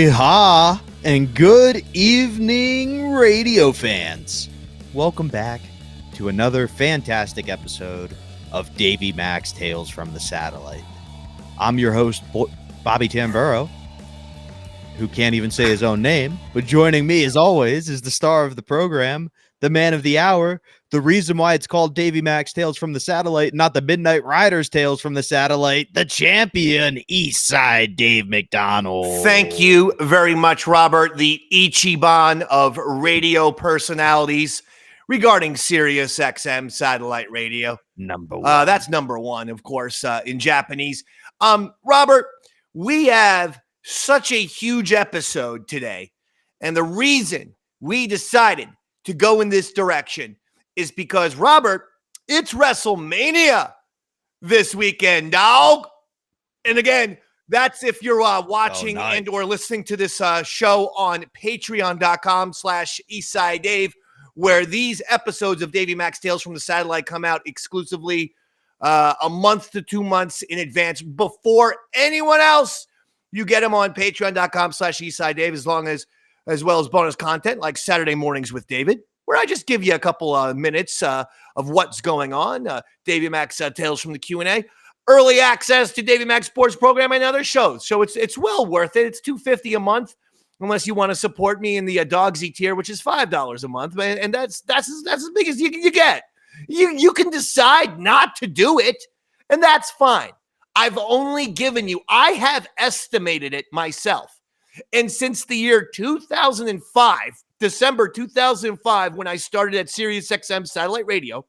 Yeehaw and good evening, radio fans. Welcome back to another fantastic episode of Davey Mac's Tales from the Satellite. I'm your host, Bobby Tamburo, who can't even say his own name, but joining me as always is the star of the program, the man of the hour, the reason why it's called Davey Mac's Tales from the Satellite, not the Midnight Riders Tales from the Satellite, the champion, Eastside Dave McDonald. Thank you very much, Robert, the Ichiban of radio personalities regarding Sirius XM satellite radio. Number one. That's number one, of course, in Japanese. Robert, we have such a huge episode today, and the reason we decided to go in this direction is because, Robert, it's WrestleMania this weekend, dog. And again, that's if you're watching and or listening to this show on patreon.com/EastsideDave, where these episodes of Davey Mac's Tales from the Satellite come out exclusively a month to 2 months in advance before anyone else. You get them on patreon.com/EastsideDave as well as bonus content like Saturday Mornings with David, where I just give you a couple of minutes of what's going on. Davey Mac's Tales from the Q&A. Early access to Davey Mac's sports program and other shows. So it's well worth it. It's $250 a month, unless you want to support me in the Dogsy tier, which is $5 a month. And that's as big as you get. You can decide not to do it, and that's fine. I've only given you, I have estimated it myself. And since the year 2005, December 2005, when I started at Sirius XM Satellite Radio,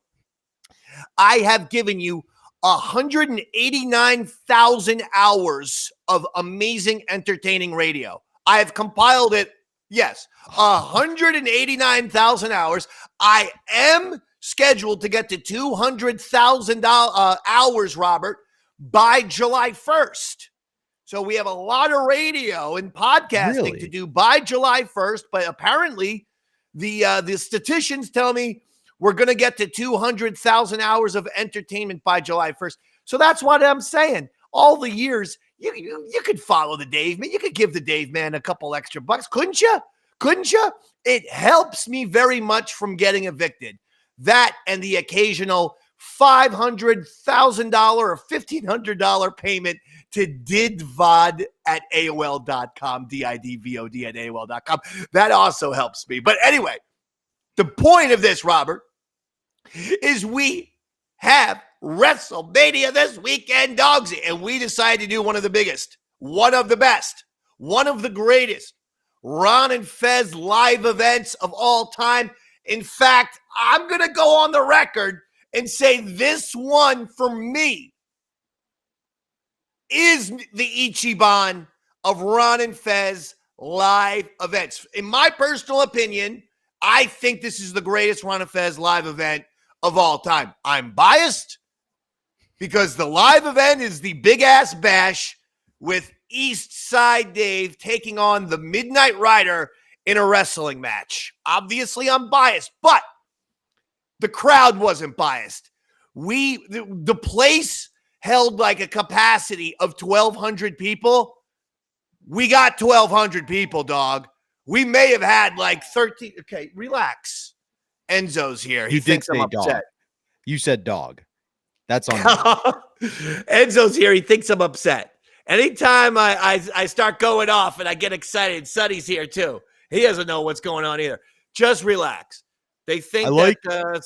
I have given you 189,000 hours of amazing, entertaining radio. I have compiled it, yes, 189,000 hours. I am scheduled to get to 200,000 hours, Robert, by July 1st. So we have a lot of radio and podcasting to do by July 1st, but apparently the statisticians tell me we're going to get to 200,000 hours of entertainment by July 1st. So that's what I'm saying. All the years, you could follow the Dave Man. You could give the Dave Man a couple extra bucks. Couldn't you? Couldn't you? It helps me very much from getting evicted. That and the occasional $500,000 or $1,500 payment to didvod at AOL.com, DIDVOD at AOL.com. That also helps me. But anyway, the point of this, Robert, is we have WrestleMania this weekend, Dogsy, and we decided to do one of the biggest, one of the best, one of the greatest Ron and Fez live events of all time. In fact, I'm going to go on the record and say this one for me is the Ichiban of Ron and Fez live events. In my personal opinion, I think this is the greatest Ron and Fez live event of all time. I'm biased because the live event is the Big Ass Bash with East Side Dave taking on the Midnight Rider in a wrestling match. Obviously, I'm biased, but the crowd wasn't biased. The place held like a capacity of 1,200 people. We got 1,200 people, dog. We may have had like 13. Okay, relax. Enzo's here. He thinks I'm upset. Dog. You said dog. That's on. Enzo's here. He thinks I'm upset. Anytime I start going off and I get excited, Sonny's here too. He doesn't know what's going on either. Just relax. They think that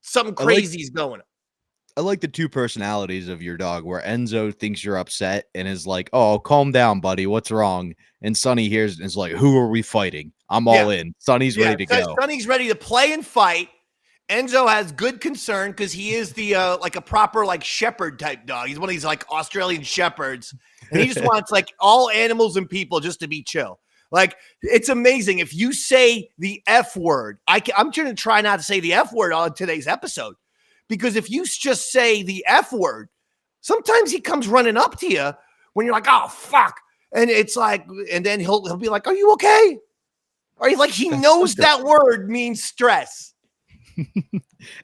something crazy is going on. I like the two personalities of your dog, where Enzo thinks you're upset and is like, "Oh, calm down, buddy. What's wrong?" And Sonny hears and is like, "Who are we fighting? I'm all in." Sonny's ready to go. Sonny's ready to play and fight. Enzo has good concern because he is the like a proper like shepherd type dog. He's one of these like Australian shepherds, and he just wants like all animals and people just to be chill. Like, it's amazing. If you say the F word, I'm going to try not to say the F word on today's episode, because if you just say the F word, sometimes he comes running up to you when you're like, oh, fuck. And it's like, and then he'll be like, are you okay? Or he's like, he knows that word means stress.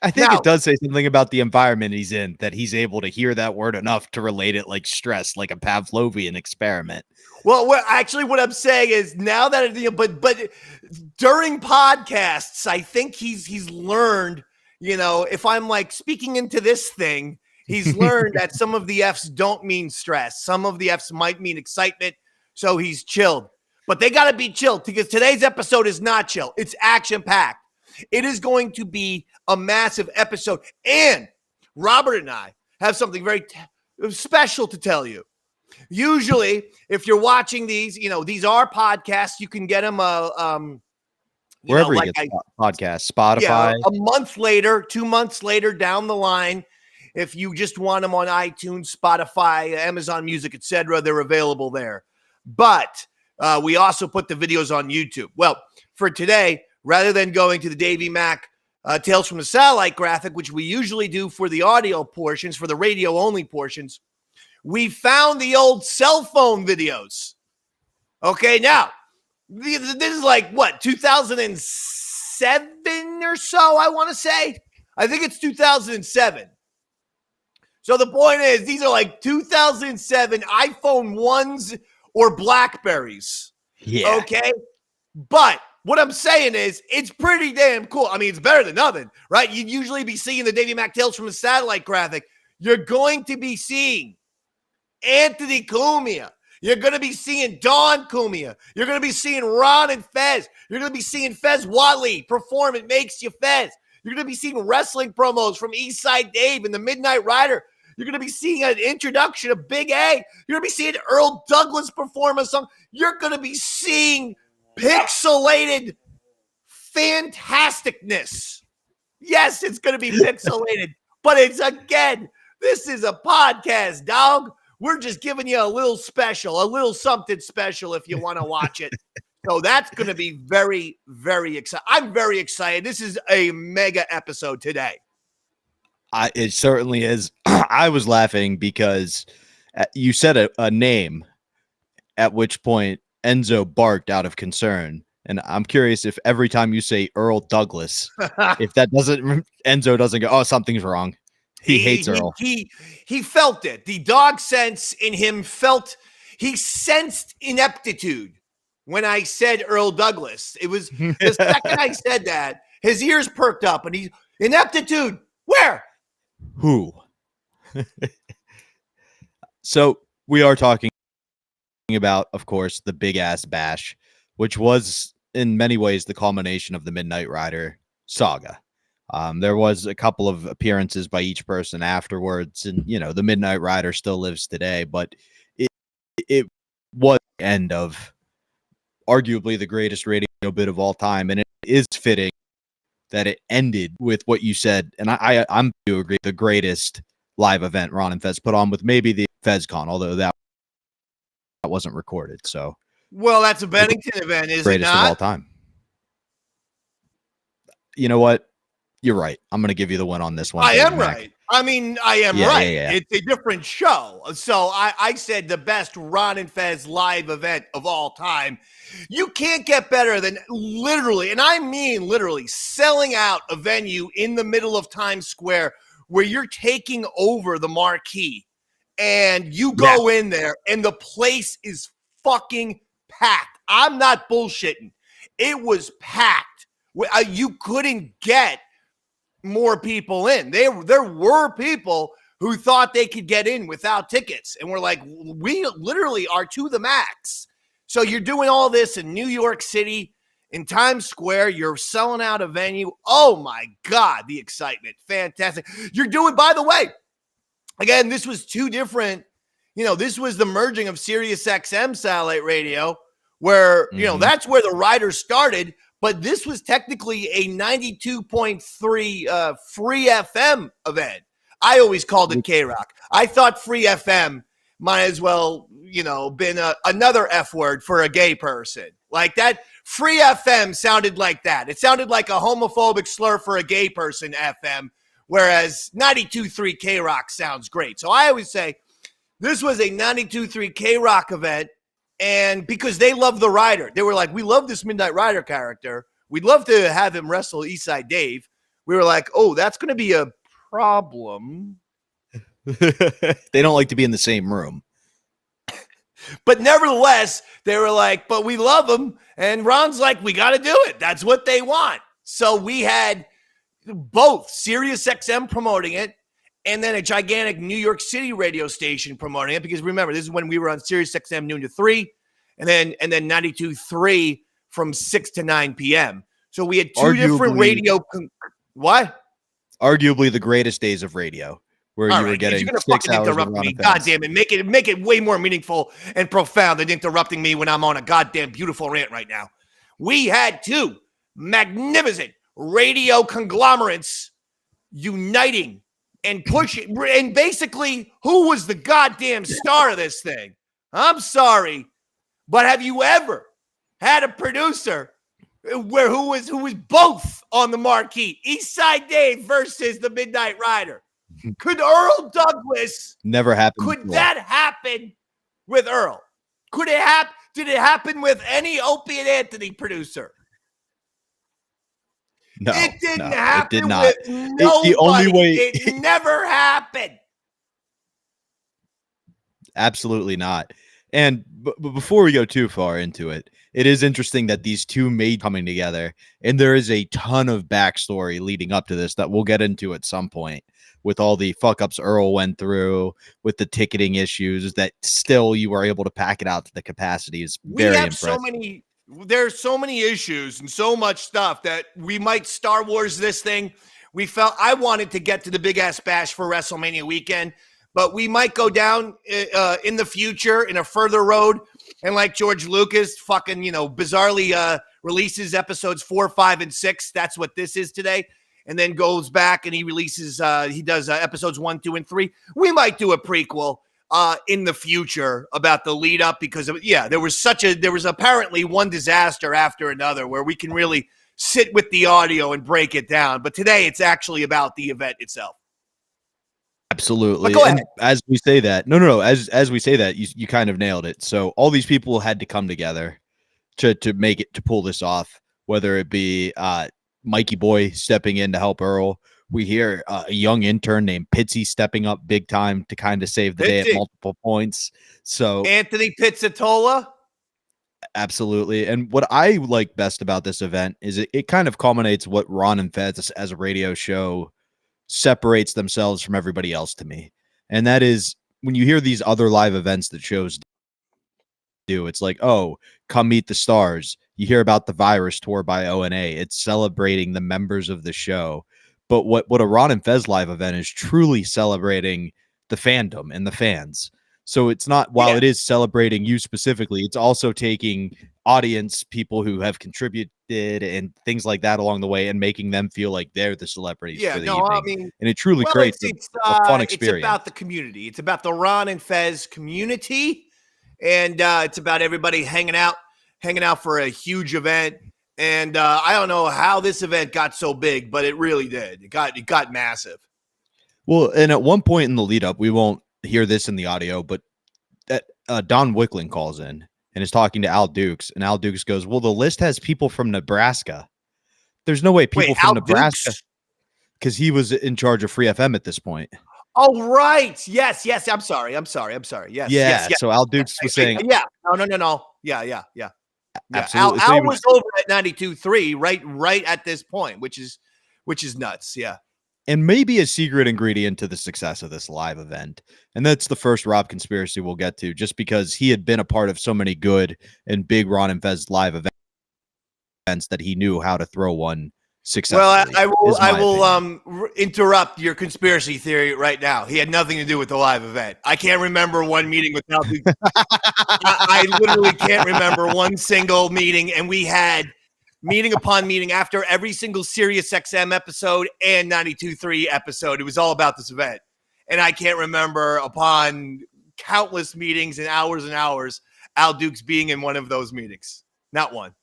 I think it does say something about the environment he's in, that he's able to hear that word enough to relate it like stress, like a Pavlovian experiment. Well, actually, what I'm saying is now that but during podcasts, I think he's learned, if I'm like speaking into this thing, he's learned that some of the F's don't mean stress. Some of the F's might mean excitement. So he's chilled, but they got to be chilled, because today's episode is not chill. It's action packed. It is going to be a massive episode. And Robert and I have something very special to tell you. Usually, if you're watching these, these are podcasts. You can get them wherever you get podcasts, Spotify. Yeah, a month later, 2 months later down the line, if you just want them on iTunes, Spotify, Amazon Music, etc., they're available there. But we also put the videos on YouTube. Well, for today, rather than going to the Davey Mac Tales from the Satellite graphic, which we usually do for the audio portions, for the radio-only portions, we found the old cell phone videos. Okay, now, this is like, what, 2007 or so, I want to say? I think it's 2007. So the point is, these are like 2007 iPhone 1s or Blackberries. Yeah. Okay? But what I'm saying is, it's pretty damn cool. I mean, it's better than nothing, right? You'd usually be seeing the Davey Mac Tales from the Satellite graphic. You're going to be seeing Anthony Cumia. You're going to be seeing Don Cumia. You're going to be seeing Ron and Fez. You're going to be seeing Fez Watley perform It Makes You Fez. You're going to be seeing wrestling promos from Eastside Dave and the Midnight Rider. You're going to be seeing an introduction of Big A. You're going to be seeing Earl Douglas perform a song. You're going to be seeing pixelated fantasticness. Yes, it's going to be pixelated, but it's, again, this is a podcast, dog. We're just giving you a little special, a little something special if you want to watch it. So that's going to be very, very exciting. I'm very excited. This is a mega episode today. It certainly is. I was laughing because you said a name, at which point Enzo barked out of concern. And I'm curious if every time you say Earl Douglas, if that doesn't, Enzo doesn't go, oh, something's wrong. He hates Earl. He felt it. The dog sense in him he sensed ineptitude when I said Earl Douglas. It was the second I said that, his ears perked up and ineptitude. Where? Who? So we are talking about, of course, the Big Ass Bash, which was in many ways the culmination of the Midnight Rider saga. There was a couple of appearances by each person afterwards, and the Midnight Rider still lives today, but it was the end of arguably the greatest radio bit of all time, and it is fitting that it ended with what you said, and I'm to agree, the greatest live event Ron and Fez put on, with maybe the FezCon, although that wasn't recorded. So, well, that's a Bennington event, is it not? Greatest of all time. You know what? You're right. I'm going to give you the win on this one. I am right. I mean, I am right. Yeah. It's a different show. So I said the best Ron and Fez live event of all time. You can't get better than literally, and I mean literally, selling out a venue in the middle of Times Square where you're taking over the marquee and you go in there and the place is fucking packed. I'm not bullshitting. It was packed. You couldn't get more people in. There were people who thought they could get in without tickets. And we're like, we literally are to the max. So you're doing all this in New York City, in Times Square. You're selling out a venue. Oh, my God, the excitement. Fantastic. You're doing, by the way, again, this was two different, this was the merging of Sirius XM satellite radio where, that's where the riders started. But this was technically a 92.3 free FM event. I always called it K-Rock. I thought free FM might as well, been another F word for a gay person. Like that, free FM sounded like that. It sounded like a homophobic slur for a gay person, FM, whereas 92.3 K-Rock sounds great. So I always say this was a 92.3 K-Rock event. And because they love the rider, they were like, we love this Midnight Rider character. We'd love to have him wrestle Eastside Dave. We were like, oh, that's going to be a problem. They don't like to be in the same room. But nevertheless, they were like, but we love him. And Ron's like, we got to do it. That's what they want. So we had both Sirius XM promoting it, and then a gigantic New York City radio station promoting it. Because remember, this is when we were on Sirius XM noon to 3, and then 92.3 from 6 to 9 p.m. So we had two different radio. What? Arguably the greatest days of radio, where you were getting 6 hours of Ron Fez. God damn it. Make it way more meaningful and profound than interrupting me when I'm on a goddamn beautiful rant right now. We had two magnificent radio conglomerates uniting and pushing. And basically, who was the goddamn star of this thing? I'm sorry, but have you ever had a producer who was both on the marquee? Eastside Dave versus the Midnight Rider. Could Earl Douglas never happen? Could that happen with Earl? Could it happen? Did it happen with any Opie and Anthony producer? No, it didn't happen. It did not. With nobody. The only way it never happened. Absolutely not. And before we go too far into it, it is interesting that these two made coming together, and there is a ton of backstory leading up to this that we'll get into at some point, with all the fuck ups Earl went through, with the ticketing issues, that still you were able to pack it out to the capacity is very impressive. There's so many issues and so much stuff that we might Star Wars this thing. We felt I wanted to get to the big ass bash for WrestleMania weekend, but we might go down in the future in a further road. And like George Lucas fucking, bizarrely releases episodes 4, 5, and 6. That's what this is today. And then goes back and he releases, he does episodes 1, 2, and 3. We might do a prequel in the future about the lead up because of, there was apparently one disaster after another where we can really sit with the audio and break it down. But today it's actually about the event itself. Absolutely. Go ahead. And as we say that, no. As we say that, you kind of nailed it. So all these people had to come together to make it, to pull this off, whether it be Mikey Boy stepping in to help Earl. We hear a young intern named Pitsy stepping up big time to kind of save the day at multiple points. So Anthony Pizzatola. Absolutely. And what I like best about this event is it kind of culminates what Ron and Fez as a radio show separates themselves from everybody else to me. And that is when you hear these other live events that shows do, it's like, oh, come meet the stars. You hear about the Virus tour by O&A. It's celebrating the members of the show. But what a Ron and Fez live event is truly celebrating the fandom and the fans. So it's not, while it is celebrating you specifically, it's also taking audience, people who have contributed and things like that along the way, and making them feel like they're the celebrities for the evening. I mean, and it truly creates a fun experience. It's about the community. It's about the Ron and Fez community. And it's about everybody hanging out for a huge event. And I don't know how this event got so big, but it really did. It got massive. Well, and at one point in the lead up, we won't hear this in the audio, but that Don Wickling calls in and is talking to Al Dukes, and Al Dukes goes, well, the list has people from Nebraska. There's no way people from Nebraska, because he was in charge of Free FM at this point. Oh, right. Yes. I'm sorry. Yes. Yeah. So Al Dukes was saying, no. Yeah. Absolutely. Al was over at 92.3 right at this point, which is nuts. Yeah. and maybe a secret ingredient to the success of this live event. And that's the first Rob conspiracy we'll get to, just because he had been a part of so many good and big Ron and Fez live events that he knew how to throw one successfully. Well, I will interrupt your conspiracy theory right now. He had nothing to do with the live event. I can't remember one meeting without the I literally can't remember one single meeting, and we had meeting upon meeting after every single Sirius XM episode and 92.3 episode. It was all about this event. And I can't remember, upon countless meetings and hours, Al Dukes being in one of those meetings. Not one.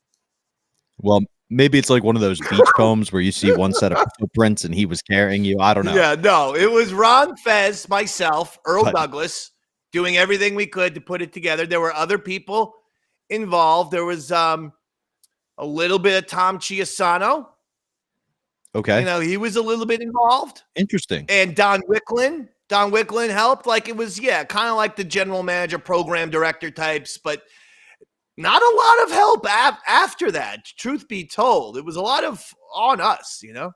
Well, maybe it's like one of those beach poems where you see one set of footprints and he was carrying you. I don't know. Yeah, no. It was Ron Fez, myself, Earl Douglas, doing everything we could to put it together. There were other people involved. There was a little bit of Tom Chiasano. Okay. You know, he was a little bit involved. Interesting. And Don Wicklin. Don Wicklin helped. Like, it was, yeah, kind of like the general manager, program director types, but not a lot of help after that. Truth be told, it was a lot of on us, you know?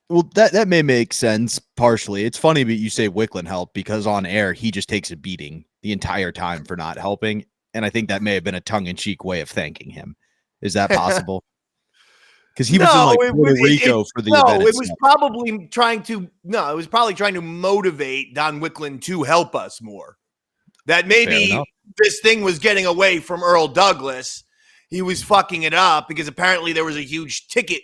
Well, that may make sense partially. It's funny that you say Wicklin helped, because on air, he just takes a beating the entire time for not helping. And I think that may have been a tongue-in-cheek way of thanking him. Is that possible? Because he was in like Puerto Rico for the event. It was probably trying to motivate Don Wicklin to help us more. That maybe this thing was getting away from Earl Douglas. He was fucking it up because apparently there was a huge ticket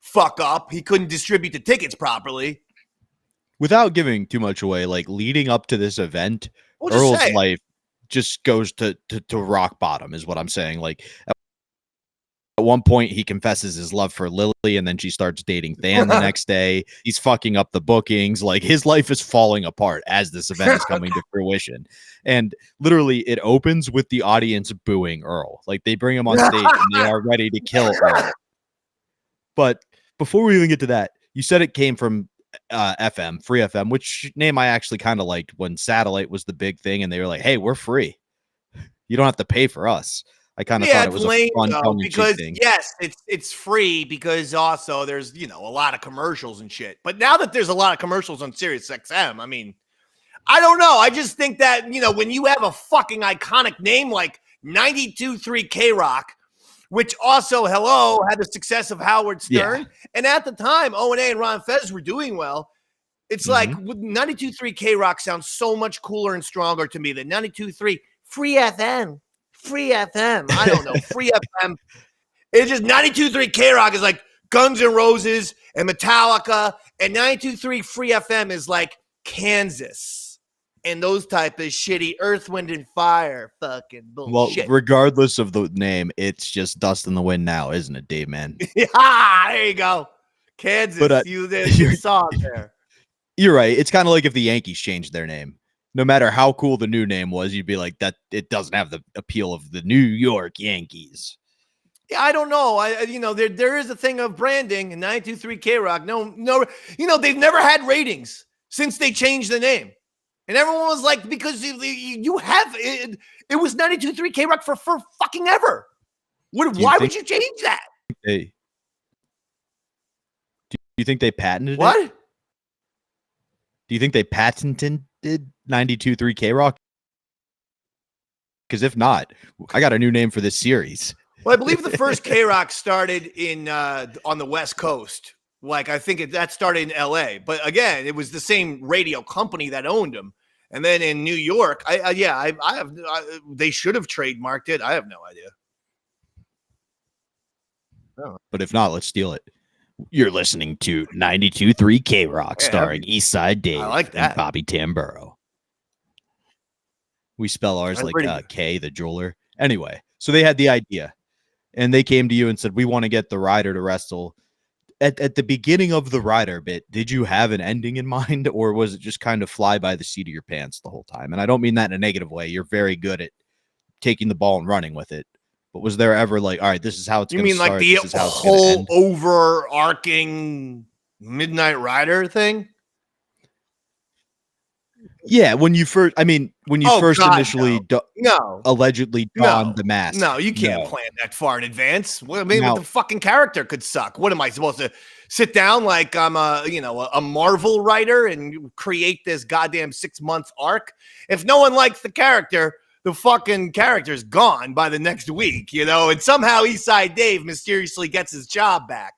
fuck up. He couldn't distribute the tickets properly. Without giving too much away, like leading up to this event, Earl's life just goes to rock bottom, is what I'm saying. Like, at one point, he confesses his love for Lily, and then she starts dating Than the next day. He's fucking up the bookings. Like, his life is falling apart as this event is coming to fruition. And literally, it opens with the audience booing Earl. Like, they bring him on stage, and they are ready to kill Earl. But before we even get to that, you said it came from FM, Free FM, which name I actually kind of liked when satellite was the big thing, and they were like, hey, we're free. You don't have to pay for us. I kind of thought it was a fun because thing. Yes, it's free because also there's, you know, a lot of commercials and shit. But now that there's a lot of commercials on Sirius XM, I mean, I don't know. I just think that, you know, when you have a fucking iconic name like 92.3 K-Rock, which also, had the success of Howard Stern, and at the time, O&A and Ron Fez were doing well. It's like 92.3 K-Rock sounds so much cooler and stronger to me than 92.3 Free FM. Free FM. I don't know. Free FM. It's just 92.3 K-Rock is like Guns N' Roses and Metallica, and 92.3 Free FM is like Kansas and those type of shitty Earth, Wind, and Fire fucking bullshit. Well, regardless of the name, it's just dust in the wind now, isn't it, Dave, man? There you go. Kansas. But, you saw it there. You're right. It's kind of like if the Yankees changed their name. No matter how cool the new name was, you'd be like, that it doesn't have the appeal of the New York Yankees. Yeah, I don't know. There is a thing of branding in 92.3 K-Rock. No, they've never had ratings since they changed the name. And everyone was like, because you have it was 92.3 K-Rock for fucking ever. Why would you change that? Do you think they patented what? it? Do you think they patented 92.3 K-Rock? Because if not, I got a new name for this series. Well, I believe the first K-Rock started on the West Coast. Like, I think that started in L.A. But again, it was the same radio company that owned them. And then in New York, they should have trademarked it. I have no idea. Oh. But if not, let's steal it. You're listening to 92.3 K-Rock, starring Eastside Dave and Bobby Tamburo. We spell ours like K, the jeweler. Anyway, so they had the idea, and they came to you and said, we want to get the Ryder to wrestle. At the beginning of the Ryder bit, did you have an ending in mind, or was it just kind of fly by the seat of your pants the whole time? And I don't mean that in a negative way. You're very good at taking the ball and running with it. But was there ever like, all right, this is how it's going to start? You mean like the whole overarching Midnight Rider thing? Yeah, when you first, initially no, allegedly donned the mask. No, you can't plan that far in advance. Well, maybe the fucking character could suck. What am I supposed to sit down like I'm a Marvel writer and create this goddamn 6-month arc? If no one likes the character, the fucking character's gone by the next week, and somehow Eastside Dave mysteriously gets his job back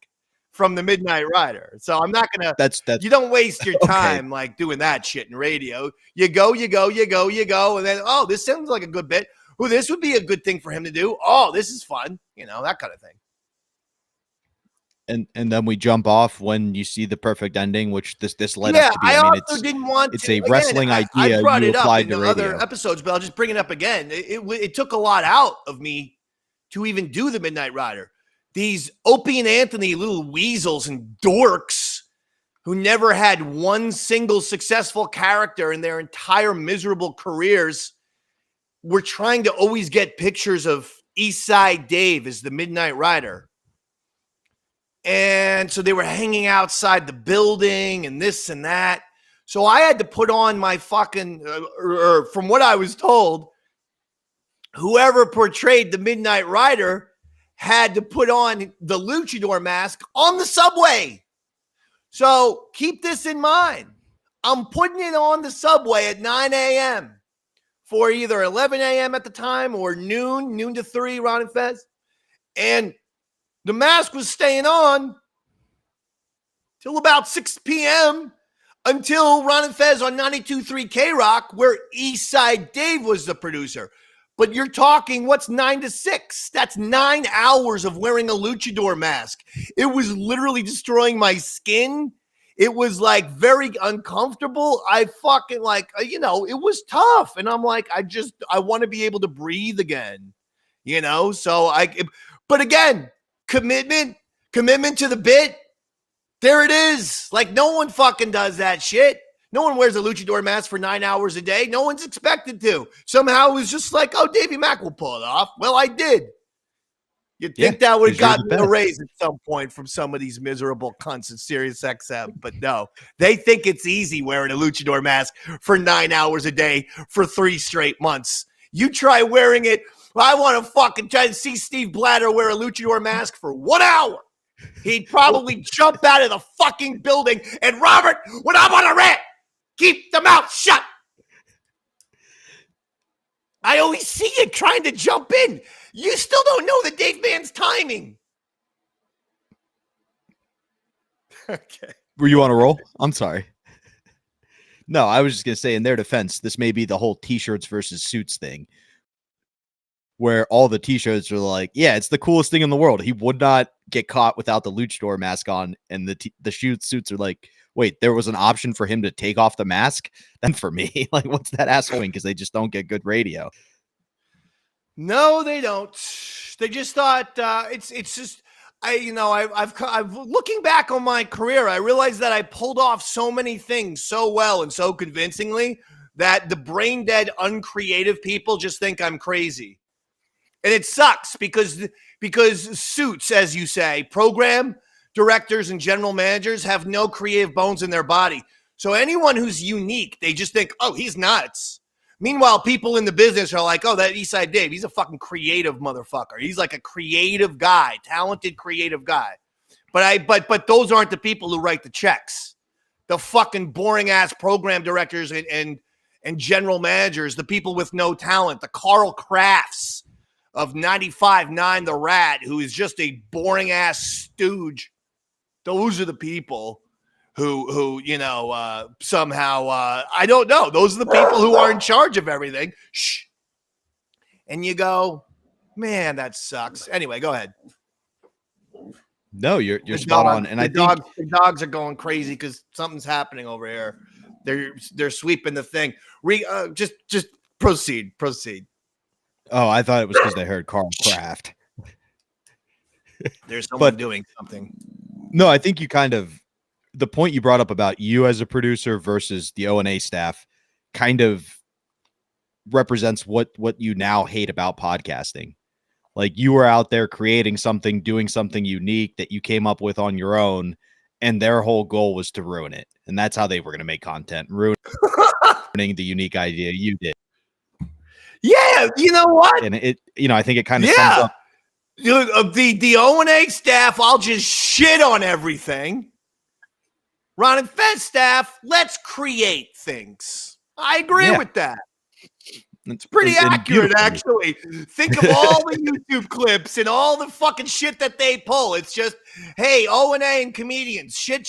from the Midnight Rider. So I'm not gonna. That's you don't waste your time like doing that shit in radio. You go, and then this sounds like a good bit. Oh, this would be a good thing for him to do. Oh, this is fun. That kind of thing. And then we jump off when you see the perfect ending, which this led up to be. I also didn't want. It's a wrestling idea. I brought you it up applied in to radio. other episodes, but I'll just bring it up again. It took a lot out of me to even do the Midnight Rider. These Opie and Anthony little weasels and dorks who never had one single successful character in their entire miserable careers were trying to always get pictures of Eastside Dave as the Midnight Rider. And so they were hanging outside the building and this and that. So I had to put on my fucking, or from what I was told, whoever portrayed the Midnight Rider had to put on the luchador mask on the subway. So keep this in mind. I'm putting it on the subway at 9 a.m. for either 11 a.m. at the time or noon to 3, Ron and Fez. And the mask was staying on till about 6 p.m. until Ron and Fez on 92.3 K-Rock, where Eastside Dave was the producer. But you're talking, what's 9 to 6? That's 9 hours of wearing a luchador mask. It was literally destroying my skin. It was like very uncomfortable. I fucking it was tough. And I'm like, I want to be able to breathe again, So but again, commitment to the bit. There it is. Like no one fucking does that shit. No one wears a luchador mask for 9 hours a day. No one's expected to. Somehow it was just like, oh, Davey Mack will pull it off. Well, I did. You'd think that would have gotten me a raise at some point from some of these miserable cunts at Sirius XM. But no, they think it's easy wearing a luchador mask for 9 hours a day for 3 straight months. You try wearing it. I want to fucking try to see Steve Blatter wear a luchador mask for 1 hour. He'd probably jump out of the fucking building. And Robert, when I'm on a rant, keep the mouth shut. I always see you trying to jump in. You still don't know the Dave Man's timing. Okay. Were you on a roll? I'm sorry. No, I was just going to say, in their defense, this may be the whole t-shirts versus suits thing, where all the t-shirts are like, yeah, it's the coolest thing in the world. He would not get caught without the luchador mask on. And the suits are like, wait, there was an option for him to take off the mask? Then for me, like, what's that ass doing? Because they just don't get good radio. No, they don't. They just thought it's just I've looking back on my career, I realized that I pulled off so many things so well and so convincingly that the brain dead, uncreative people just think I'm crazy, and it sucks because suits, as you say, program directors and general managers have no creative bones in their body. So anyone who's unique, they just think, oh, he's nuts. Meanwhile, people in the business are like, oh, that Eastside Dave, he's a fucking creative motherfucker. He's like a creative guy, talented creative guy. But those aren't the people who write the checks. The fucking boring ass program directors and general managers, the people with no talent, the Carl Crafts of 95.9 The Rat, who is just a boring ass stooge. Those are the people who somehow, I don't know. Those are the people who are in charge of everything. Shh. And you go, man, that sucks. Anyway, go ahead. No, you're spot on. And the dogs are going crazy because something's happening over here. They're sweeping the thing. Just proceed. Oh, I thought it was because they heard Carl Craft. There's someone doing something. No, I think you kind of, the point you brought up about you as a producer versus the O&A staff kind of represents what you now hate about podcasting. Like, you were out there creating something, doing something unique that you came up with on your own, and their whole goal was to ruin it. And that's how they were going to make content. Ruin the unique idea you did. Yeah, you know what? And it, I think it kind of sums up. The O&A staff, I'll just shit on everything. Ron and Fez staff, let's create things. I agree with that. It's pretty accurate, actually. Think of all the YouTube clips and all the fucking shit that they pull. It's just, hey, O&A and comedians, shit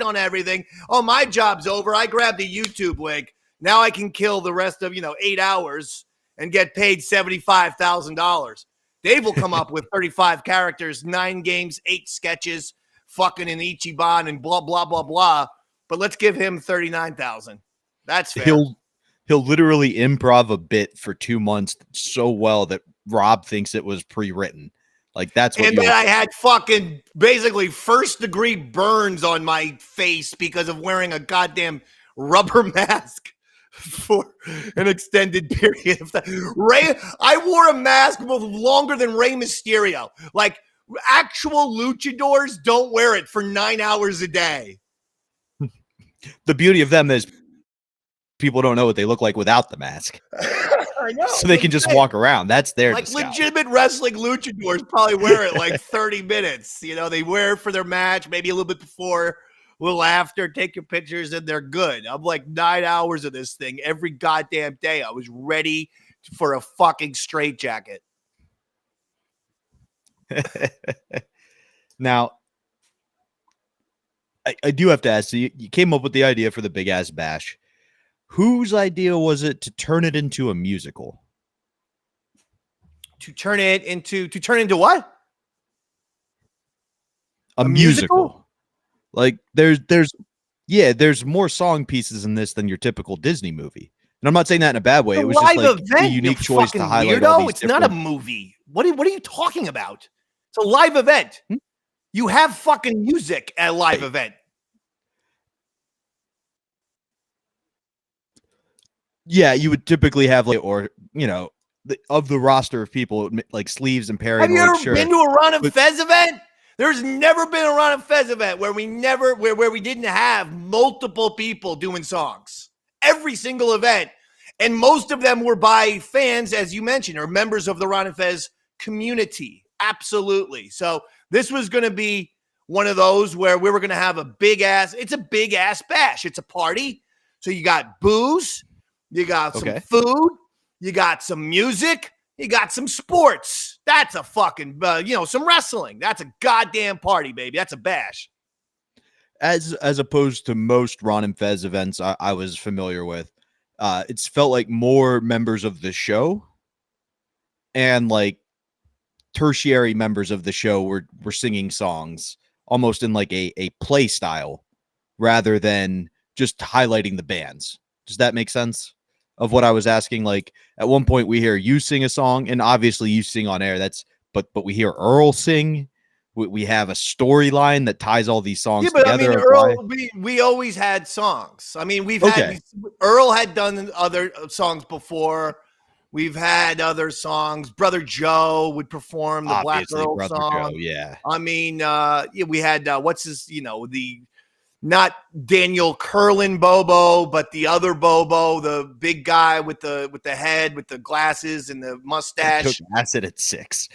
on everything. Oh, my job's over. I grabbed the YouTube link. Now I can kill the rest of, 8 hours and get paid $75,000. Dave will come up with 35 characters, 9 games, 8 sketches, fucking in Ichiban and blah, blah, blah, blah. But let's give him $39,000. That's fair. He'll literally improv a bit for 2 months so well that Rob thinks it was pre-written. Like, that's what. And then I had fucking basically first-degree burns on my face because of wearing a goddamn rubber mask for an extended period of time. I wore a mask longer than Rey Mysterio. Like, actual luchadors don't wear it for 9 hours a day. The beauty of them is people don't know what they look like without the mask. I know. So they can just walk around. That's their disguise. Legitimate wrestling luchadors probably wear it like 30 minutes. They wear it for their match, maybe a little bit before, a little after, take your pictures, and they're good. I'm like 9 hours of this thing every goddamn day. I was ready for a fucking straitjacket. Now, I do have to ask, so you came up with the idea for the Big Ass Bash. Whose idea was it to turn it into a musical? To turn it into what? A musical? Like there's more song pieces in this than your typical Disney movie. And I'm not saying that in a bad way. It was just like a unique choice to highlight all these It's not a movie. What are you talking about? It's a live event. You have fucking music at a live event. Yeah, you would typically have of the roster of people like sleeves and Perry. Have you ever been to a Ron and Fez event? There's never been a Ron and Fez event where we didn't have multiple people doing songs. Every single event, and most of them were by fans, as you mentioned, or members of the Ron and Fez community. Absolutely. So this was going to be one of those where we were going to have a big ass bash. It's a party. So you got booze. You got some food, you got some music, you got some sports. That's a fucking, some wrestling. That's a goddamn party, baby. That's a bash. As opposed to most Ron and Fez events I was familiar with, it's felt like more members of the show and like tertiary members of the show were singing songs almost in like a play style rather than just highlighting the bands. Does that make sense? Of what I was asking, like at one point we hear you sing a song, and obviously you sing on air. But we hear Earl sing. We have a storyline that ties all these songs together. I mean, Earl, we always had songs. I mean, Earl had done other songs before. We've had other songs. Brother Joe would perform the obviously, Black Earl Brother song. Joe, yeah. I mean, we had not Daniel Curlin Bobo, but the other Bobo, the big guy with the head, with the glasses and the mustache. Took acid at 6.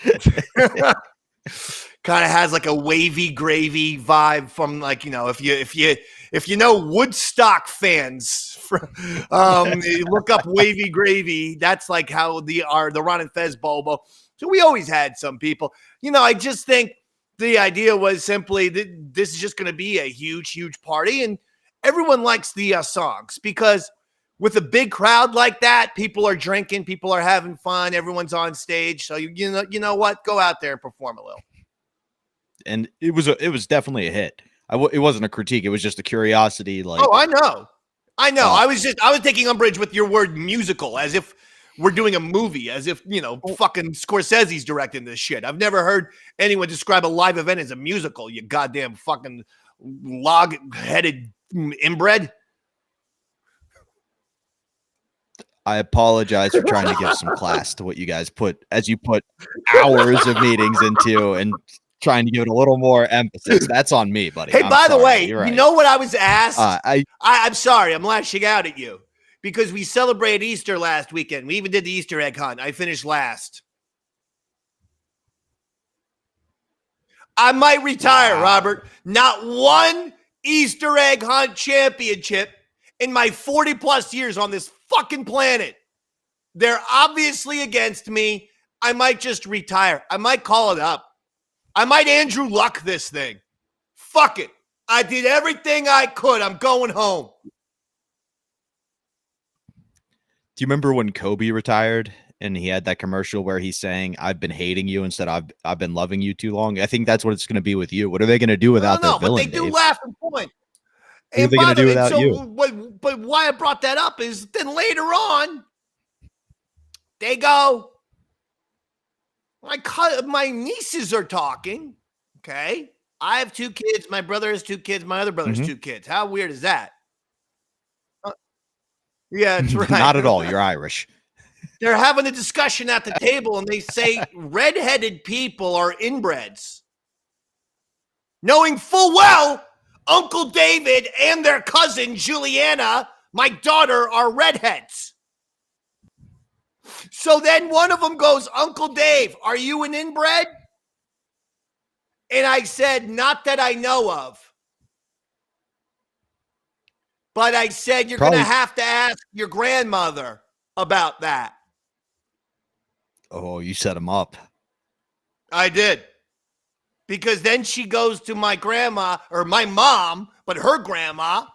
Kind of has like a wavy gravy vibe from like, if you know Woodstock fans, you look up wavy gravy. That's like how the Ron and Fez Bobo. So we always had some people. I just think the idea was simply that this is just going to be a huge, huge party, and everyone likes the songs because with a big crowd like that, people are drinking, people are having fun, everyone's on stage. So you know what? Go out there and perform a little. And it was definitely a hit. It wasn't a critique; it was just a curiosity. Like, I know. I was taking umbrage with your word musical, as if we're doing a movie, as if, fucking Scorsese's directing this shit. I've never heard anyone describe a live event as a musical, you goddamn fucking log-headed inbred. I apologize for trying to give some class to what you guys put hours of meetings into and trying to give it a little more emphasis. That's on me, buddy. Hey, by the way, right. You know what I was asked? I'm I'm sorry. I'm lashing out at you. because we celebrated Easter last weekend. We even did the Easter egg hunt. I finished last. I might retire, Robert. Not one Easter egg hunt championship in my 40 plus years on this fucking planet. They're obviously against me. I might just retire. I might call it up. I might Andrew Luck this thing. Fuck it. I did everything I could. I'm going home. Do you remember when Kobe retired and he had that commercial where he's saying, "I've been hating you instead I've been loving you too long"? I think that's what it's going to be with you. What are they going to do without their villain? But they do Dave? laugh and point. What are they going to do without you? But why I brought that up is then later on, they go, my nieces are talking, okay? I have 2 kids. My brother has 2 kids. My other brother has 2 kids. How weird is that? Yeah, that's right. Not at all. You're Irish. They're having a discussion at the table, and they say redheaded people are inbreds. Knowing full well Uncle David and their cousin Juliana, my daughter, are redheads. So then one of them goes, "Uncle Dave, are you an inbred?" And I said, "Not that I know of." But I said, "You're going to have to ask your grandmother about that." Oh, you set him up. I did. Because then she goes to my grandma, or my mom, but her grandma,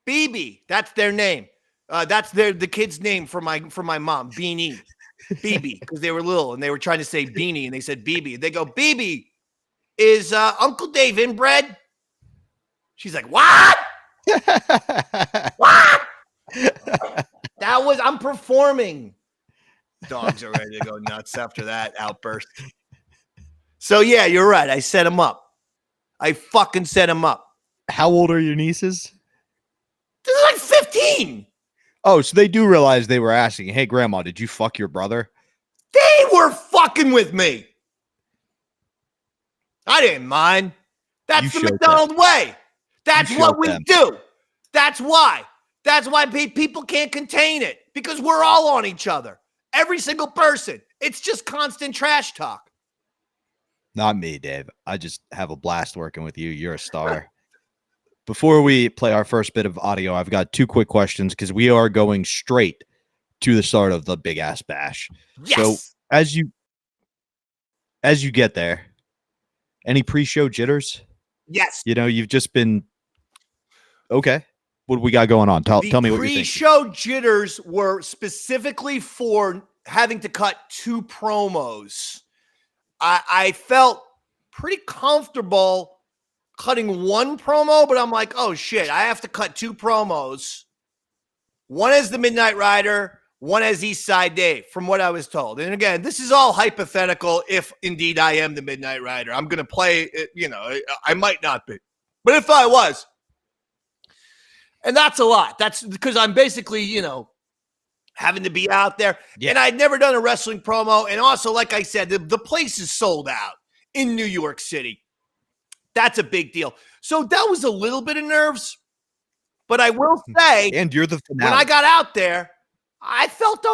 Beebe. That's their name. That's the kid's name for my mom, Beanie, Beebe, because they were little and they were trying to say Beanie and they said Beebe. They go, "Beebe, is Uncle Dave inbred?" She's like, "What? What?" I'm performing. Dogs are ready to go nuts after that outburst. So yeah, you're right. I set him up. I fucking set him up. How old are your nieces? They're like 15. Oh, so they do realize they were asking, "Hey, Grandma, did you fuck your brother?" They were fucking with me. I didn't mind. That's the McDonald way. That's what we do. That's why. That's why people can't contain it, because we're all on each other. Every single person. It's just constant trash talk. Not me, Dave. I just have a blast working with you. You're a star. Before we play our first bit of audio, I've got 2 quick questions because we are going straight to the start of the Big Ass Bash. Yes. So as you get there, any pre-show jitters? Yes. You know, you've just been okay. What do we got going on? Tell me what you're thinking. Pre-show jitters were specifically for having to cut 2 promos. I felt pretty comfortable cutting 1 promo, but I'm like, oh shit, I have to cut 2 promos. One as the Midnight Rider, one as East Side Dave, from what I was told. And again, this is all hypothetical if indeed I am the Midnight Rider. I'm going to play it, I might not be. But if I was, and that's a lot. That's because I'm basically, having to be out there. Yeah. And I'd never done a wrestling promo. And also, like I said, the place is sold out in New York City. That's a big deal. So that was a little bit of nerves. But I will say, and you're the finale. When I got out there, I felt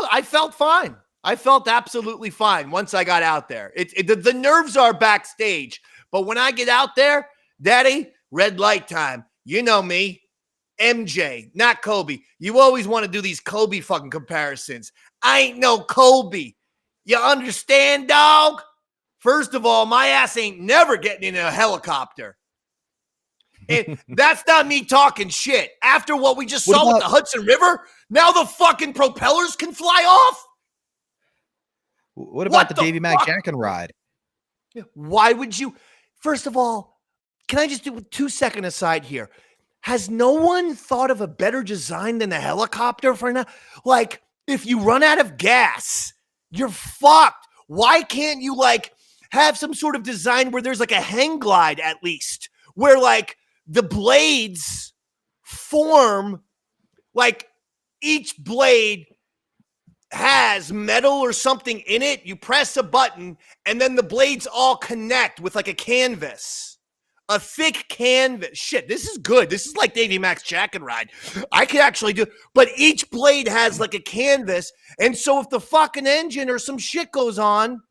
fine. I felt absolutely fine once I got out there. The nerves are backstage. But when I get out there, Daddy, red light time. You know me. MJ, not Kobe. You always want to do these Kobe fucking comparisons. I ain't no Kobe. You understand, dog? First of all, my ass ain't never getting in a helicopter. And that's not me talking shit. After what we just saw with the Hudson River, now the fucking propellers can fly off? What about the Davey Mac Jack and ride? Why would you? First of all, can I just do a 2-second aside here? Has no one thought of a better design than a helicopter for now? Like, if you run out of gas, you're fucked. Why can't you, have some sort of design where there's, a hang glide at least? Where, the blades form, each blade has metal or something in it. You press a button, and then the blades all connect with, a canvas. a thick canvas. Shit, this is good. This is like Davey Max Jacket Ride. I could actually do, but each blade has like a canvas. And so if the fucking engine or some shit goes on,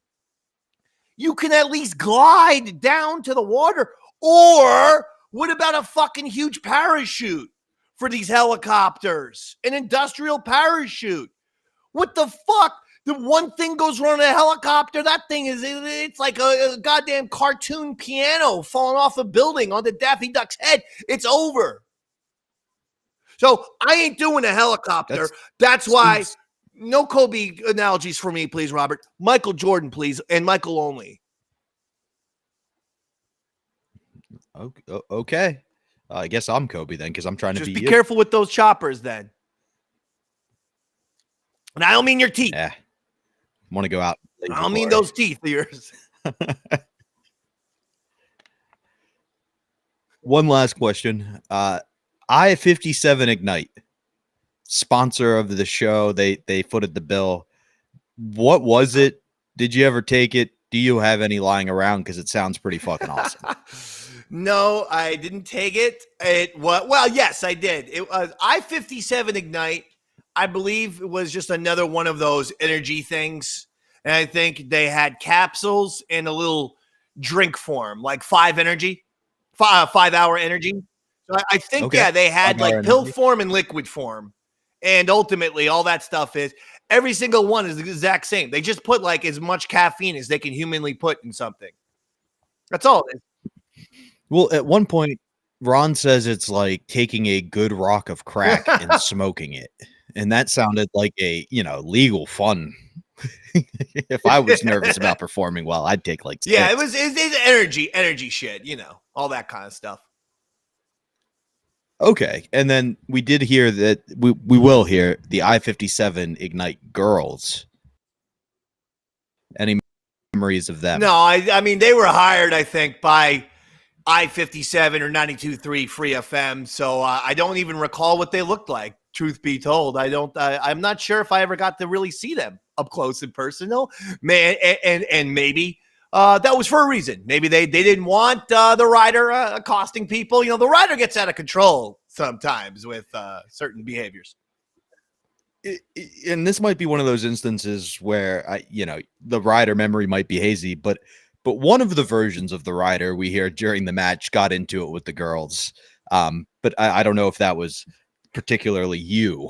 you can at least glide down to the water. Or what about a fucking huge parachute for these helicopters? An industrial parachute. What the fuck? The one thing goes wrong in a helicopter, that thing it's like a goddamn cartoon piano falling off a building on the Daffy Duck's head. It's over. So I ain't doing a helicopter. That's why no Kobe analogies for me, please, Robert. Michael Jordan, please, and Michael only. Okay. I guess I'm Kobe then, because I'm trying to be you. Just be careful with those choppers then. And I don't mean your teeth. Yeah. Want to go out. I don't mean those teeth of yours. One last question. I-57 Ignite, sponsor of the show. They footed the bill. What was it? Did you ever take it? Do you have any lying around? Because it sounds pretty fucking awesome. No, I didn't take it. Well, yes, I did. It was I-57 Ignite. I believe it was just another one of those energy things. And I think they had capsules in a little drink form, like 5 hour energy. So I think, yeah, they had like pill form and liquid form. And ultimately, all that stuff is, every single one is the exact same. They just put like as much caffeine as they can humanly put in something. That's all it is. Well, at one point, Ron says it's like taking a good rock of crack and smoking it. And that sounded like a, legal fun. If I was nervous about performing well, I'd take like 6. Yeah, it's energy shit, all that kind of stuff. Okay. And then we did hear that we will hear the I-57 Ignite girls. Any memories of them? No, I mean, they were hired, I think, by I-57 or 92.3 Free FM. So I don't even recall what they looked like. Truth be told, I'm not sure if I ever got to really see them up close and personal, man. And maybe that was for a reason. Maybe they didn't want the rider accosting people. The rider gets out of control sometimes with certain behaviors. And this might be one of those instances where the rider memory might be hazy, but one of the versions of the rider we hear during the match got into it with the girls. But I don't know if that was particularly you,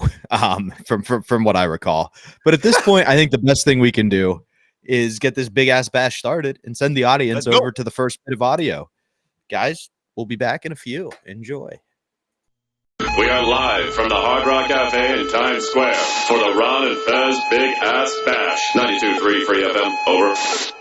from what I recall. But at this point, I think the best thing we can do is get this big ass bash started and send the audience over to the first bit of audio. Guys, we'll be back in a few. Enjoy. We are live from the Hard Rock Café in Times Square for the Ron and Fez Big Ass Bash. 92.3 Free FM. Over.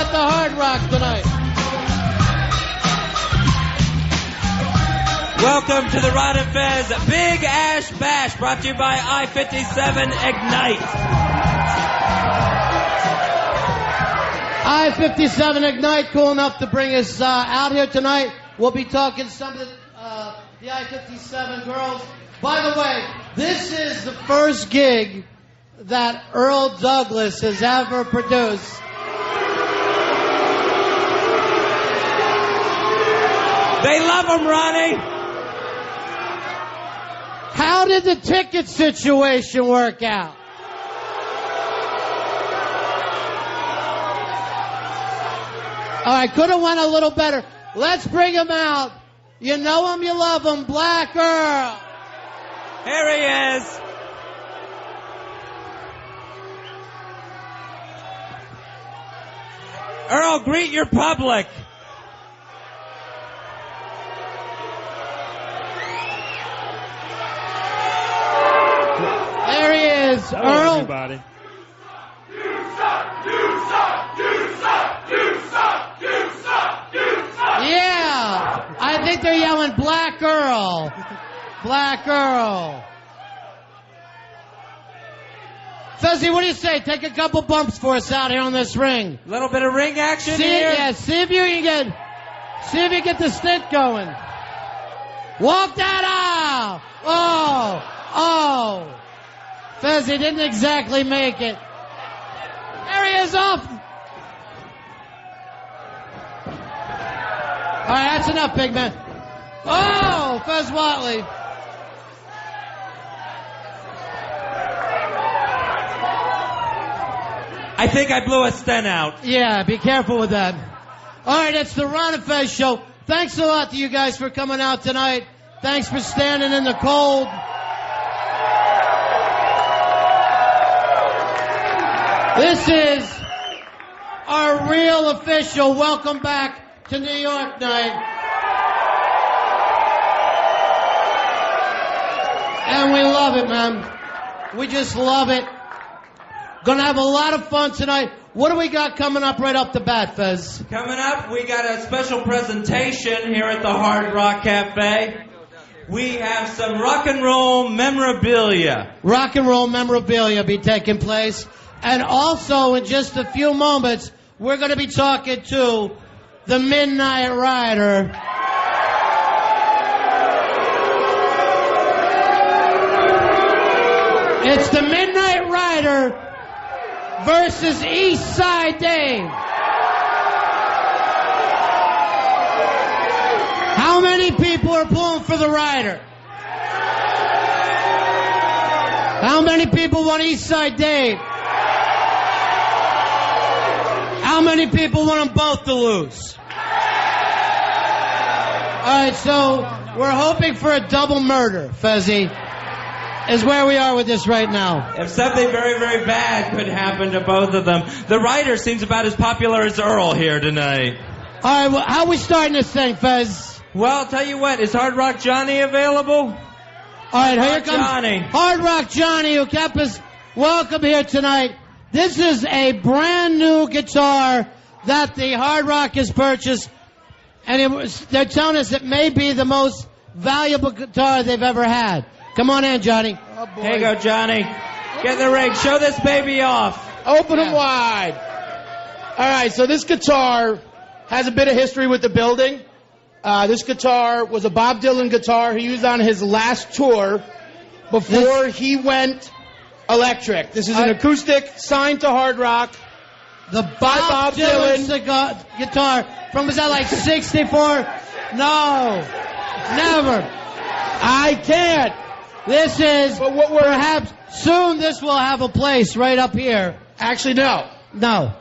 at the Hard Rock tonight. Welcome to the Ron Fez Big Ash Bash, brought to you by I-57 Ignite. I-57 Ignite, cool enough to bring us out here tonight. We'll be talking some of the I-57 girls. By the way, this is the first gig that Earl Douglas has ever produced. They love him, Ronnie. How did the ticket situation work out? All right, could have went a little better. Let's bring him out. You know him, you love him, Black Earl. Here he is. Earl, greet your public. There he is, Hello, Earl. everybody. Yeah, I think they're yelling Black Earl. Black Earl. Fezzy, what do you say? Take a couple bumps for us out here on this ring. A little bit of ring action See, here. yeah, see if you get the stick going. Walk that out. Oh. Fezzy didn't exactly make it. There he is off. All right, that's enough, big man. Oh, Fez Whatley. I think I blew a stent out. Yeah, be careful with that. All right, it's the Ron Fez show. Thanks a lot to you guys for coming out tonight. Thanks for standing in the cold. This is our real official welcome back to New York night. And we love it, man. We just love it. Gonna have a lot of fun tonight. What do we got coming up right off the bat, Fez? Coming up, we got a special presentation here at the Hard Rock Café. We have some rock and roll memorabilia. Rock and roll memorabilia be taking place. And also, in just a few moments, we're going to be talking to the Midnight Rider. It's the Midnight Rider versus East Side Dave. How many people are pulling for the Rider? How many people want East Side Dave? How many people want them both to lose? All right, so we're hoping for a double murder, Fezzy, is where we are with this right now. If something very, very bad could happen to both of them. The Rider seems about as popular as Earl here tonight. All right, well, how are we starting this thing, Fez? Well, I'll tell you what, is Hard Rock Johnny available? All right, here comes Johnny. Hard Rock Johnny, who kept us welcome here tonight. This is a brand new guitar that the Hard Rock has purchased, and they're telling us it may be the most valuable guitar they've ever had. Come on in, Johnny. Oh, boy. Here you go, Johnny. Get in the ring. Show this baby off. Open them wide. All right, so this guitar has a bit of history with the building. This guitar was a Bob Dylan guitar he used on his last tour before he went electric. This is an acoustic signed to Hard Rock. The Bob Dylan guitar from, was that like 64? No, never. I can't. This is, But what we're perhaps soon this will have a place right up here. actually no. No.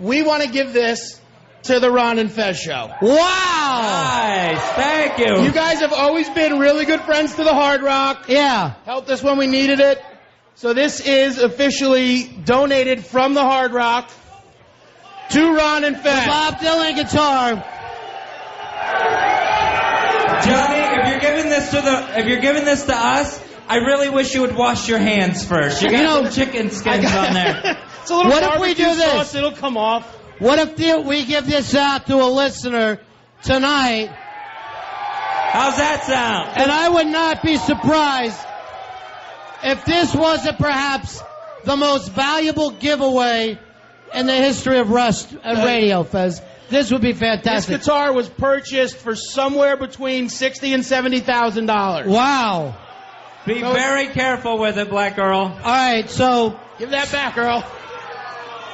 We want to give this to the Ron and Fez show. Wow. Nice. Thank you. You guys have always been really good friends to the Hard Rock. Yeah. Helped us when we needed it. So this is officially donated from the Hard Rock to Ron and The Fez. Bob Dylan guitar. Johnny, if you're giving this to us, I really wish you would wash your hands first. You got some chicken skins on there. It's a little What if we barbecue do this? sauce, it'll come off. What if we give this out to a listener tonight, How's that sound? and I would not be surprised if this wasn't perhaps the most valuable giveaway in the history of radio, Fez. This would be fantastic. This guitar was purchased for somewhere between $60,000 and $70,000. Wow. Be very careful with it, Black Earl. All right, so Give that back, Earl.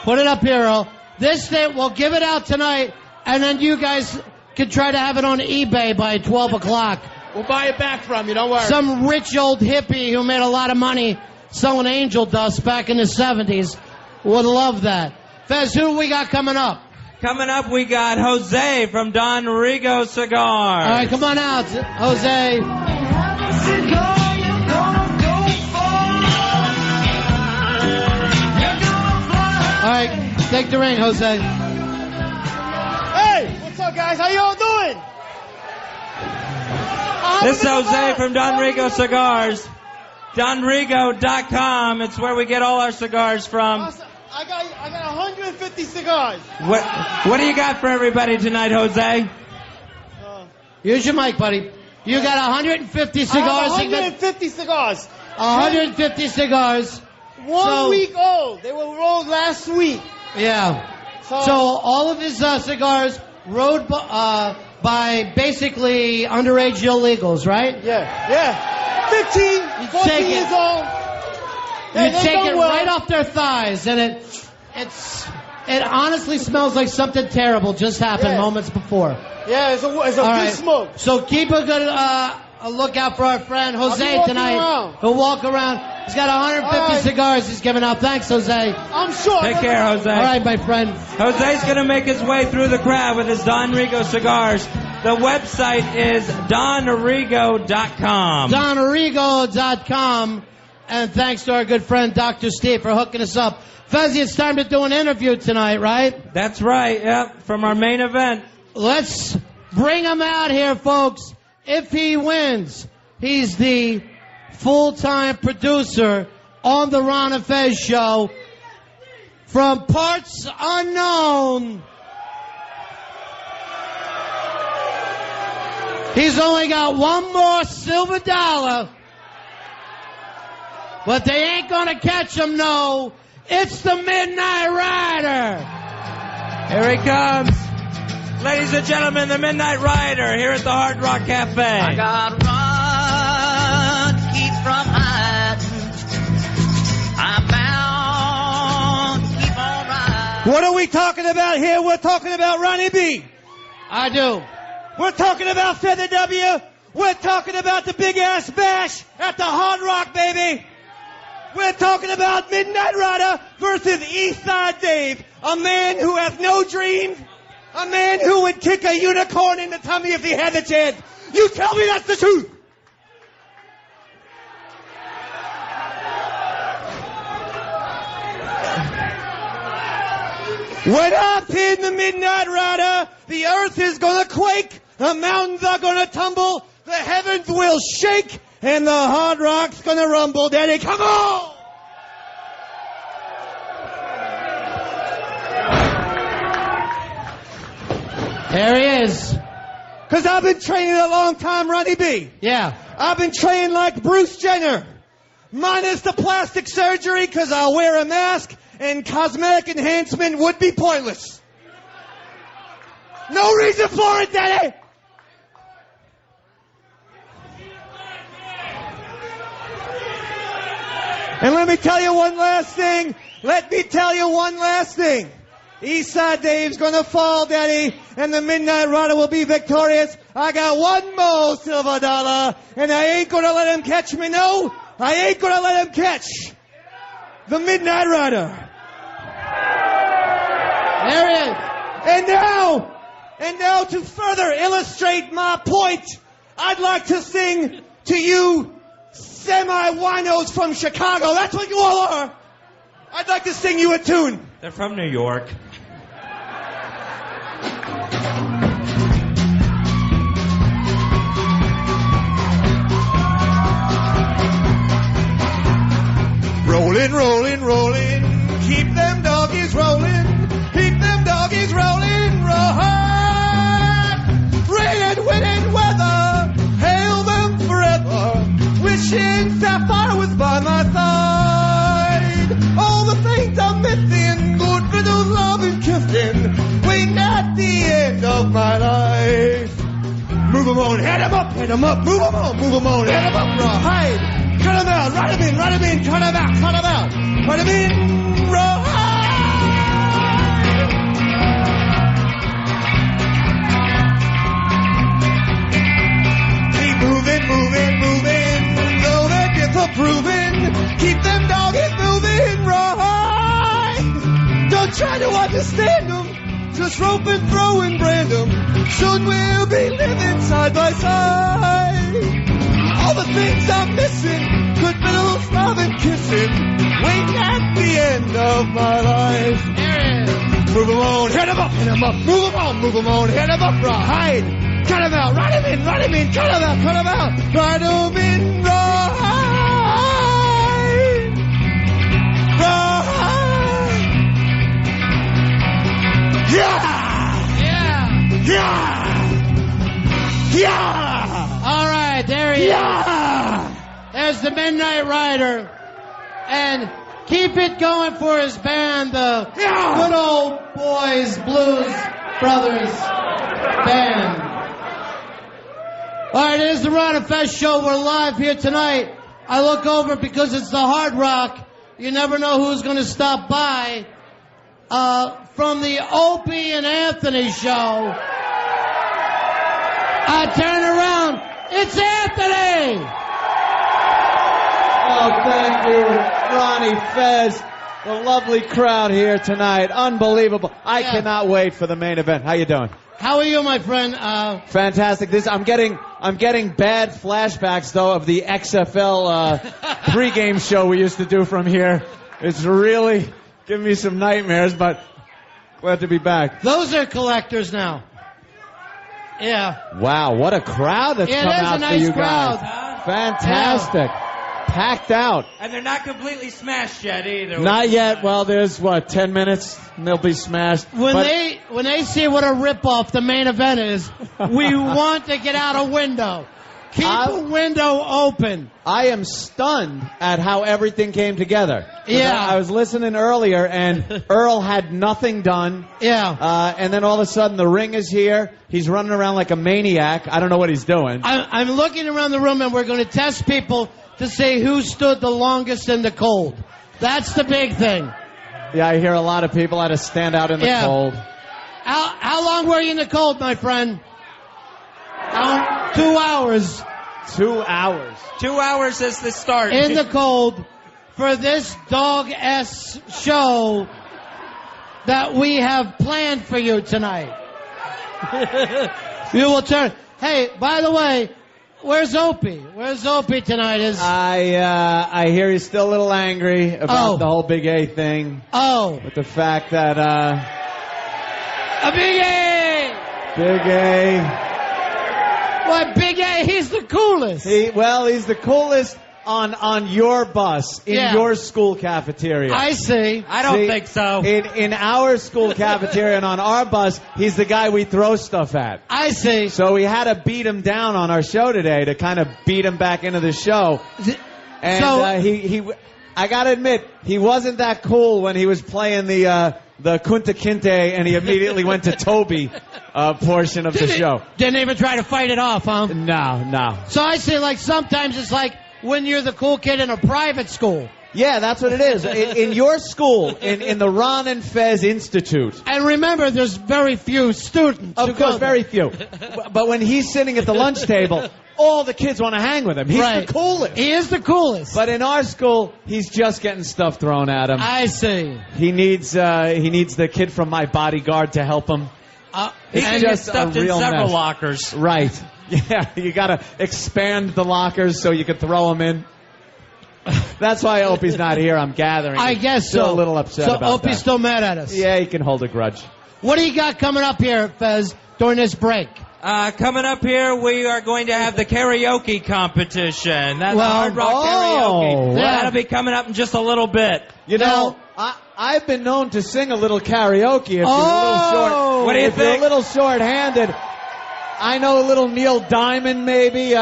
put it up here, Earl. This thing, we'll give it out tonight, and then you guys can try to have it on eBay by 12 o'clock. We'll buy it back from you, don't worry. Some rich old hippie who made a lot of money selling angel dust back in the 70s would love that. Fez, who we got coming up? Coming up, we got Jose from Don Rigo Cigars. All right, come on out, Jose. All right, take the ring, Jose. Hey, what's up, guys? How y'all doing? This is Jose from Don Rigo Cigars. DonRigo.com. It's where we get all our cigars from. I got 150 cigars. What do you got for everybody tonight, Jose? Use your mic, buddy. You got 150 cigars. I have 150 cigars. 150 cigars. 1 week old. They were rolled last week. Yeah. So all of his cigars rode by basically underage illegals, right? Yeah. 15, 14 years old. You take it right off their thighs, and it honestly smells like something terrible just happened moments before. Yeah, it's a good smoke. So keep a good lookout for our friend Jose tonight. He'll walk around. He's got 150 cigars he's giving out. Thanks, Jose. I'm sure. Take care, Jose. All right, my friend. Jose's going to make his way through the crowd with his Don Rigo cigars. The website is DonRigo.com. DonRigo.com. And thanks to our good friend Dr. Steve for hooking us up. Fezzy, it's time to do an interview tonight, right? That's right, yep, from our main event. Let's bring him out here, folks. If he wins, he's the full-time producer on the Ron Fez show. From parts unknown, he's only got one more silver dollar. But they ain't gonna catch him, no. It's the Midnight Rider. Here he comes. Ladies and gentlemen, the Midnight Rider here at the Hard Rock Café. I gotta run, keep from hiding. I'm bound, keep on riding. What are we talking about here? We're talking about Ronnie B. I do. We're talking about Feather W. We're talking about the big ass bash at the Hard Rock, baby. We're talking about Midnight Rider versus Eastside Dave, a man who has no dreams, a man who would kick a unicorn in the tummy if he had the chance. You tell me that's the truth. When I pin the Midnight Rider, the earth is gonna quake, the mountains are gonna tumble, the heavens will shake, and the Hard Rock's gonna rumble, Daddy. Come on! There he is. Because I've been training a long time, Ronnie B. Yeah. I've been training like Bruce Jenner. Minus the plastic surgery because I'll wear a mask and cosmetic enhancement would be pointless. No reason for it, Daddy! And let me tell you one last thing. Eastside Dave's gonna fall, Daddy, and the Midnight Rider will be victorious. I got one more silver dollar, and I ain't gonna let him catch me, no. I ain't gonna let him catch the Midnight Rider. There he is. And now to further illustrate my point, I'd like to sing to you semi-winos from Chicago. That's what you all are. I'd like to sing you a tune. They're from New York. Rolling, rolling, rolling, keep them doggies rolling, roll. Rain and wind and weather, hail them forever, wishing Sapphire was by my side. All the things I'm missing, good riddles of my life. Move 'em on, head 'em up, move 'em on, head 'em up, rawhide. Cut 'em out, ride 'em in, cut 'em out, cut 'em out. Ride 'em in, rawhide. Keep moving, though their gifts are proven. Keep them dogged moving, rawhide. Don't try to understand them. Just rope and throw and brand them. Soon we'll be living side by side. All the things I'm missing, good middles, love and kissing, wait at the end of my life. Move 'em on, head 'em up, move 'em on, head 'em up, rawhide. Cut 'em out, ride 'em in, cut 'em out, ride 'em in, rawhide. Rawhide. Yeah! All right, there he is. Yeah! There's the Midnight Rider. And keep it going for his band, the Good Old Boys Blues Brothers Band. All right, it is the Ron Fez Show. We're live here tonight. I look over because it's the Hard Rock. You never know who's going to stop by. From the Opie and Anthony Show. I turn around. It's Anthony! Oh, thank you, Ronnie Fez. The lovely crowd here tonight. Unbelievable. I cannot wait for the main event. How you doing? How are you, my friend? Fantastic. I'm getting bad flashbacks though of the XFL pregame show we used to do from here. It's really giving me some nightmares, but glad to be back. Those are collectors now. Yeah. Wow, what a crowd that's come out for you guys. Fantastic. Yeah. Packed out. And they're not completely smashed yet either. Not yet. Well, there's 10 minutes and they'll be smashed. When they see what a ripoff the main event is, we want to get out a window. Keep a window open. I am stunned at how everything came together. Yeah. I was listening earlier, and Earl had nothing done. Yeah. And then all of a sudden, the ring is here. He's running around like a maniac. I don't know what he's doing. I'm looking around the room, and we're going to test people to see who stood the longest in the cold. That's the big thing. Yeah, I hear a lot of people had to stand out in the cold. How long were you in the cold, my friend? 2 hours. 2 hours. 2 hours is the start. In the cold for this dog-ass show that we have planned for you tonight. You will turn. Hey, by the way, where's Opie? Where's Opie tonight? I hear he's still a little angry about the whole Big A thing. With the fact that a Big A. Big A. What, Big A? He's the coolest. He's the coolest on your bus in your school cafeteria. I see. I don't think so. In our school cafeteria and on our bus, he's the guy we throw stuff at. I see. So we had to beat him down on our show today to kind of beat him back into the show. And I gotta admit, he wasn't that cool when he was playing the Kunta Kinte and he immediately went to Toby portion of the show. Didn't even try to fight it off, huh? No. So I say, like, sometimes it's like when you're the cool kid in a private school. Yeah, that's what it is. In your school, in the Ron and Fez Institute. And remember, there's very few students. Of course, very few. But when he's sitting at the lunch table, all the kids want to hang with him. He's the coolest. He is the coolest. But in our school, he's just getting stuff thrown at him. I see. He needs the kid from My Bodyguard to help him. He can get stuffed in several lockers. Right. Yeah, you got to expand the lockers so you can throw them in. That's why Opie's not here. I'm gathering. I guess still so. A little upset about that. So Opie's still mad at us. Yeah, he can hold a grudge. What do you got coming up here, Fez, during this break? Coming up here, we are going to have the karaoke competition. That's Hard Rock Karaoke. Yeah. That'll be coming up in just a little bit. You know, I've been known to sing a little karaoke if you're a little short. What do you think? If you're a little short-handed, I know a little Neil Diamond maybe. If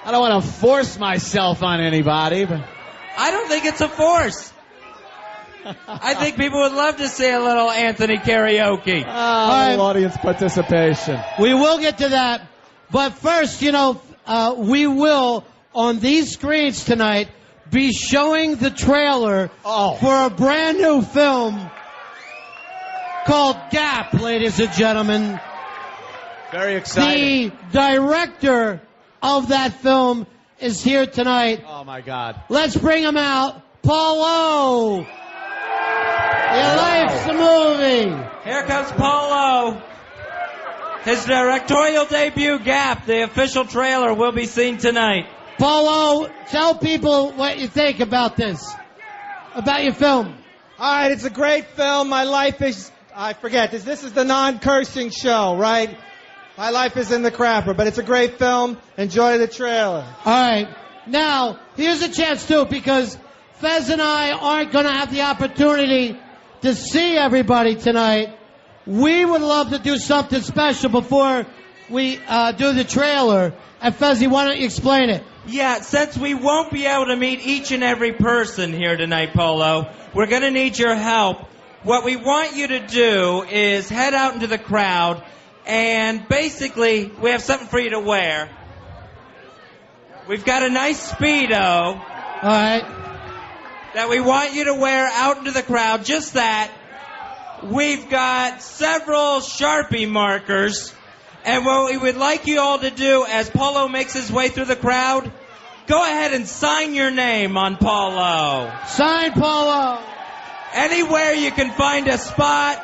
I don't want to force myself on anybody, but I don't think it's a force. I think people would love to see a little Anthony karaoke. Little audience participation. We will get to that. But first, we will, on these screens tonight, be showing the trailer for a brand new film called Gap, ladies and gentlemen. Very exciting. The director of that film is here tonight. Oh, my God. Let's bring him out. Paulo. Your life's a movie. Here comes Paulo. His directorial debut, Gap, the official trailer, will be seen tonight. Paulo, tell people what you think about this, about your film. All right, it's a great film. My life is, I forget, this is the non-cursing show, right? My life is in the crapper, but it's a great film. Enjoy the trailer. All right. Now, here's a chance, too, because Fez and I aren't going to have the opportunity to see everybody tonight. We would love to do something special before we do the trailer. And Fezzy, why don't you explain it? Yeah, since we won't be able to meet each and every person here tonight, Polo, we're going to need your help. What we want you to do is head out into the crowd, and basically, we have something for you to wear. We've got a nice Speedo. All right. That we want you to wear out into the crowd, just that. We've got several Sharpie markers, and what we would like you all to do as Paulo makes his way through the crowd, go ahead and sign your name on Paulo. Sign Paulo. Anywhere you can find a spot,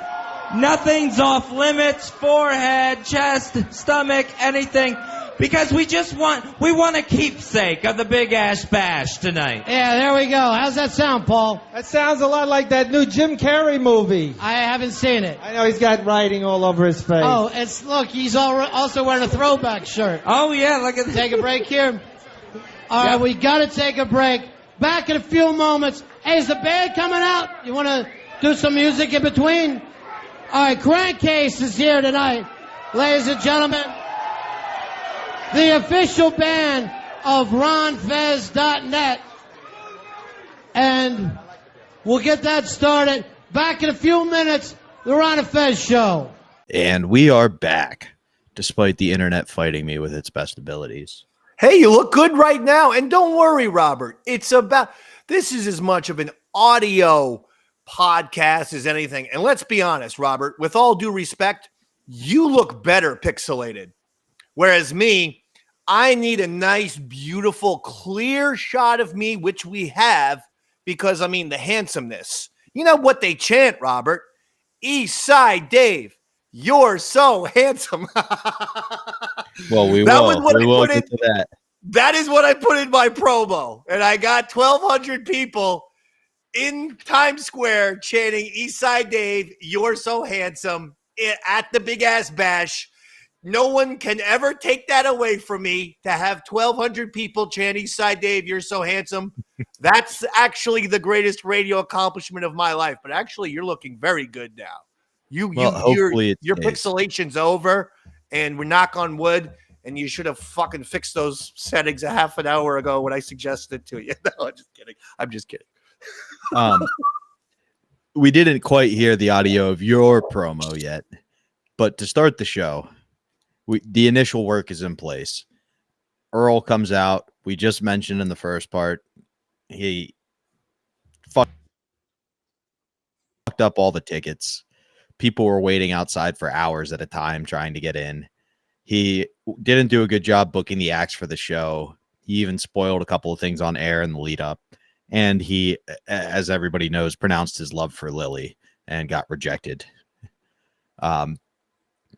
nothing's off limits, forehead, chest, stomach, anything. Because we want a keepsake of the Big Ass Bash tonight. Yeah, there we go. How's that sound, Paul? That sounds a lot like that new Jim Carrey movie. I haven't seen it. I know he's got writing all over his face. Oh, look, he's also wearing a throwback shirt. Oh, yeah, look at that. Take a break here. All right, we got to take a break. Back in a few moments. Hey, is the band coming out? You want to do some music in between? All right, Crankcase is here tonight. Ladies and gentlemen, the official band of RonFez.net. And we'll get that started. Back in a few minutes, the Ron Fez Show. And we are back, despite the internet fighting me with its best abilities. Hey, you look good right now. And don't worry, Robert. This is as much of an audio podcast as anything. And let's be honest, Robert, with all due respect, you look better pixelated. Whereas me, I need a nice, beautiful, clear shot of me, which we have, because, the handsomeness. You know what they chant, Robert? East Side Dave, you're so handsome. Well, we will get to that. That is what I put in my promo. And I got 1,200 people in Times Square chanting East Side Dave, you're so handsome, at the Big Ass Bash. No one can ever take that away from me, to have 1,200 people chant East Side Dave, you're so handsome. That's actually the greatest radio accomplishment of my life. But actually, you're looking very good now. Your pixelation's over, and we're knock on wood, and you should have fucking fixed those settings a half an hour ago when I suggested to you. No, I'm just kidding. We didn't quite hear the audio of your promo yet, but to start the show, the initial work is in place. Earl comes out. We just mentioned in the first part, he fucked up all the tickets. People were waiting outside for hours at a time trying to get in. He didn't do a good job booking the acts for the show. He even spoiled a couple of things on air in the lead up. And he, as everybody knows, pronounced his love for Lily and got rejected.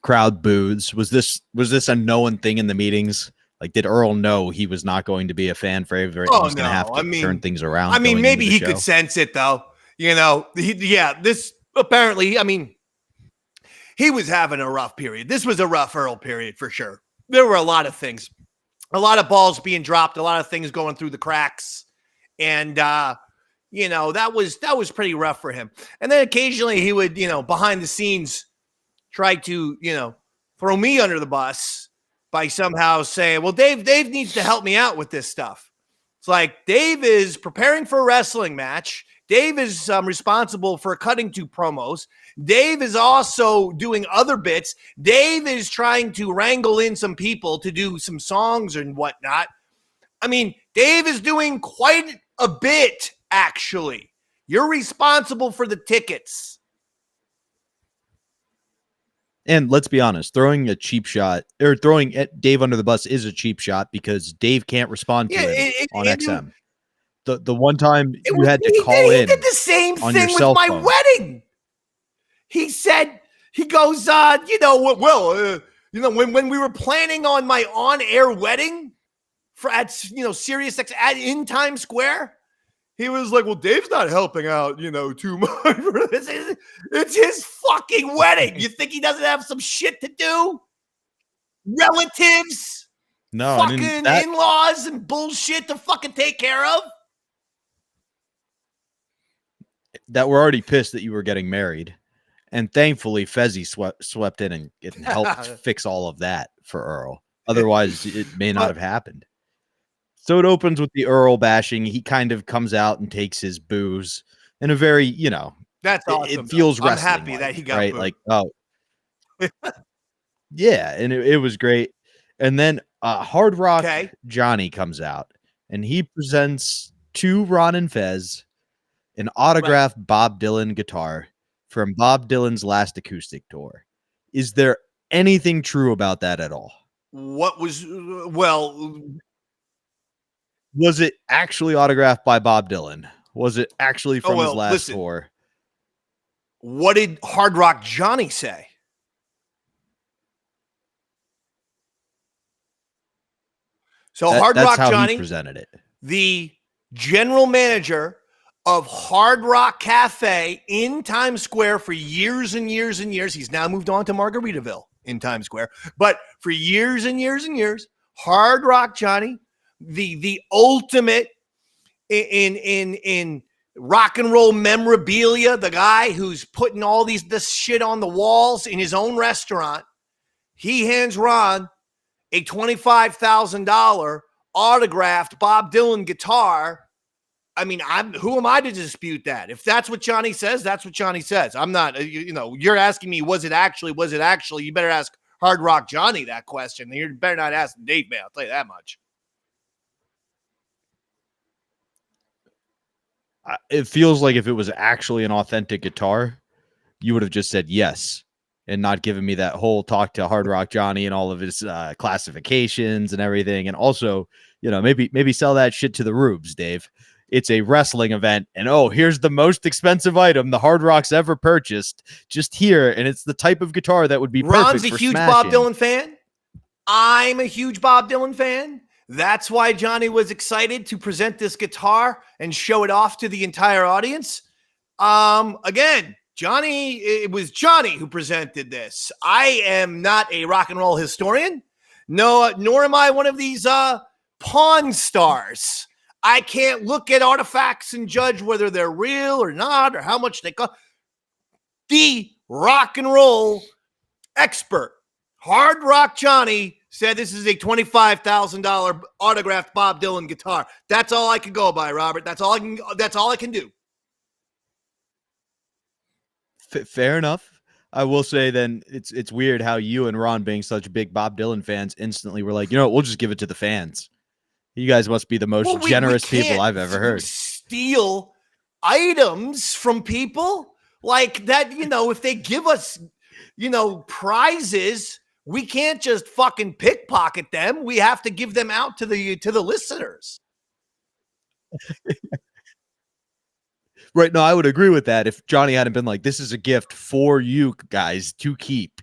Crowd boos. Was this a known thing in the meetings? Like, did Earl know he was not going to be a fan favorite? He was going to have to turn things around. Maybe he could sense it, though. This apparently, he was having a rough period. This was a rough Earl period for sure. There were a lot of things, a lot of balls being dropped, a lot of things going through the cracks. And, that was pretty rough for him. And then occasionally he would, behind the scenes try to, throw me under the bus by somehow saying, well, Dave needs to help me out with this stuff. It's like, Dave is preparing for a wrestling match Dave is responsible for cutting 2 promos. Dave is also doing other bits. Dave is trying to wrangle in some people to do some songs and whatnot. I mean, Dave is doing quite a bit, actually. You're responsible for the tickets. And let's be honest, throwing a cheap shot or throwing Dave under the bus is a cheap shot because Dave can't respond to it on XM. The one time you had to call in, he did the same thing with my phone. wedding. He said, he goes, when we were planning on my on-air wedding at Sirius X in Times Square, he was like, well, Dave's not helping out, too much. It's his fucking wedding. You think he doesn't have some shit to do? Relatives? No, fucking in-laws and bullshit to fucking take care of? That we're already pissed that you were getting married. And thankfully, Fezzy swept in and helped fix all of that for Earl. Otherwise, it may not have happened. So it opens with the Earl bashing. He kind of comes out and takes his booze in a very, that's awesome. It feels I'm wrestling happy that he got right. booed. Like, oh, yeah, and it was great. And then Hard Rock Johnny comes out and he presents to Ron and Fez an autographed Bob Dylan guitar from Bob Dylan's last acoustic tour. Is there anything true about that at all? Was it actually autographed by Bob Dylan? Was it actually from his last tour? What did Hard Rock Johnny say? So Hard Rock Johnny presented it. The general manager of Hard Rock Café in Times Square for years and years and years. He's now moved on to Margaritaville in Times Square. But for years and years and years, Hard Rock Johnny, the ultimate in rock and roll memorabilia, the guy who's putting all this shit on the walls in his own restaurant, he hands Ron a $25,000 autographed Bob Dylan guitar. I mean, who am I to dispute that? If that's what Johnny says, that's what Johnny says. I'm not, you're asking me, was it actually? You better ask Hard Rock Johnny that question. You better not ask Dave, man. I'll tell you that much. It feels like if it was actually an authentic guitar, you would have just said yes and not given me that whole talk to Hard Rock Johnny and all of his classifications and everything. And also, maybe sell that shit to the rubes, Dave. It's a wrestling event, and here's the most expensive item the Hard Rock's ever purchased, just here, and it's the type of guitar that would be perfect Ron's a huge Bob Dylan fan. I'm a huge Bob Dylan fan. That's why Johnny was excited to present this guitar and show it off to the entire audience. Again, it was Johnny who presented this. I am not a rock and roll historian. No, nor am I one of these Pawn Stars. I can't look at artifacts and judge whether they're real or not or how much they cost. The rock and roll expert, Hard Rock Johnny, said this is a $25,000 autographed Bob Dylan guitar. That's all I can go by, Robert. That's all I can do. Fair enough. I will say then it's weird how you and Ron, being such big Bob Dylan fans, instantly were like, we'll just give it to the fans. You guys must be the most generous people I've ever heard. Steal items from people like that. If they give us, prizes, we can't just fucking pickpocket them. We have to give them out to the listeners. Right. No, I would agree with that. If Johnny hadn't been like, this is a gift for you guys to keep.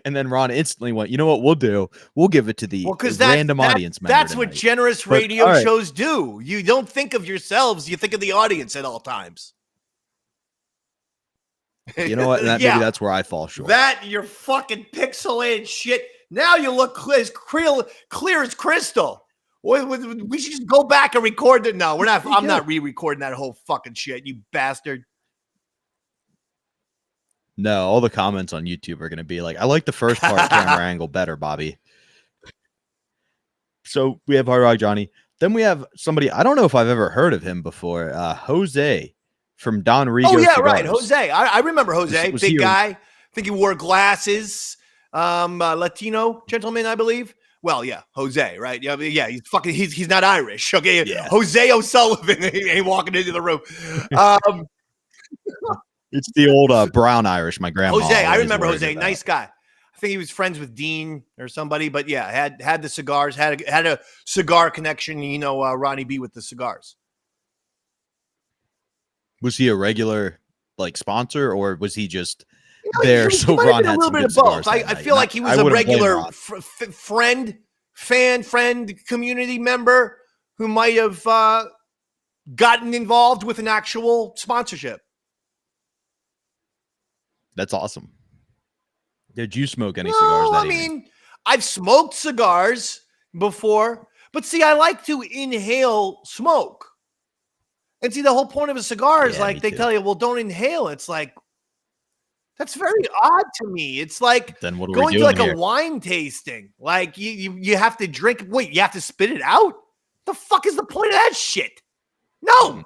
And then Ron instantly went, you know what we'll do? We'll give it to the random audience member. That's what generous radio shows do. You don't think of yourselves. You think of the audience at all times. You know what? Maybe that's where I fall short. You're fucking pixelated shit. Now you look clear as crystal. We should just go back and record it. No, we're not. I'm not re-recording that whole fucking shit, you bastard. No, all the comments on YouTube are going to be like, I like the first part camera angle better, Bobby. So we have Hard Rock Johnny. Then we have somebody, I don't know if I've ever heard of him before, Jose from Don Rigo. Oh, yeah, Cigars. right. Jose. I remember Jose. Was Big he guy. I think he wore glasses. Latino gentleman, I believe. Well, yeah, Jose, right? Yeah, he's not Irish. Okay. Yeah. Jose O'Sullivan. He ain't walking into the room. It's the old brown Irish, my grandma. Jose, I always remember worried Jose. about. Nice guy. I think he was friends with Dean or somebody, but yeah, had the cigars, had a cigar connection. You know, Ronnie B with the cigars. Was he a regular like sponsor, or was he just He there? So might have Ron been had a some little bit good of both. cigars. I feel like he was a wouldn't blame regular Ron. friend, community member who might have gotten involved with an actual sponsorship. That's awesome. Did you smoke any cigars that evening? I've smoked cigars before, but see, I like to inhale smoke. And see, the whole point of a cigar is like they tell you, well, don't inhale. It's like, that's very odd to me. It's like then what are going we to doing like here? a wine tasting. Like you have to drink. Wait, you have to spit it out? The fuck is the point of that shit? No.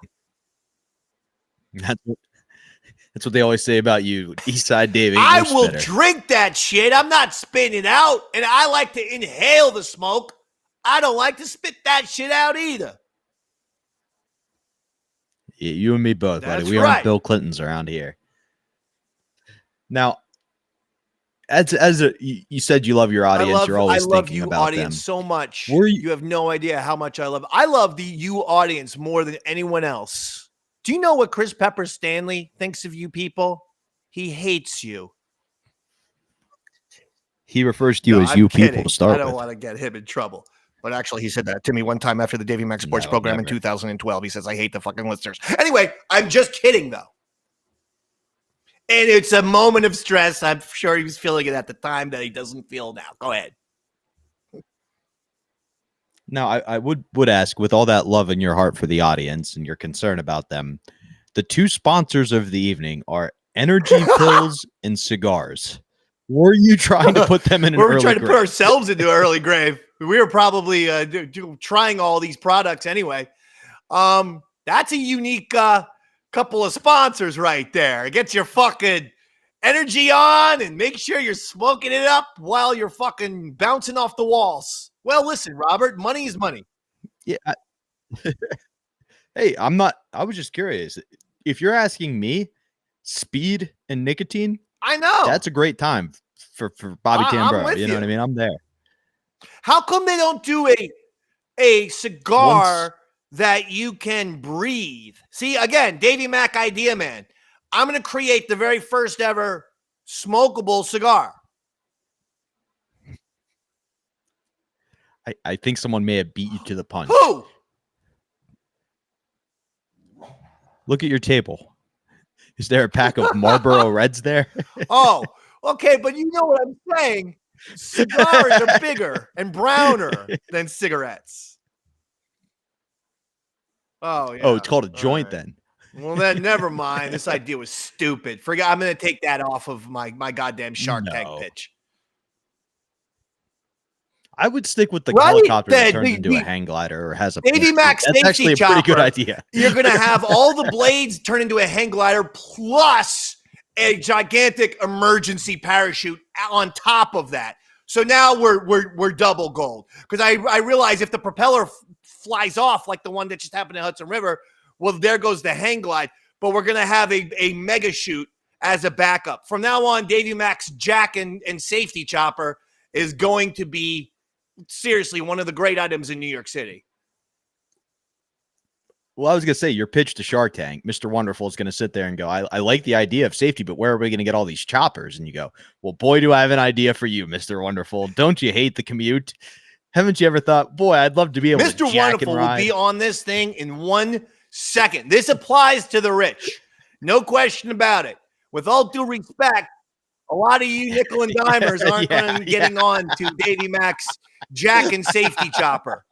That's what they always say about you, Eastside Davey. I will drink that shit. I'm not spitting it out. And I like to inhale the smoke. I don't like to spit that shit out either. Yeah, you and me both, buddy. That's We right. aren't Bill Clintons around here. Now, you said you love your audience. You're always thinking about audience them. so much. You have no idea how much I love. I love the you audience more than anyone else. Do you know what Chris Pepper Stanley thinks of you people? He hates you. He refers to you as I'm you kidding. people to start I don't with. want to get him in trouble. But actually, he said that to me one time after the Davey Max Sports program in 2012. He says, I hate the fucking listeners. Anyway, I'm just kidding, though. And it's a moment of stress. I'm sure he was feeling it at the time that he doesn't feel now. Go ahead. Now, I would ask, with all that love in your heart for the audience and your concern about them, the two sponsors of the evening are energy pills and cigars. Were you trying to put them in an early grave? We're trying to put ourselves into an early grave. We were probably trying all these products anyway. That's a unique couple of sponsors right there. It gets your fucking energy on and make sure you're smoking it up while you're fucking bouncing off the walls. Well, listen, Robert, money is money. Yeah. Hey, I was just curious. If you're asking me, speed and nicotine, I know. that's a great time for Bobby Tambro. You know what I mean? I'm there. How come they don't do a cigar that you can breathe? See, again, Davey Mack idea, man. I'm going to create the very first ever smokable cigar. I think someone may have beat you to the punch. Who? Look at your table. Is there a pack of Marlboro Reds there? Oh, okay, but you know what I'm saying. Cigars are bigger and browner than cigarettes. Oh, yeah. Oh, it's called a joint then. Well, then never mind. This idea was stupid. I'm going to take that off of my goddamn Shark Tank pitch. I would stick with the helicopter that turns into a hang glider or has a Davey Max. That's actually a pretty good idea. You're going to have all the blades turn into a hang glider plus a gigantic emergency parachute on top of that. So now we're double gold. Because I realize if the propeller flies off like the one that just happened in Hudson River, well, there goes the hang glide. But we're going to have a mega chute as a backup. From now on, Davey Max jack and safety chopper is going to be seriously one of the great items in New York City. Well, I was going to say, your pitch to Shark Tank, Mr. Wonderful is going to sit there and go, I like the idea of safety, but where are we going to get all these choppers? And you go, well, boy, do I have an idea for you, Mr. Wonderful. Don't you hate the commute? Haven't you ever thought, boy, I'd love to be able to Mr. jack Wonderful and ride. will be on this thing in 1 second. This applies to the rich. No question about it. With all due respect, a lot of you nickel and dimers aren't getting on to Davey Max jack and safety chopper.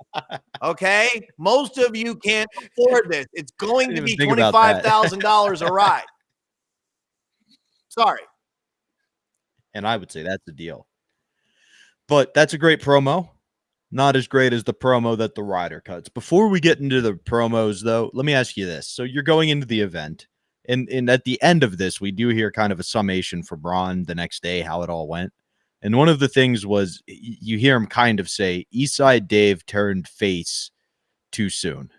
Okay? Most of you can't afford this. It's going to be $25,000 a ride. Sorry. And I would say that's the deal. But that's a great promo. Not as great as the promo that the Ryder cuts. Before we get into the promos, though, let me ask you this. So you're going into the event, and at the end of this, we do hear kind of a summation from Ron the next day, how it all went. And one of the things was you hear him kind of say, Eastside Dave turned face too soon.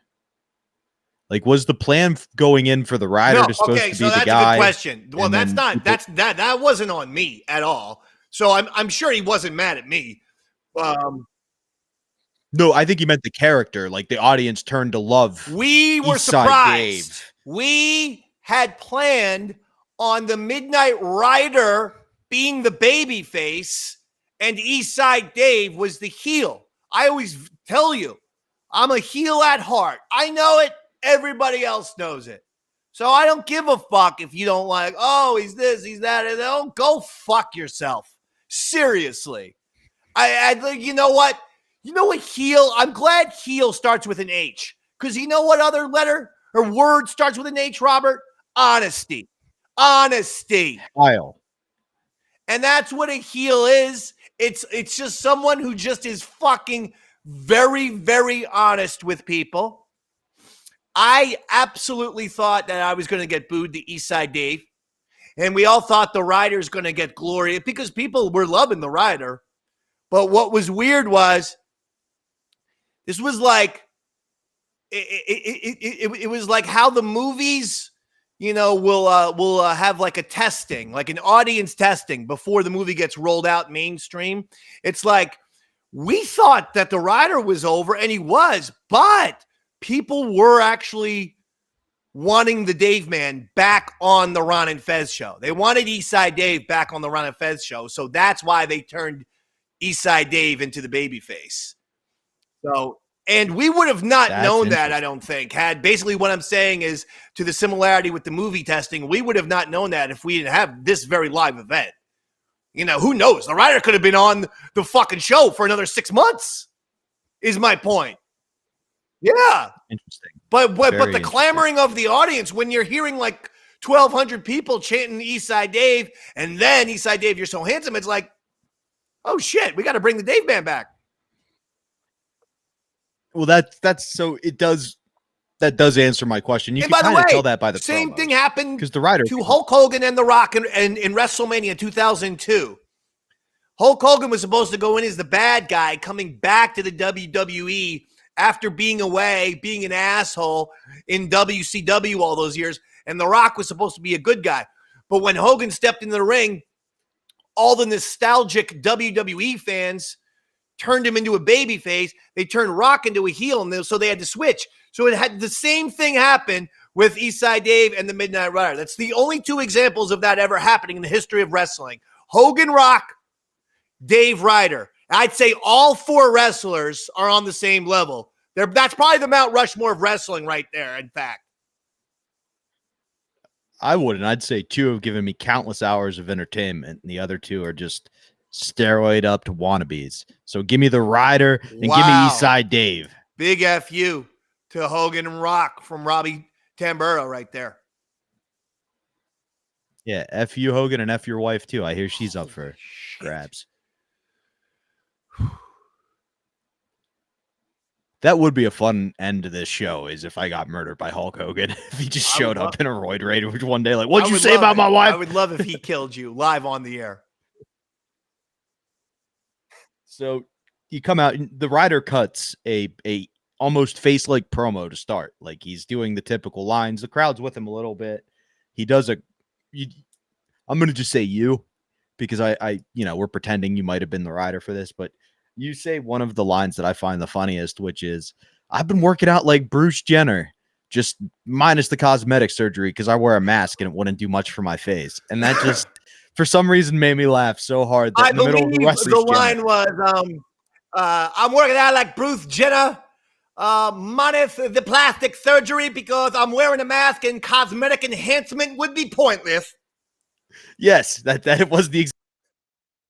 Like, was the plan going in for the Ryder to supposed to be the guy? Okay, so that's a good question. Well, that wasn't on me at all. So I'm sure he wasn't mad at me. No, I think he meant the character. Like, the audience turned to love. We were surprised. We had planned on the Midnight Rider being the baby face, and Eastside Dave was the heel. I always tell you, I'm a heel at heart. I know it. Everybody else knows it. So I don't give a fuck if you don't like, oh, he's this, he's that. And don't go fuck yourself. Seriously. You know what? You know what heel? I'm glad heel starts with an H. Because you know what other letter or word starts with an H, Robert? Honesty. Honesty. Kyle. And that's what a heel is. It's just someone who just is fucking very, very honest with people. I absolutely thought that I was going to get booed to Eastside Dave. And we all thought the Ryder's going to get glory because people were loving the Ryder. But what was weird was this was like it was like how the movies, you know, will have like a testing, like an audience testing before the movie gets rolled out mainstream. It's like we thought that the Ryder was over, and he was, but people were actually wanting the Dave Man back on the Ron and Fez show. They wanted Eastside Dave back on the Ron and Fez show, so that's why they turned Eastside Dave into the babyface. So, and we would have not known that, I don't think. Had basically what I'm saying is, to the similarity with the movie testing, we would have not known that if we didn't have this very live event. You know, who knows? The Ryder could have been on the fucking show for another 6 months, is my point. Yeah. Interesting. But the clamoring of the audience, when you're hearing like 1,200 people chanting Eastside Dave, and then Eastside Dave, you're so handsome, it's like, oh shit, we got to bring the Dave Man back. Well, that's so it does. That does answer my question. You can kind of tell that by the same promos. Thing happened because the Ryder to Hulk Hogan and The Rock in WrestleMania 2002. Hulk Hogan was supposed to go in as the bad guy, coming back to the WWE after being away, being an asshole in WCW all those years, and The Rock was supposed to be a good guy. But when Hogan stepped into the ring, all the nostalgic WWE fans turned him into a babyface. They turned Rock into a heel, and so they had to switch. So it had the same thing happen with Eastside Dave and the Midnight Rider. That's the only two examples of that ever happening in the history of wrestling. Hogan, Rock, Dave, Ryder. I'd say all four wrestlers are on the same level. That's probably the Mount Rushmore of wrestling right there, in fact. I wouldn't. I'd say two have given me countless hours of entertainment, and the other two are just steroid up to wannabes. So give me the Ryder and give me Eastside Dave. Big FU to Hogan and Rock from Robbie Tamburo right there. Yeah, F you, Hogan, and F your wife, too. I hear she's up for grabs. That would be a fun end to this show, is if I got murdered by Hulk Hogan. If he just showed up in a roid rage one day, like, what'd you say about my wife? I would love if he killed you live on the air. So you come out, the Ryder cuts a almost face-like promo to start. Like, he's doing the typical lines. The crowd's with him a little bit. He does I'm going to just say you, because I we're pretending you might have been the Ryder for this, but you say one of the lines that I find the funniest, which is, I've been working out like Bruce Jenner, just minus the cosmetic surgery, because I wear a mask and it wouldn't do much for my face. And that just, for some reason, made me laugh so hard that in the middle of the line was, I'm working out like Bruce Jenner, minus the plastic surgery, because I'm wearing a mask and cosmetic enhancement would be pointless. Yes, that was the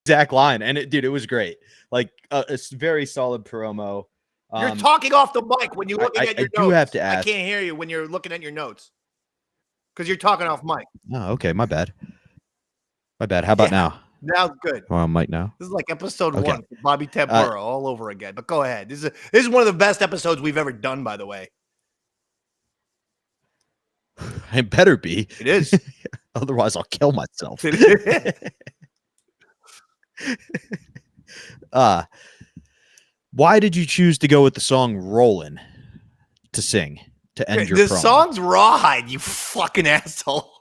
exact line. And it was great. Like, it's very solid promo. You're talking off the mic when you're looking at your notes. I do have to ask. I can't hear you when you're looking at your notes because you're talking off mic. Oh, okay. My bad. How about now? Now it's good. Well, Mike now. This is like episode Okay. 1 for Bobby Tempura all over again. But go ahead. This is one of the best episodes we've ever done, by the way. It better be. It is. Otherwise, I'll kill myself. Why did you choose to go with the song "Rollin'" to sing to end your The promo? song's Rawhide, you fucking asshole.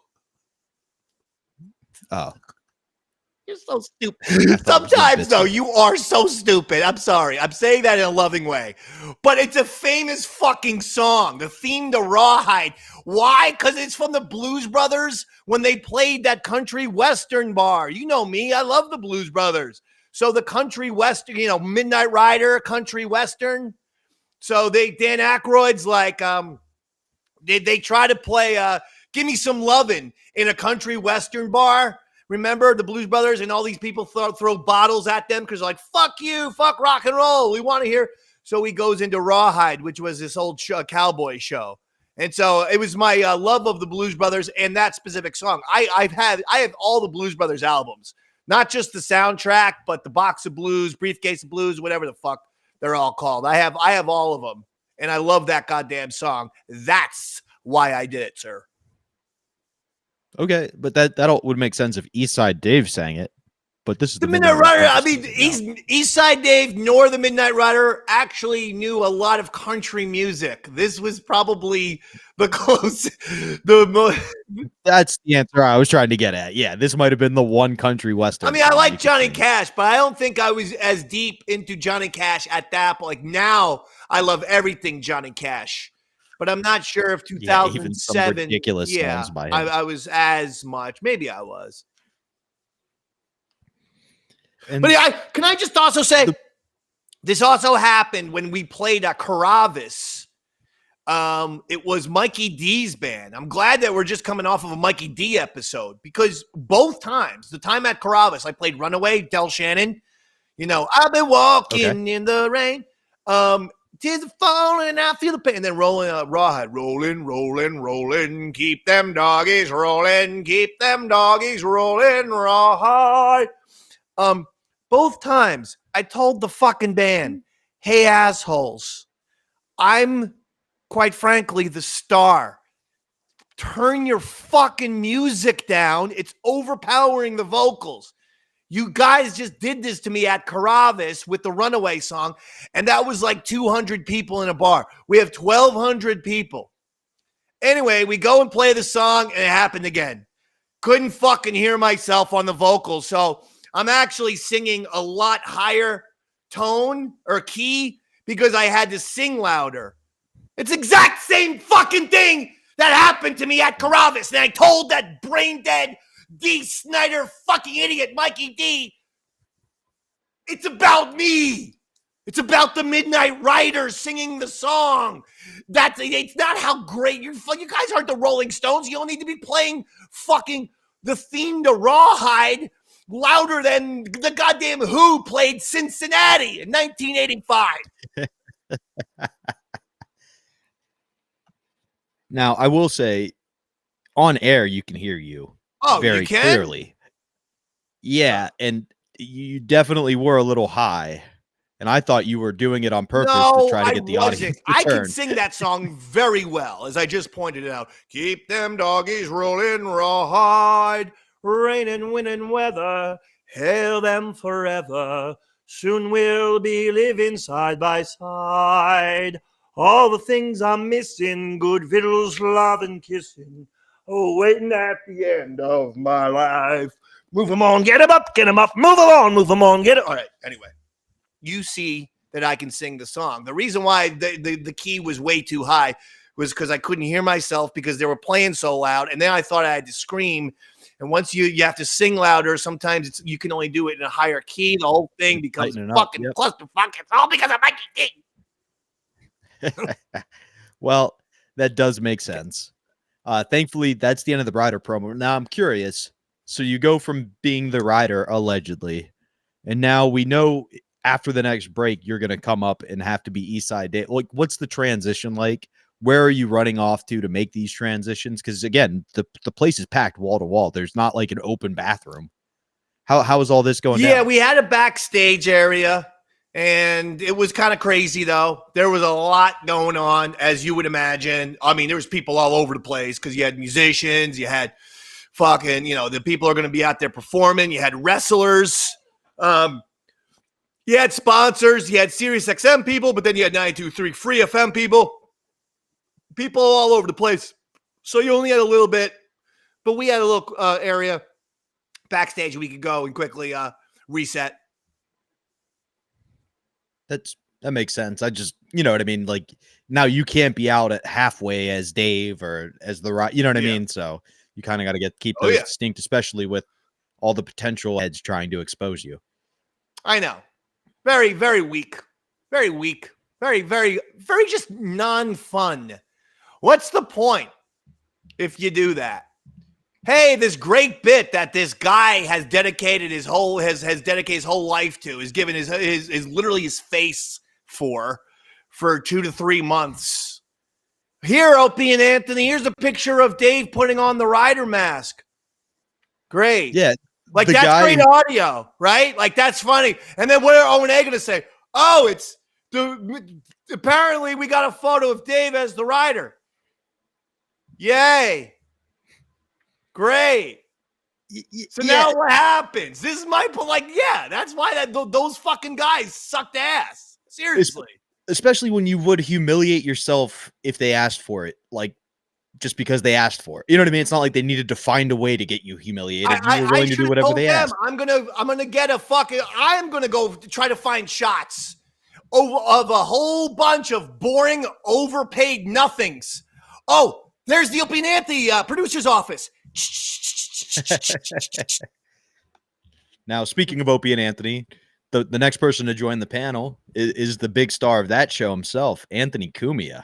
Oh, You're so stupid. Sometimes, though, you are so stupid. I'm sorry. I'm saying that in a loving way. But it's a famous fucking song. The theme to Rawhide. Why? Because it's from the Blues Brothers when they played that country western bar. You know me. I love the Blues Brothers. So the country western, Midnight Rider, country western. So Dan Aykroyd's like, they try to play Give Me Some Lovin' in a country western bar. Remember the Blues Brothers and all these people throw bottles at them because like, fuck you, fuck rock and roll. We want to hear. So he goes into Rawhide, which was this old cowboy show. And so it was my love of the Blues Brothers and that specific song. I have all the Blues Brothers albums, not just the soundtrack, but the Box of Blues, Briefcase of Blues, whatever the fuck they're all called. I have all of them. And I love that goddamn song. That's why I did it, sir. okay, but that would make sense if Eastside Dave sang it. But this is the Midnight Rider. I mean, Eastside Dave nor the Midnight Rider actually knew a lot of country music. This was probably the close. That's the answer I was trying to get at. Yeah, this might have been the one country western. I mean, I like Johnny Cash, but I don't think I was as deep into Johnny Cash at that point. Like now, I love everything Johnny Cash. But I'm not sure if 2007. Even some ridiculous songs by him. I was as much. Maybe I was. And but can I just also say, this also happened when we played at Caravis. It was Mikey D's band. I'm glad that we're just coming off of a Mikey D episode because both times, the time at Caravis, I played Runaway, Del Shannon. I've been walking in the rain. Tears are falling, I feel the pain. And then rolling Rawhide. Rolling, rolling, rolling. Keep them doggies rolling. Keep them doggies rolling, Rawhide. Both times I told the fucking band, hey, assholes, I'm quite frankly the star. Turn your fucking music down. It's overpowering the vocals. You guys just did this to me at Caravis with the Runaway song, and that was like 200 people in a bar. We have 1,200 people. Anyway, we go and play the song, and it happened again. Couldn't fucking hear myself on the vocals, so I'm actually singing a lot higher tone or key because I had to sing louder. It's exact same fucking thing that happened to me at Caravis, and I told that brain-dead D. Snyder fucking idiot, Mikey D. It's about me. It's about the Midnight Rider singing the song. It's not how great you guys aren't the Rolling Stones. You don't need to be playing fucking the theme to Rawhide louder than the goddamn Who played Cincinnati in 1985. Now, I will say, on air, you can hear you very clearly. Yeah, and you definitely were a little high, and I thought you were doing it on purpose to try to get the audience to I turn. can sing that song very well, as I just pointed out. Keep them doggies rolling, Rawhide, rain and wind and weather, hail them forever. Soon we'll be living side by side. All the things I'm missing, good victuals, love and kissing. Oh, waiting at the end of my life. Move 'em on, get 'em up, move 'em on, move 'em on, get it. All right, anyway. You see that I can sing the song. The reason why the key was way too high was because I couldn't hear myself because they were playing so loud. And then I thought I had to scream. And once you have to sing louder, sometimes you can only do it in a higher key. The whole thing becomes fucking clusterfuck. It's all because of Mikey D. Well, that does make sense. Thankfully, that's the end of the Rider promo. Now, I'm curious. So you go from being the Rider, allegedly, and now we know after the next break, you're going to come up and have to be Eastside Dave. Like, what's the transition like? Where are you running off to make these transitions? Because, again, the place is packed wall to wall. There's not like an open bathroom. How is all this going down? Yeah, we had a backstage area, and it was kind of crazy, though. There was a lot going on, as you would imagine. I mean, there was people all over the place because you had musicians, you had fucking, the people are going to be out there performing. You had wrestlers. You had sponsors. You had Sirius XM people, but then you had 923 Free FM people. People all over the place. So you only had a little bit, but we had a little area backstage we could go and quickly reset. That makes sense. I just, you know what I mean? Like, now you can't be out at halfway as Dave or as the right, you know what I mean? So you kind of got to keep those distinct, especially with all the potential heads trying to expose you. I know. Very, very weak. Very weak. Very, very, very just non-fun. What's the point if you do that? Hey, this great bit that this guy has dedicated his whole dedicated his whole life to, is given his literally his face for 2 to 3 months. Here, Opie and Anthony, here's a picture of Dave putting on the rider mask. Great. Yeah. Like, that's great audio, right? Like, that's funny. And then what are O and A going to say? Oh, apparently we got a photo of Dave as the rider. Yay. Great. So now what happens? This is my point. That's why those fucking guys sucked ass. Seriously. Especially when you would humiliate yourself if they asked for it, like, just because they asked for it. You know what I mean? It's not like they needed to find a way to get you humiliated. You were willing to do whatever they asked. I'm gonna go try to find shots of a whole bunch of boring, overpaid nothings. Oh, there's the Opie and Anthony producer's office. Now, speaking of Opie and Anthony, the next person to join the panel is the big star of that show himself, Anthony Cumia,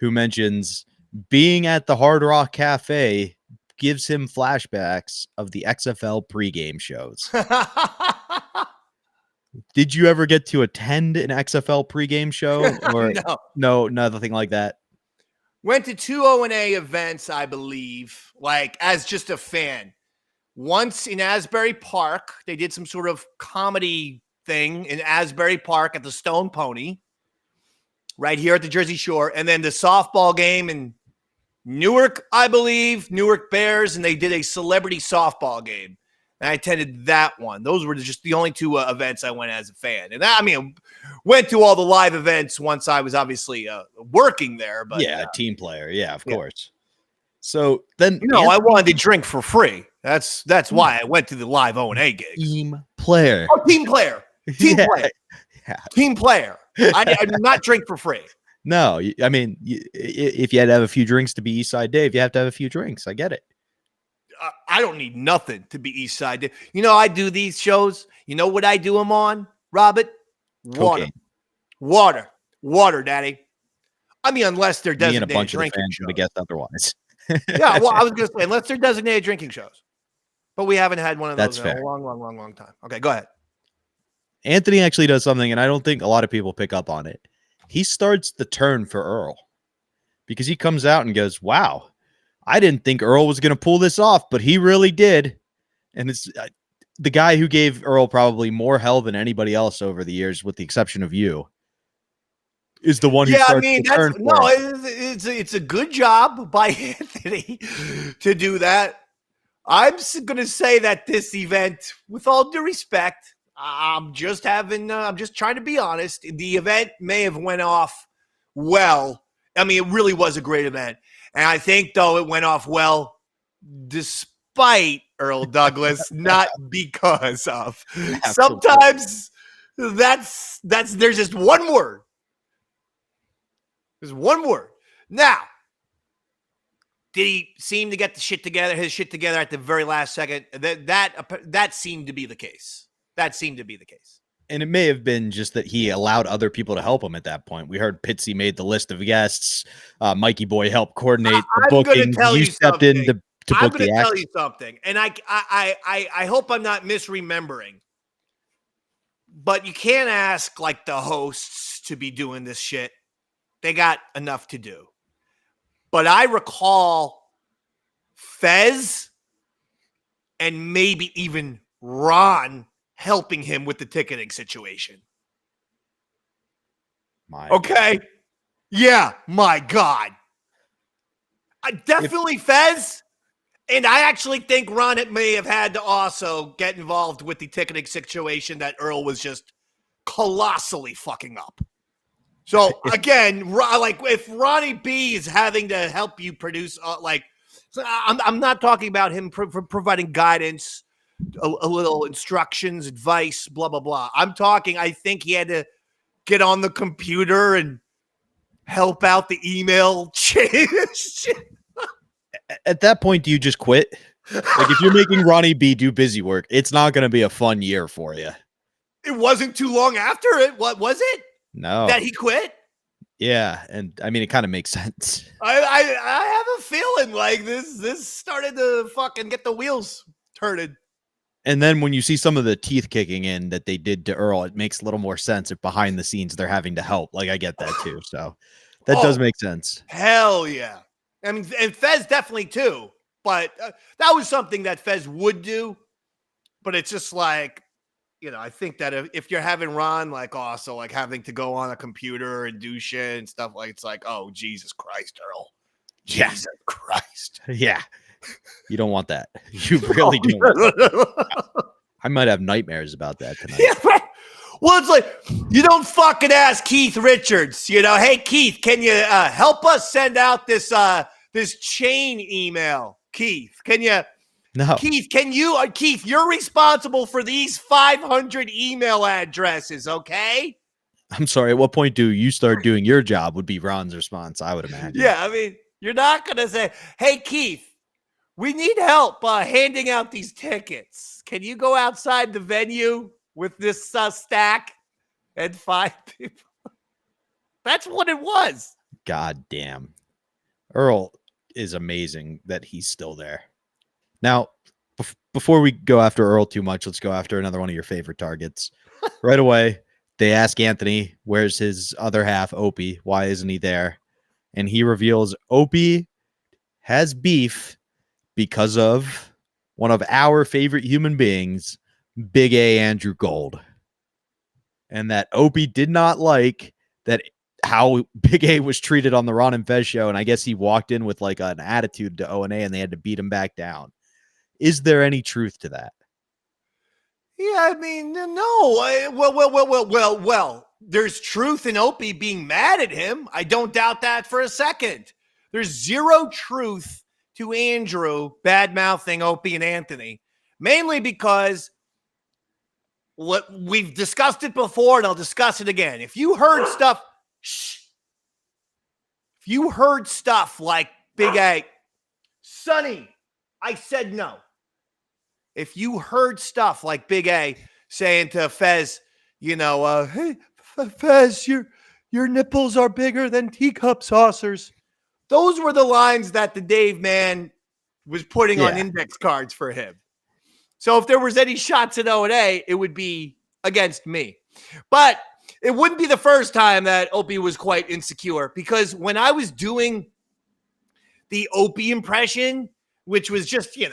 who mentions being at the Hard Rock Café gives him flashbacks of the XFL pregame shows. Did you ever get to attend an XFL pregame show? Or no, nothing like that? Went to 2 O&A events, I believe, like as just a fan. Once in Asbury Park, they did some sort of comedy thing in Asbury Park at the Stone Pony, right here at the Jersey Shore. And then the softball game in Newark, I believe, Newark Bears, and they did a celebrity softball game. And I attended that one. Those were just the only 2 events I went as a fan. And went to all the live events once I was obviously working there. But a team player. Yeah, of course. So then, I wanted to drink for free. That's why I went to the live O&A gigs. Team player. Oh, team player. Team player. Yeah. Team player. I do not drink for free. No, I mean, if you had to have a few drinks to be Eastside Dave, you have to have a few drinks. I get it. I don't need nothing to be Eastside Dave. I do these shows. You know what I do them on, Robert? Water. Cocaine. Water, Daddy. I mean, unless they're designated Me and a bunch drinking of fans shows. to guess otherwise. Yeah, well, I was going to say, unless they're designated drinking shows. But we haven't had one of those That's in fair. a long time. Okay, go ahead. Anthony actually does something, and I don't think a lot of people pick up on it. He starts the turn for Earl because he comes out and goes, wow, I didn't think Earl was going to pull this off, but he really did. And it's the guy who gave Earl probably more hell than anybody else over the years, with the exception of you, is the one who starts the turn for him. It's a good job by Anthony to do that. I'm going to say that this event, with all due respect, I'm just trying to be honest. The event may have went off well. I mean, it really was a great event. And I think, though, it went off well despite Earl Douglas, not because of. Sometimes there's just one word. There's one word. Now, did he seem to get his shit together at the very last second? That seemed to be the case. That seemed to be the case. And it may have been just that he allowed other people to help him at that point. We heard Pitsy made the list of guests. Mikey Boy helped coordinate the booking. You stepped in to book the act. I'm going to tell you something, and I hope I'm not misremembering. But you can't ask like the hosts to be doing this shit. They got enough to do. But I recall Fez and maybe even Ron helping him with the ticketing situation. Okay. Yeah, my God. Definitely Fez. And I actually think Ron may have had to also get involved with the ticketing situation that Earl was just colossally fucking up. So again, like if Ronnie B is having to help you produce, I'm not talking about him providing guidance, a little instructions, advice, blah, blah, blah. I think he had to get on the computer and help out the email chain. At that point, do you just quit? Like if you're making Ronnie B do busy work, it's not going to be a fun year for you. It wasn't too long after it. What was it? No. That he quit? Yeah, and I mean it kind of makes sense. I have a feeling like this started to fucking get the wheels turning. And then when you see some of the teeth kicking in that they did to Earl, it makes a little more sense if behind the scenes they're having to help. Like I get that too. So that does make sense. Hell yeah. I mean, and Fez definitely too. But that was something that Fez would do. But it's just like, I think that if you're having Ron, like also like having to go on a computer and do shit and stuff, like it's like, oh, Jesus Christ, Earl. Jesus Christ. Yeah. You don't want that. You really don't want that. I might have nightmares about that tonight. Yeah, well, it's like, you don't fucking ask Keith Richards, hey, Keith, can you help us send out this chain email? Keith, can you? No. Keith, Keith, you're responsible for these 500 email addresses, okay? I'm sorry. At what point do you start doing your job would be Ron's response, I would imagine. Yeah, I mean, you're not going to say, hey, Keith, we need help handing out these tickets. Can you go outside the venue with this stack and find people? That's what it was. God damn. Earl is amazing that he's still there. Now, before we go after Earl too much, let's go after another one of your favorite targets. Right away, they ask Anthony, where's his other half, Opie? Why isn't he there? And he reveals Opie has beef because of one of our favorite human beings, Big A Andrew Gold. And that Opie did not like that how Big A was treated on the Ron and Fez show. And I guess he walked in with like an attitude to O&A and they had to beat him back down. Is there any truth to that? Yeah, I mean, no. Well. There's truth in Opie being mad at him. I don't doubt that for a second. There's zero truth to Andrew bad-mouthing Opie and Anthony, mainly because what we've discussed it before, and I'll discuss it again. If you heard stuff like Big A, Sonny, I said no. If you heard stuff like Big A saying to Fez, hey, Fez, your nipples are bigger than teacup saucers. Those were the lines that the Dave man was putting on index cards for him. So if there was any shots at O&A, it would be against me. But it wouldn't be the first time that Opie was quite insecure, because when I was doing the Opie impression, which was just, hey,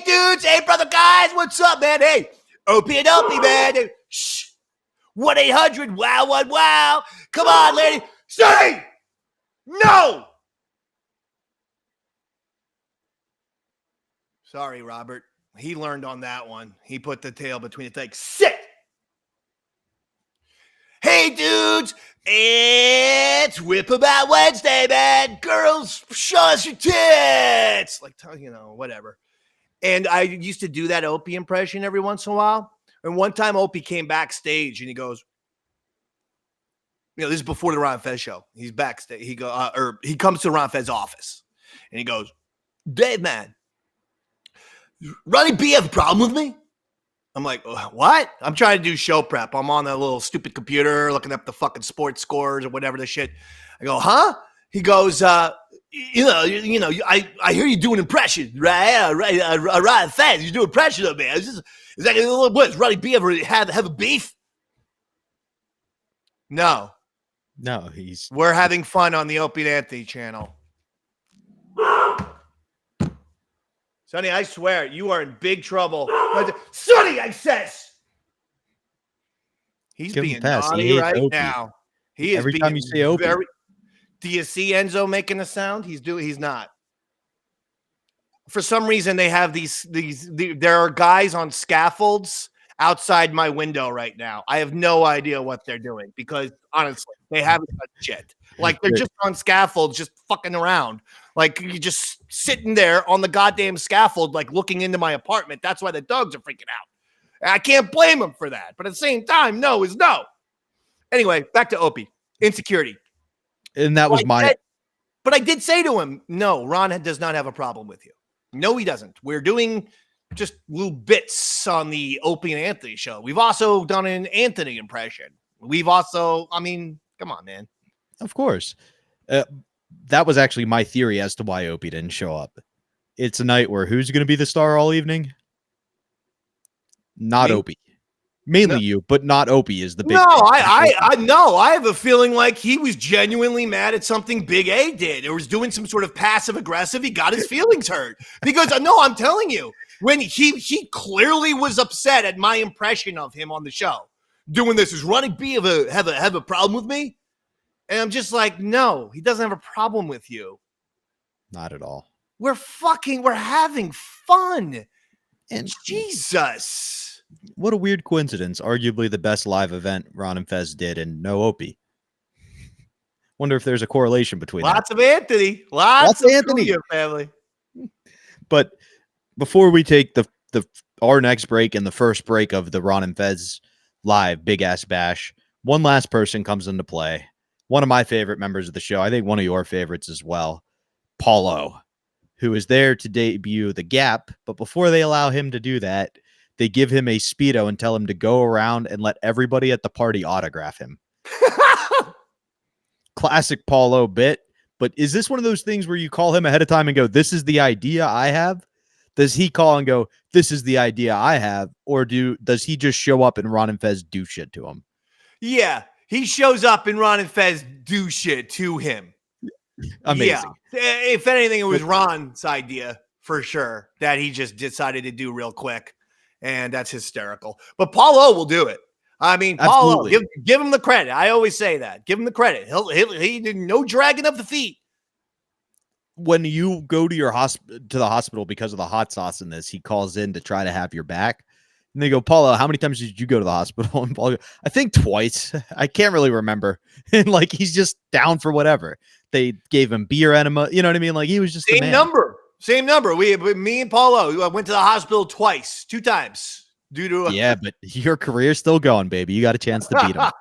dudes, hey, brother guys, what's up, man? Hey, Opie and Opie, man. Shh. 1-800, wow, wow, wow. Come on, lady. Say no. Sorry, Robert. He learned on that one. He put the tail between the legs. Sit. Hey, dudes. It's Whip About Wednesday, man. Girls, show us your tits. Like, whatever. And I used to do that Opie impression every once in a while. And one time Opie came backstage and he goes, this is before the Ron Fez show. He's backstage. He comes to Ron Fez's office and he goes, Dave, man, Ronnie B have a problem with me? I'm like, what? I'm trying to do show prep. I'm on that little stupid computer looking up the fucking sports scores or whatever the shit. I go, huh? He goes, I hear you do an impression, right? Ron Fez, you do an impression of me. Is that what? Ronnie B ever have a beef? No, we're having fun on the Opie and Anthony channel. Sonny, I swear, you are in big trouble. Sonny, I says. He's being naughty right now. He is every being time you say Opie. Do you see Enzo making a sound? He's not. For some reason, they have there are guys on scaffolds outside my window right now. I have no idea what they're doing because honestly, they haven't done shit. Like they're just on scaffolds, just fucking around. Like you're just sitting there on the goddamn scaffold, like looking into my apartment. That's why the dogs are freaking out. I can't blame them for that. But at the same time, no is no. Anyway, back to Opie. Insecurity. And that was But I did say to him, no, Ron does not have a problem with you. No, he doesn't. We're doing just little bits on the Opie and Anthony show. We've also done an Anthony impression. We've also, I mean, come on, man. Of course. That was actually my theory as to why Opie didn't show up. It's a night where who's going to be the star all evening? Not Opie. Mainly you, but not Opie is the big No, I have a feeling like he was genuinely mad at something Big A did or was doing some sort of passive aggressive. He got his feelings hurt because no, I'm telling you, when he clearly was upset at my impression of him on the show. Doing this is running B have a problem with me? And I'm just like, no, he doesn't have a problem with you. Not at all. We're having fun. And Jesus. What a weird coincidence. Arguably the best live event Ron and Fez did and no Opie. Wonder if there's a correlation between Lots of Anthony. Lots of Anthony. Cumia family. But before we take our next break and the first break of the Ron and Fez live Big Ass Bash, one last person comes into play. One of my favorite members of the show. I think one of your favorites as well. Paulo, who is there to debut the Gap. But before they allow him to do that, they give him a Speedo and tell him to go around and let everybody at the party autograph him. Classic Paulo bit. But is this one of those things where you call him ahead of time and go, this is the idea I have? Does he call and go, this is the idea I have? Or does he just show up and Ron and Fez do shit to him? Yeah, he shows up and Ron and Fez do shit to him. Amazing. Yeah. If anything, it was Ron's idea for sure that he just decided to do real quick. And that's hysterical. But Paulo will do it. I mean, Paulo, give him the credit. I always say that. Give him the credit. He did no dragging of the feet. When you go to the hospital because of the hot sauce in this, he calls in to try to have your back. And they go, Paulo, how many times did you go to the hospital? And Paulo goes, I think twice. I can't really remember. And like, he's just down for whatever. They gave him beer enema. You know what I mean? Like, he was just Same number. Me and Paulo went to the hospital twice, 2 times. Yeah, but your career's still going, baby. You got a chance to beat him.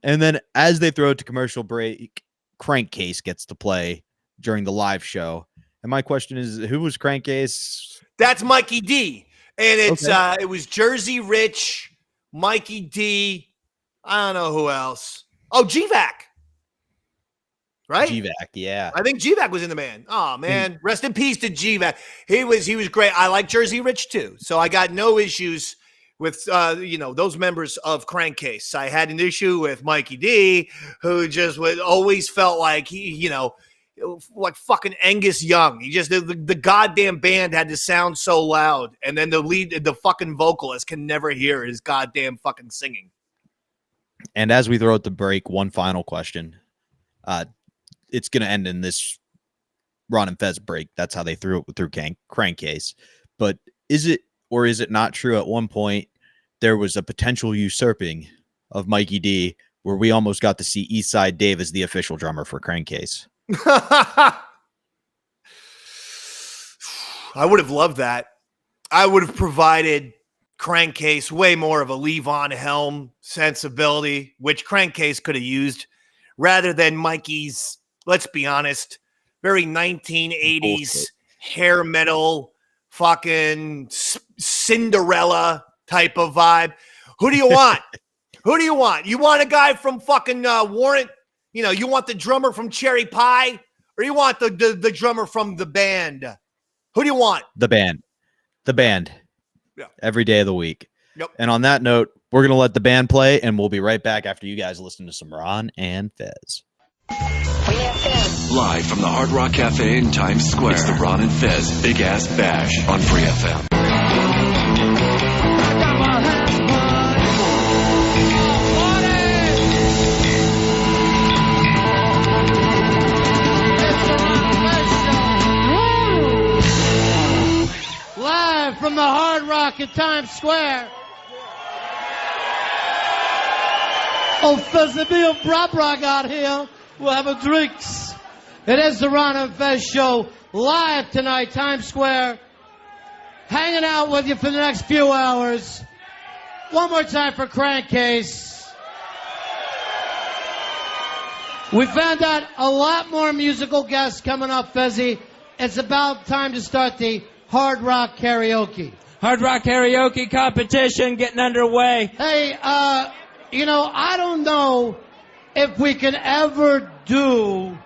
And then as they throw it to commercial break, Crankcase gets to play during the live show. And my question is, who was Crankcase? That's Mikey D. And it was Jersey Rich, Mikey D. I don't know who else. Oh, GVAC. Right? GVAC, yeah. I think GVAC was in the man. Oh, man. Rest in peace to GVAC. He was great. I like Jersey Rich, too. So I got no issues with, those members of Crankcase. I had an issue with Mikey D, who just always felt like he, like fucking Angus Young. He just, the goddamn band had to sound so loud. And then the fucking vocalist can never hear his goddamn fucking singing. And as we throw out the break, one final question. It's going to end in this Ron and Fez break. That's how they threw it through Crankcase. But is it or is it not true at one point there was a potential usurping of Mikey D where we almost got to see Eastside Dave as the official drummer for Crankcase? I would have loved that. I would have provided Crankcase way more of a Levon Helm sensibility, which Crankcase could have used rather than Mikey's, let's be honest, very 1980s hair metal, fucking Cinderella type of vibe. Who do you want? Who do you want? You want a guy from fucking Warrant? You want the drummer from Cherry Pie? Or you want the drummer from the band? Who do you want? The band. Yeah. Every day of the week. Yep. And on that note, we're going to let the band play, and we'll be right back after you guys listen to some Ron and Fez. Live from the Hard Rock Café in Times Square, it's the Ron and Fez Big Ass Bash on Free FM. Live from the Hard Rock in Times Square. Oh, Fezzy and Brabra got here. We'll have a drinks. It is the Ron and Fez show live tonight, Times Square. Hanging out with you for the next few hours. One more time for Crankcase. We found out a lot more musical guests coming up, Fezzy. It's about time to start the Hard Rock Karaoke. Hard Rock Karaoke competition getting underway. Hey, I don't know if we can ever do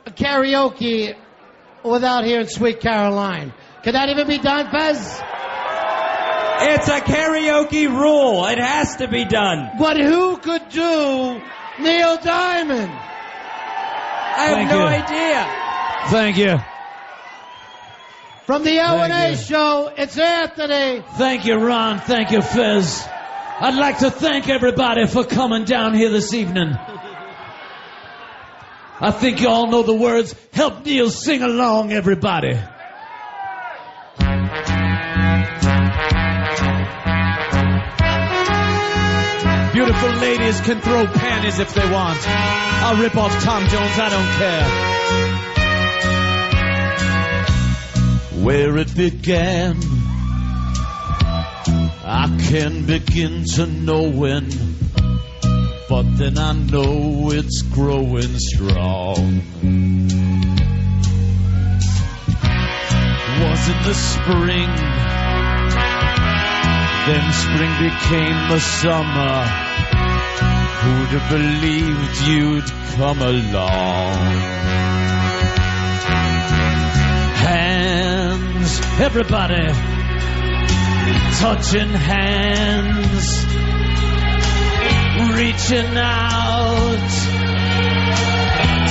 a karaoke without hearing Sweet Caroline. Can that even be done, Fez? It's a karaoke rule. It has to be done. But who could do Neil Diamond? I have no idea. Thank you. From the O&A show, it's Anthony. Thank you, Ron. Thank you, Fez. I'd like to thank everybody for coming down here this evening. I think you all know the words. Help Neil sing along, everybody. Beautiful ladies can throw panties if they want. I'll rip off Tom Jones, I don't care. Where it began, I can begin to know when, but then I know it's growing strong. Was in the spring, then spring became the summer. Who'd have believed you'd come along? Hands, everybody, touching hands, reaching out,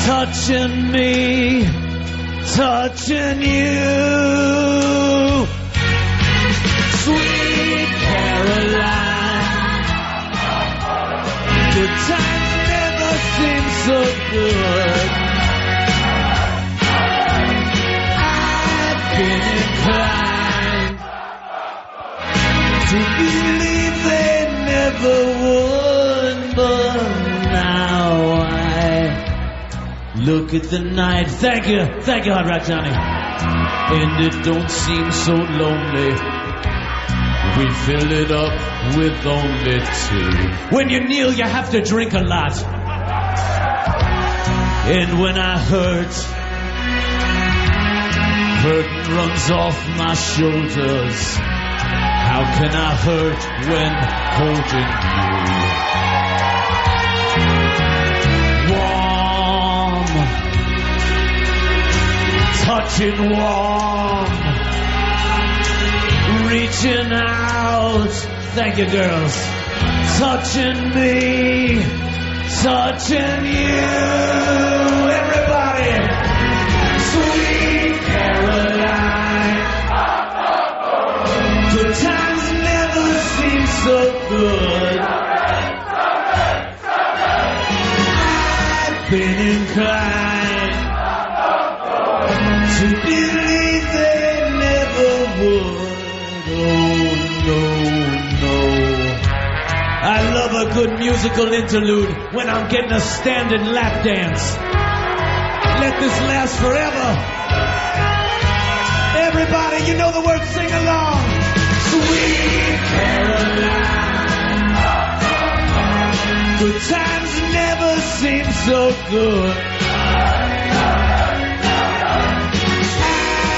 touching me, touching you. Sweet Caroline, good times never seem so good. I've been inclined to believe they never would, but now I look at the night. Thank you, Hard Rock Johnny. And it don't seem so lonely. We fill it up with only two. When you kneel, you have to drink a lot. And when I hurt, burden runs off my shoulders. How can I hurt when holding you? Warm, touching warm, reaching out. Thank you, girls. Touching me, touching you. Everybody, Sweet Caroline. Good times never seem so good. I've been inclined to believe they never would. Oh, no. I love a good musical interlude when I'm getting a standing lap dance. Let this last forever. Everybody, you know the words, sing along. Sweet Caroline, good times never seem so good.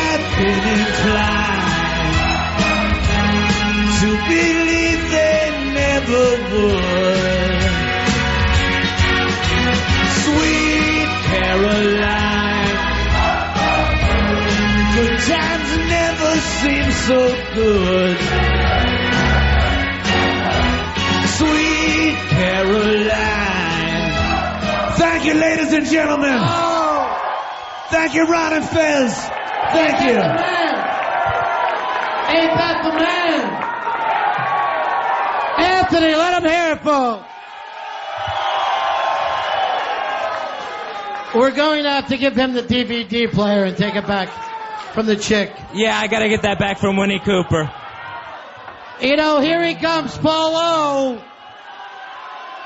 I've been inclined to believe they never would. Sweet Caroline, good times never seem so good. Sweet Caroline, Thank you, ladies and gentlemen. Thank you, Ron and Fez. Thank you. Ain't that the man? Anthony, let him hear it, folks. We're going to have to give him the DVD player and take it back from the chick. Yeah, I gotta get that back from Winnie Cooper. You know, here he comes, Paulo.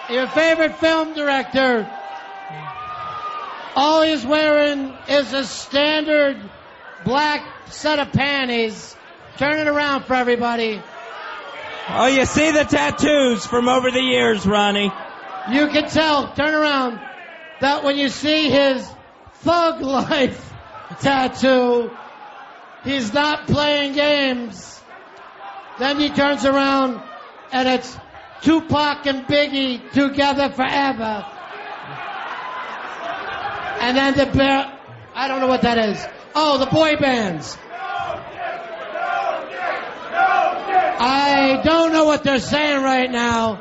Your favorite film director. All he's wearing is a standard black set of panties. Turn it around for everybody. Oh, you see the tattoos from over the years, Ronnie. You can tell, turn around, that when you see his Thug Life tattoo, he's not playing games. Then he turns around and it's Tupac and Biggie together forever. And then the bear, I don't know what that is. Oh, the boy bands. I don't know what they're saying right now.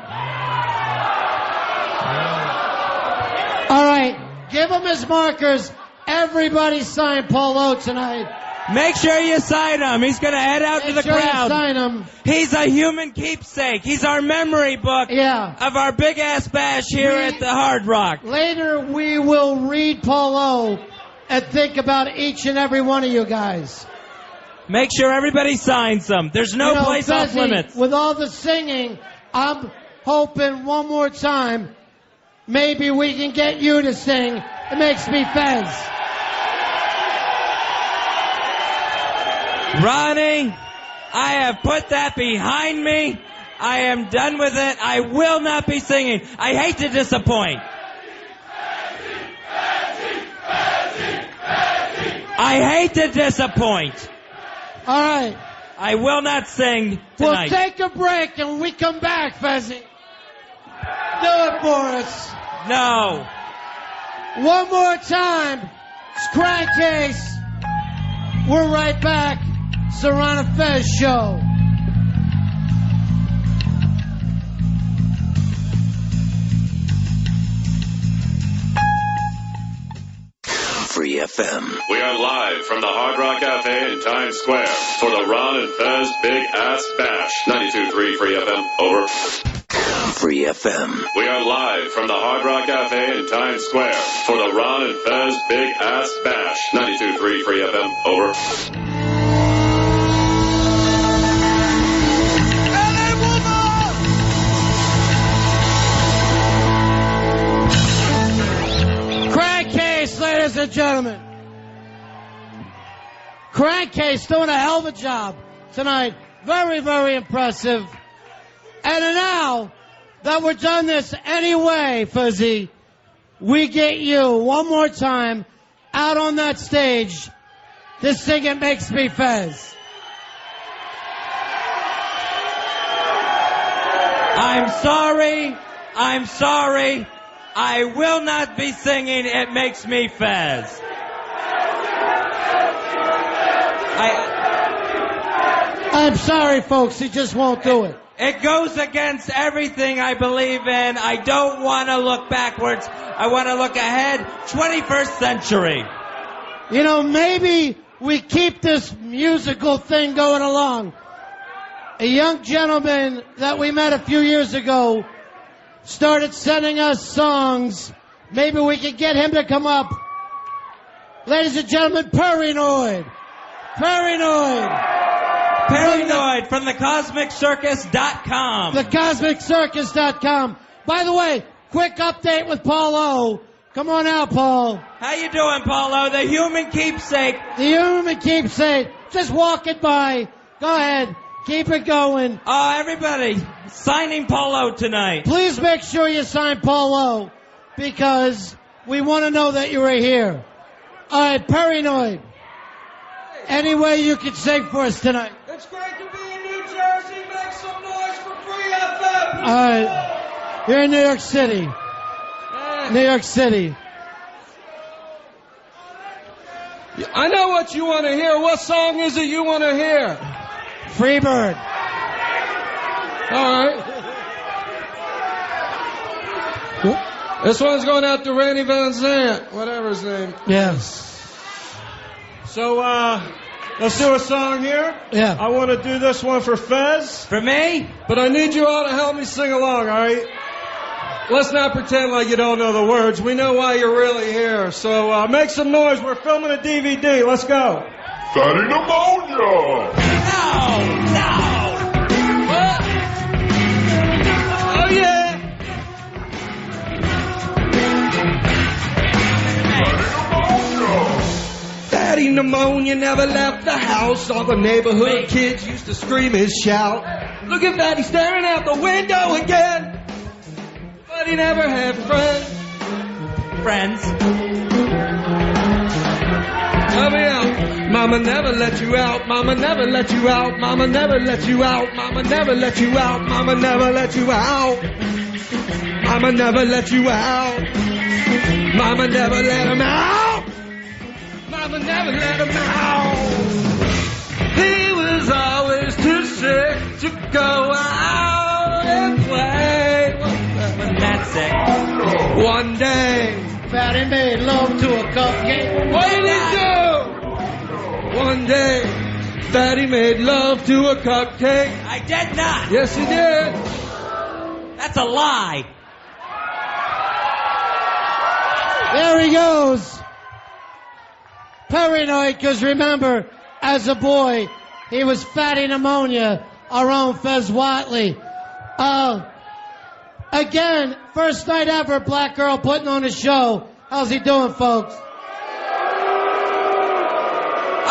All right, give him his markers. Everybody sign Paulo tonight. Make sure you sign him. He's going to head out to the crowd. Make sure you sign him. He's a human keepsake. He's our memory book of our big-ass bash here at the Hard Rock. Later, we will read Paulo and think about each and every one of you guys. Make sure everybody signs them. There's no place off limits. With all the singing, I'm hoping one more time, maybe we can get you to sing It Makes Me Fez. Ronnie, I have put that behind me. I am done with it. I will not be singing. I hate to disappoint. I hate to disappoint. All right. I will not sing tonight. We'll take a break and when we come back, Fezzy. Do it for us. No. One more time. It's Crankcase. We're right back. It's the Ron Fez Show. Free FM. We are live from the Hard Rock Café in Times Square for the Ron and Fez Big Ass Bash. 92.3 Free FM. Over. Free FM. We are live from the Hard Rock Café in Times Square for the Ron and Fez Big Ass Bash. 92.3 Free FM. Over. Crankcase, ladies and gentlemen. Crankcase doing a hell of a job tonight. Very, very impressive. And now that we're done this anyway, Fuzzy, we get you one more time out on that stage to sing It Makes Me Fez. I'm sorry. I'm sorry. I will not be singing It Makes Me Fez. I'm sorry, folks. He just won't do it. It goes against everything I believe in. I don't want to look backwards. I want to look ahead. 21st century. You know, maybe we keep this musical thing going along. A young gentleman that we met a few years ago started sending us songs. Maybe we could get him to come up. Ladies and gentlemen, Paranoid. Paranoid. Paranoid from thecosmiccircus.com. Thecosmiccircus.com. By the way, quick update with Paulo. Come on out, Paul. How you doing, Paulo? The human keepsake. The human keepsake. Just walking by. Go ahead. Keep it going. Oh, everybody, signing Paulo tonight. Please make sure you sign Paulo because we want to know that you were here. All right, Paranoid. Any way you can sing for us tonight. It's great to be in New Jersey. Make some noise for Free FM. All right. You're in New York City. New York City. I know what you want to hear. What song is it you want to hear? Freebird. All right. This one's going out to Randy Van Zant, whatever his name. Yes. So, let's do a song here. Yeah. I want to do this one for Fez. For me? But I need you all to help me sing along, all right? Let's not pretend like you don't know the words. We know why you're really here. So, make some noise. We're filming a DVD. Let's go. Fatty pneumonia! No! Oh, yeah. Fatty pneumonia never left the house. All the neighborhood kids used to scream and shout. Look at Fatty staring out the window again. But he never had friends. Help me out. Mama never let you out. Mama never let you out. Mama never let you out. Mama never let you out. Mama never let you out. Mama never let you out. Mama never let him out. Mama never let him out. He was always too sick to go out and play. That's sick. One day, Fatty made love to a cupcake. what did he do? One day, Fatty made love to a cupcake. I did not. Yes, he did. That's a lie. There he goes. Paranoid, because remember, as a boy, he was Fatty Pneumonia, our own Fez Watley. Again, first night ever, Black Girl putting on a show. How's he doing, folks?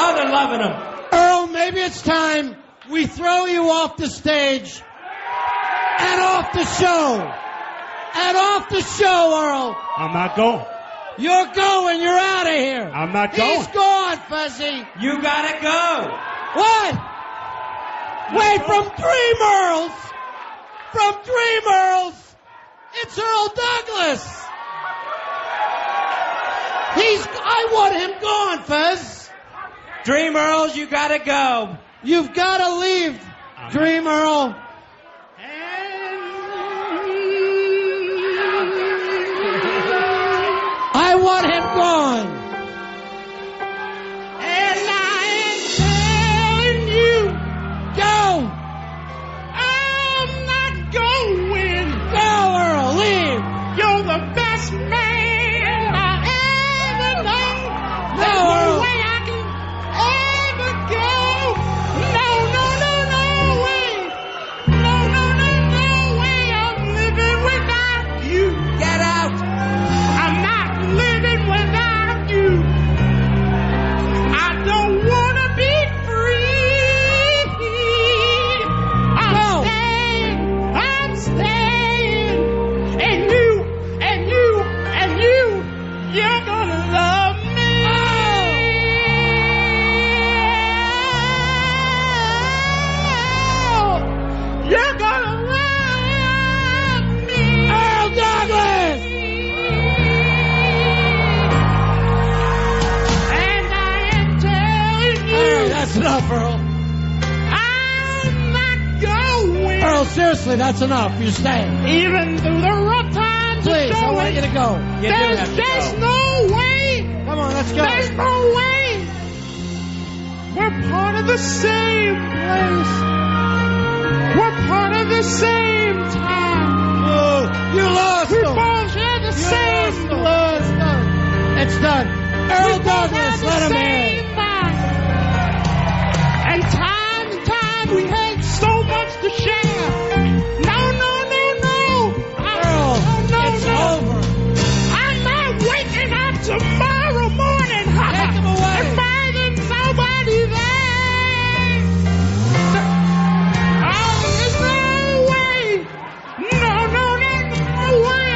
Oh, they're loving him. Earl, maybe it's time we throw you off the stage and off the show. And off the show, Earl. I'm not going. You're going. You're out of here. I'm not going. He's gone, Fuzzy. You gotta go. What? Wait, from Dream Earls. From Dream Earls. It's Earl Douglas. I want him gone, Fez. Dream Earls, you gotta go. You've gotta leave, Dream Earl. I want him gone. And I am telling you, go. I'm not going. Go, Earl, leave. You're the best man I ever known. There's no way I can ever go. No, no, no, no way. No, no, no, no way. I'm living without you. Get out. I'm not living without you. I don't want to be free. I'm staying. And you're gonna love me. Oh. You're gonna love me. Earl Douglas. That's enough, Earl. I'm not going. Earl, seriously, that's enough. You're staying. Even through the rough times. Please, I want you to go. There's no way. Come on, let's go. There's no way. We're part of the same place. We're part of the same time. Oh, you lost. We both share the same blood. It's done. Earl Douglas, let him in. And time, we had so much to share. No, no, no, no. Earl, it's over. I'm not waking up tomorrow morning. Take him away. And finding somebody there. Oh, there's no way. No, no, no, no way.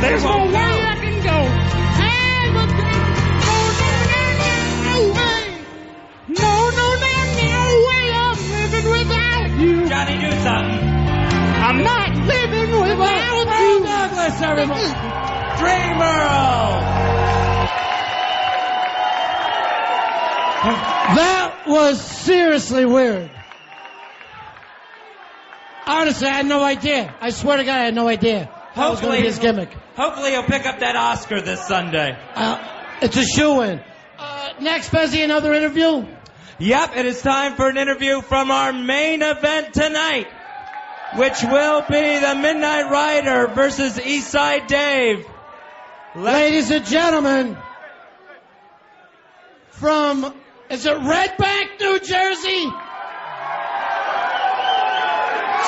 They won't no way go. I can go. Hey, McDonald, no way I'm living without you. Johnny, do something. I'm not living without you. Douglas, everybody. Dream Earl. That was seriously weird. Honestly, I had no idea. I swear to God, I had no idea. That was going to be his gimmick. Hopefully he'll pick up that Oscar this Sunday. It's a shoo-in. Next, Fezzy, another interview? Yep, it is time for an interview from our main event tonight, which will be the Midnight Rider versus Eastside Dave. Ladies and gentlemen, from, is it Red Bank, New Jersey?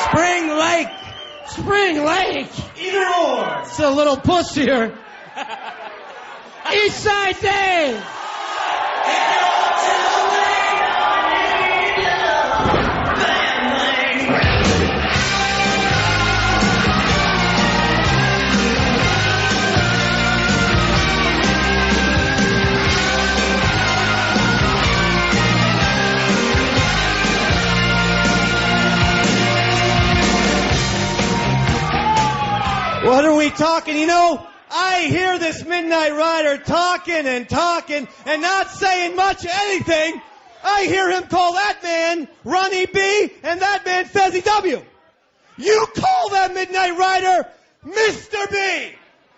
Spring Lake. Spring Lake. Either or. It's a little puss here. Eastside Dave. What are we talking? You know, I hear this Midnight Rider talking and not saying much of anything. I hear him call that man Ronnie B and that man Fezzy W. You call that Midnight Rider Mr. B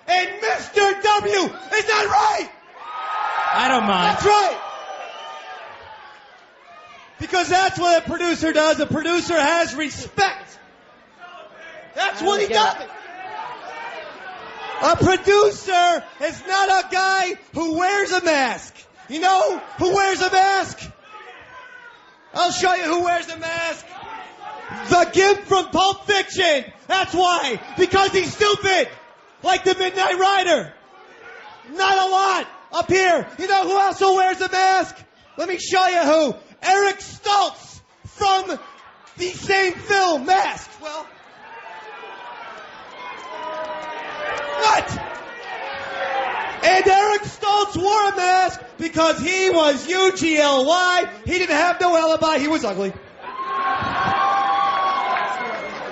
and Mr. W. Is that right? I don't mind. That's right. Because that's what a producer does. A producer has respect. That's what he does. A producer is not a guy who wears a mask. You know who wears a mask? I'll show you who wears a mask. The Gimp from Pulp Fiction. That's why. Because he's stupid. Like the Midnight Rider. Not a lot up here. You know who also wears a mask? Let me show you who. Eric Stoltz from the same film, Masked. Well, what? And Eric Stoltz wore a mask because he was UGLY. He didn't have no alibi. He was ugly.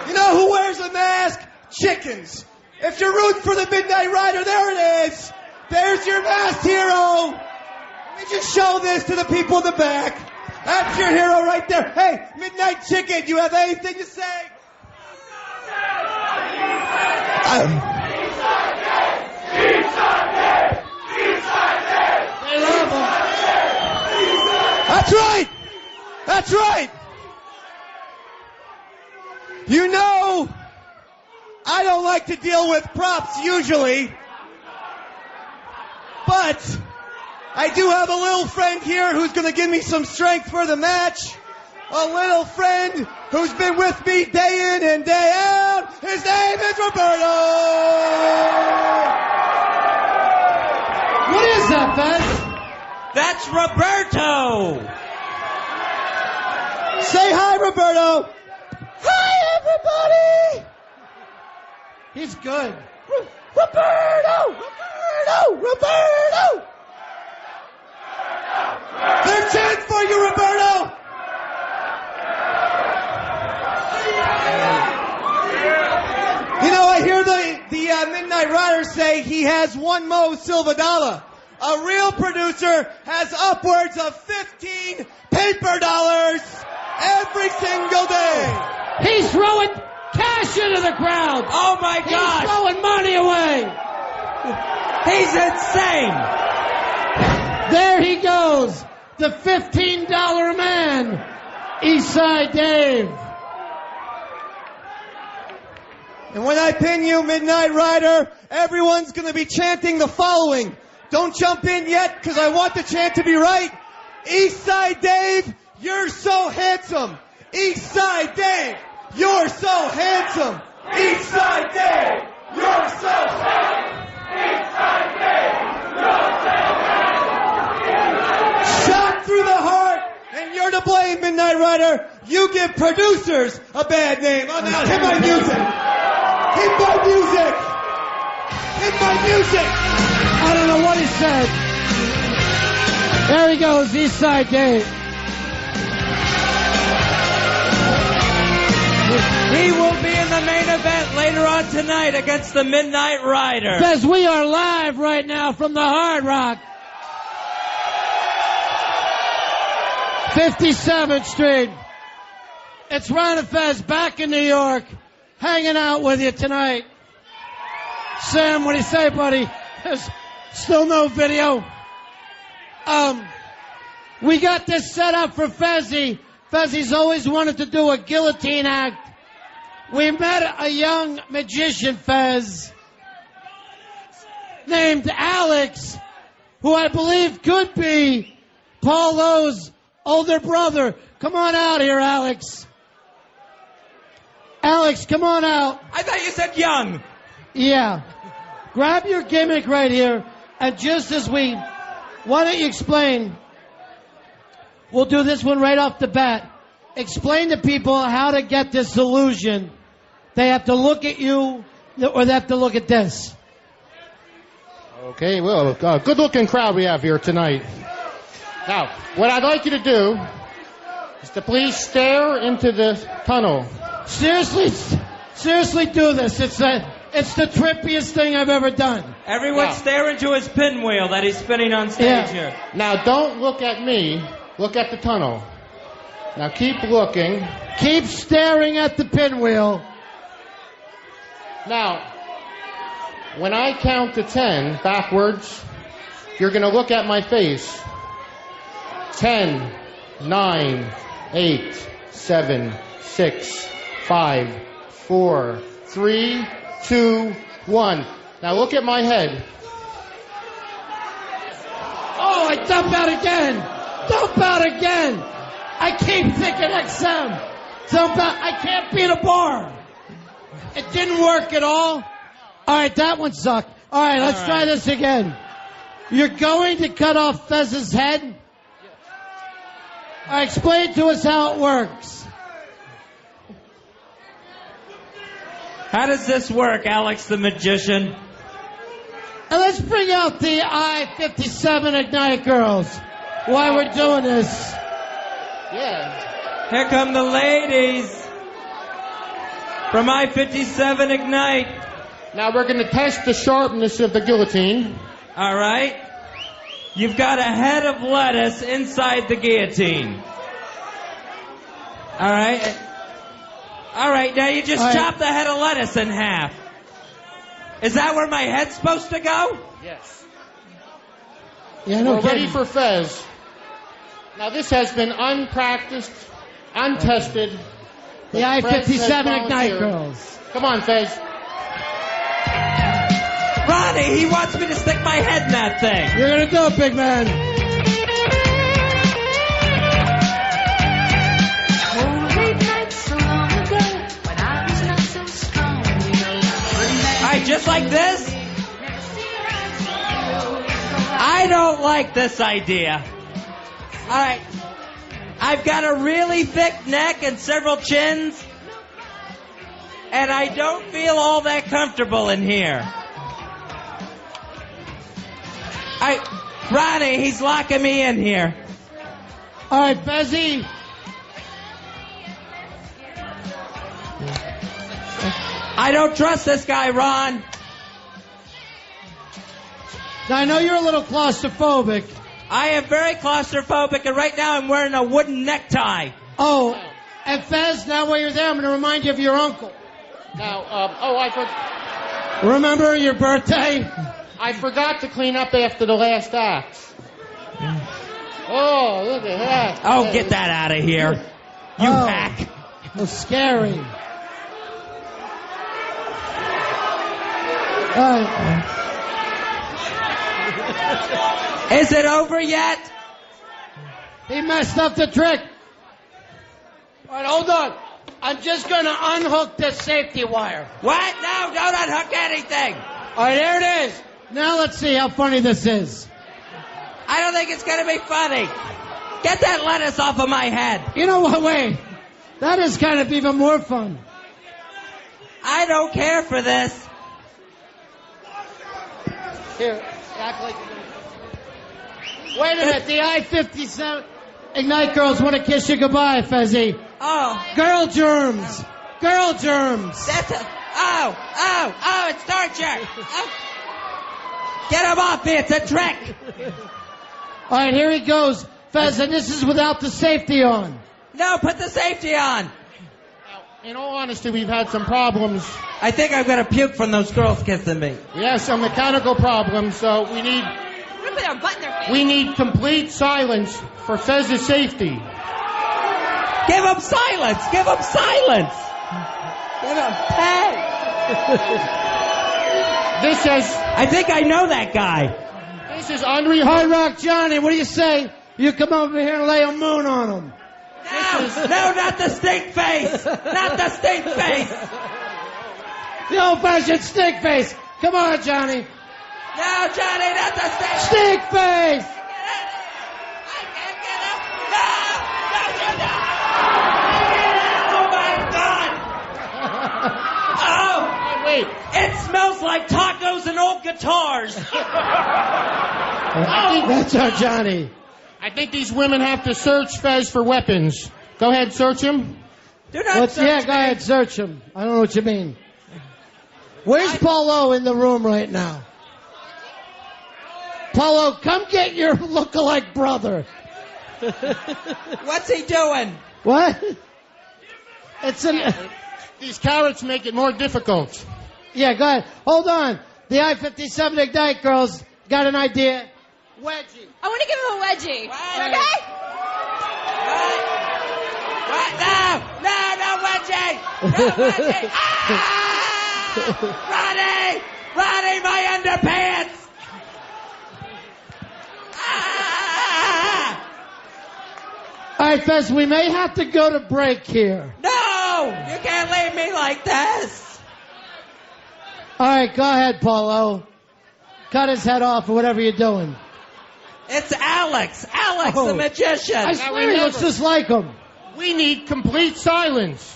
You know who wears a mask? Chickens. If you're rooting for the Midnight Rider, there it is. There's your masked hero. Let me just show this to the people in the back. That's your hero right there. Hey, Midnight Chicken, you have anything to say? They love him. That's right. That's right. You know, I don't like to deal with props usually, but I do have a little friend here who's going to give me some strength for the match. A little friend who's been with me day in and day out. His name is Roberto. What is that, Fez? That's Roberto. Say hi, Roberto. Hi, everybody. He's good. Roberto. They're chanting for you, Roberto. You know, I hear the Midnight Rider say he has one Mo Silvadala. A real producer has upwards of 15 paper dollars every single day. He's throwing cash into the crowd. Oh my God! He's throwing money away. He's insane. There he goes. The $15 man. Eastside Dave. And when I pin you, Midnight Rider, everyone's going to be chanting the following. Don't jump in yet, because I want the chant to be right. Eastside Dave, you're so handsome. Eastside Dave, you're so handsome. Eastside Dave, you're so handsome. Eastside Dave, you're so handsome. Shot through the heart, and you're to blame, Midnight Rider. You give producers a bad name. Oh, now hit my music. Hit my music. in my music. I don't know what he said. There he goes, Eastside Dave. He will be in the main event later on tonight against the Midnight Rider. Fez, we are live right now from the Hard Rock. 57th Street. It's Ron Fez back in New York, hanging out with you tonight. Sam, what do you say, buddy? There's still no video. We got this set up for Fezzy. Fezzy's always wanted to do a guillotine act. We met a young magician, Fez, named Alex, who I believe could be Paul Lowe's older brother. Come on out here, Alex. Alex, come on out. I thought you said young. Yeah. Grab your gimmick right here, and just as why don't you explain? We'll do this one right off the bat. Explain to people how to get this illusion. They have to look at you, or they have to look at this. Okay, well, good-looking crowd we have here tonight. Now, what I'd like you to do is to please stare into the tunnel. Seriously do this. It's the trippiest thing I've ever done. Everyone stare into his pinwheel that he's spinning on stage here. Now, don't look at me. Look at the tunnel. Now, keep looking. Keep staring at the pinwheel. Now, when I count to 10 backwards, you're going to look at my face. 10, 9, 8, 7, 6, 5, 4, 3, 2, 1. Now look at my head. Oh, I dump out again. I keep thinking XM. I can't beat a bar. It didn't work at all. All right, that one sucked. All right, let's try this again. You're going to cut off Fez's head? All right, explain to us how it works. How does this work, Alex the Magician? And let's bring out the I-57 Ignite girls while we're doing this. Yeah. Here come the ladies from I-57 Ignite. Now we're going to test the sharpness of the guillotine. All right. You've got a head of lettuce inside the guillotine. All right. All right, now you just chop the head of lettuce in half. Is that where my head's supposed to go? Yes. Yeah, no We're ready for Fez. Now this has been unpracticed, untested. The I-57 Ignite girls. Come on, Fez. Ronnie, he wants me to stick my head in that thing. You're going to do it, big man. All right, just like this? I don't like this idea. All right. I've got a really thick neck and several chins, and I don't feel all that comfortable in here. All right, Ronnie, he's locking me in here. All right, Fezzy. I don't trust this guy, Ron. Now, I know you're a little claustrophobic. I am very claustrophobic, and right now I'm wearing a wooden necktie. Oh, and Fez, now while you're there, I'm going to remind you of your uncle. Now, I forgot. Remember your birthday? I forgot to clean up after the last act. Oh, look at that. Oh, get that out of here. You hack. That's scary. Is it over yet? He messed up the trick. All right, hold on. I'm just going to unhook the safety wire. What? No, don't unhook anything. All right, there it is. Now let's see how funny this is. I don't think it's going to be funny. Get that lettuce off of my head. You know what? Wait. That is kind of even more fun. I don't care for this. Here, act like. Wait a minute, the I-57 Ignite girls want to kiss you goodbye, Fezzy. Oh. Girl germs. Girl germs. That's a... Oh, it's torture. Oh. Get him off me, it's a trick. All right, here he goes, Fez, and this is without the safety on. No, put the safety on. In all honesty, we've had some problems. I think I'm going to puke from those girls kissing me. Yeah, some mechanical problems, so we need... Put our butt in their face. We need complete silence for Fez's safety. Give him silence! Give him silence! Give him... Hey! This is... I think I know that guy. This is Henri Hard Rock Johnny. What do you say? You come over here and lay a moon on him. No, not the stink face! Not the stink face! The old-fashioned stink face. Come on, Johnny. No, Johnny, not the stink Stink face! I can't get it! No! No! Oh, my God! Oh! Wait. It smells like tacos and old guitars! I think that's our Johnny. I think these women have to search Fez for weapons. Go ahead, search him. Do not search Yeah, go ahead, search him. I don't know what you mean. Where's Paulo in the room right now? Paulo, come get your look-alike brother. What's he doing? What? These carrots make it more difficult. Yeah, go ahead. Hold on. The I-57 Ignite girls got an idea. Wedgie. I want to give him a wedgie. Right. Okay? Right. No, wedgie! No, wedgie! Ah! Ronnie, my underpants! Ah! All right, Fez, we may have to go to break here. No! You can't leave me like this! All right, go ahead, Paulo. Cut his head off or whatever you're doing. It's Alex, the magician. I swear he looks just like him. We need complete silence.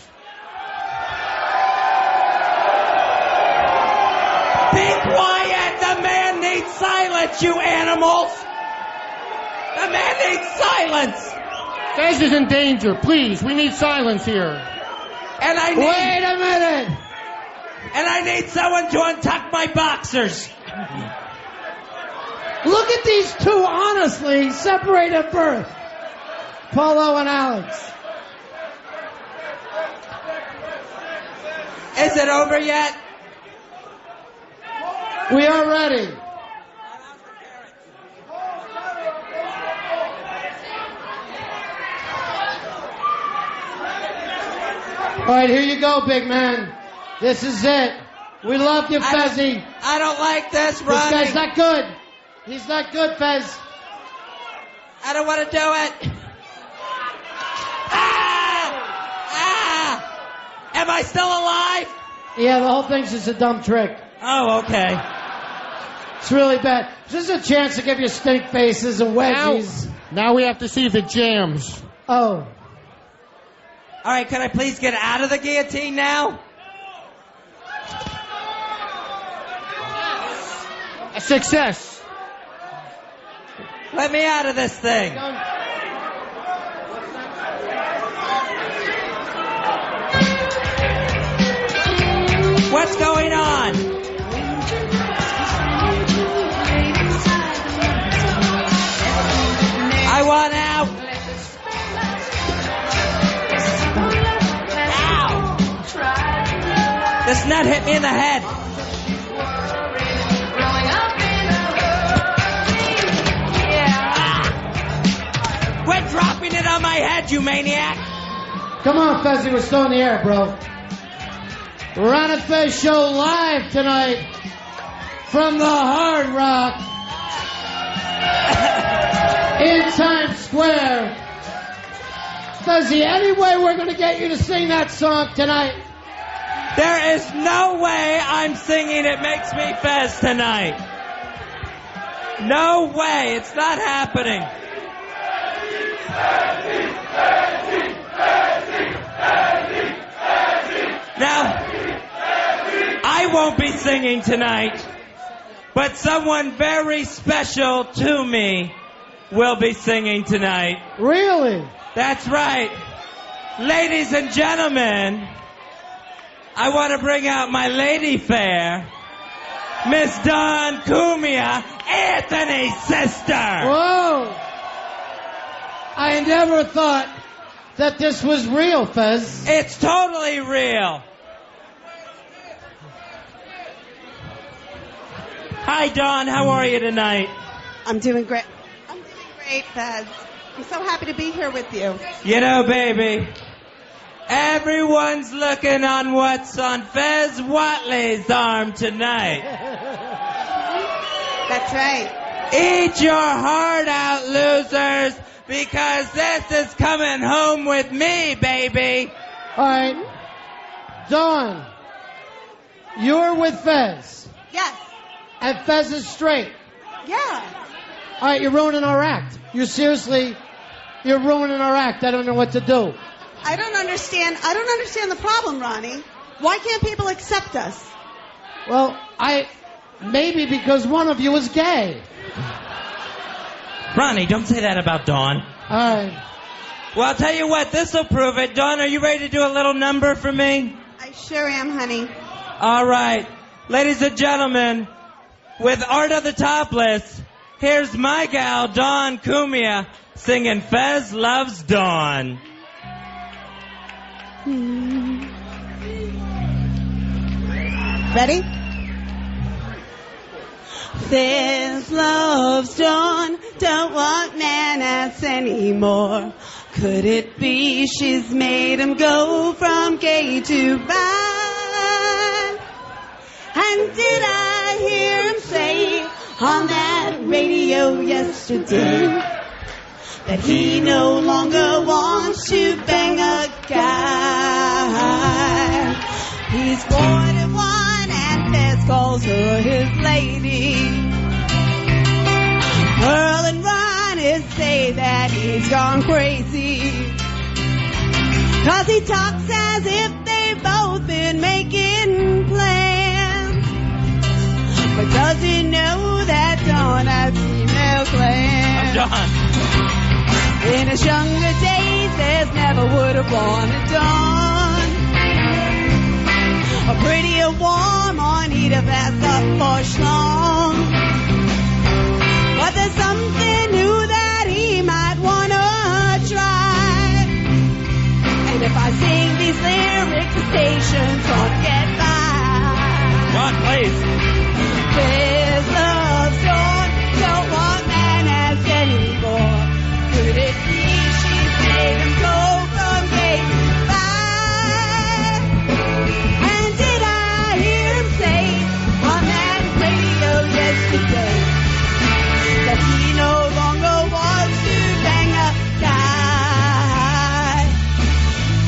Be quiet! The man needs silence, you animals! The man needs silence! Fez is in danger. Please, we need silence here. And I need... Wait a minute! And I need someone to untuck my boxers. Look at these two, honestly, separate at birth. Paulo and Alex. Is it over yet? We are ready. All right, here you go, big man. This is it. We love you, Fezzy. I don't like this, Ronnie. This guy's not good. He's not good, Fez. I don't want to do it. Am I still alive? Yeah, the whole thing's just a dumb trick. Oh, okay. It's really bad. This is a chance to give you stink faces and wedgies. Now we have to see if it jams. Oh. All right, can I please get out of the guillotine now? A success. Let me out of this thing. What's going on? I want out. Ow. This nut hit me in the head. Quit dropping it on my head, you maniac! Come on, Fezzy, we're still in the air, bro. Ron Fez show live tonight from the Hard Rock in Times Square. Fezzy, any way we're going to get you to sing that song tonight? There is no way I'm singing It Makes Me Fez tonight. No way. It's not happening. Now, I won't be singing tonight. but someone very special to me will be singing tonight. Really? That's right. Ladies and gentlemen, I want to bring out my lady fair, Miss Dawn Cumia, Anthony's sister. Whoa! I never thought that this was real, Fez. It's totally real. Hi, Dawn. How are you tonight? I'm doing great. I'm doing great, Fez. I'm so happy to be here with you. You know, baby, everyone's looking on what's on Fez Watley's arm tonight. That's right. Eat your heart out, losers, because this is coming home with me, baby. All right. Dawn, you're with Fez. Yes. And Fez is straight. Yeah. All right, you're ruining our act. You're ruining our act. I don't know what to do. I don't understand the problem, Ronnie. Why can't people accept us? Well, maybe because one of you is gay. Ronnie, don't say that about Dawn. All right. Well, I'll tell you what, this'll prove it. Dawn, are you ready to do a little number for me? I sure am, honey. All right. Ladies and gentlemen, with Art of the Topless, here's my gal, Dawn Cumia, singing Fez Loves Dawn. Ready? Fez loves Dawn, don't want man-ass anymore. Could it be she's made him go from gay to bi? And did I hear him say on that radio yesterday that he no longer wants to bang a guy? He's 41 and Fez calls her his lady. Earl and Ron say that he's gone crazy, 'cause he talks as if they've both been making plans. But does he know that Dawn has female glands? Dawn. In his younger days, Fez never would have wanted Dawn. A prettier warm on, he'd have asked up for schlong. But there's something new that he might wanna try. And if I sing these lyrics, the station's gonna get by. Ron, please. Fez loves Dawn, don't want man-ass anymore. Could it be she's made him go from gay to bi? And did I hear him say on that radio yesterday that he no longer wants to bang a guy?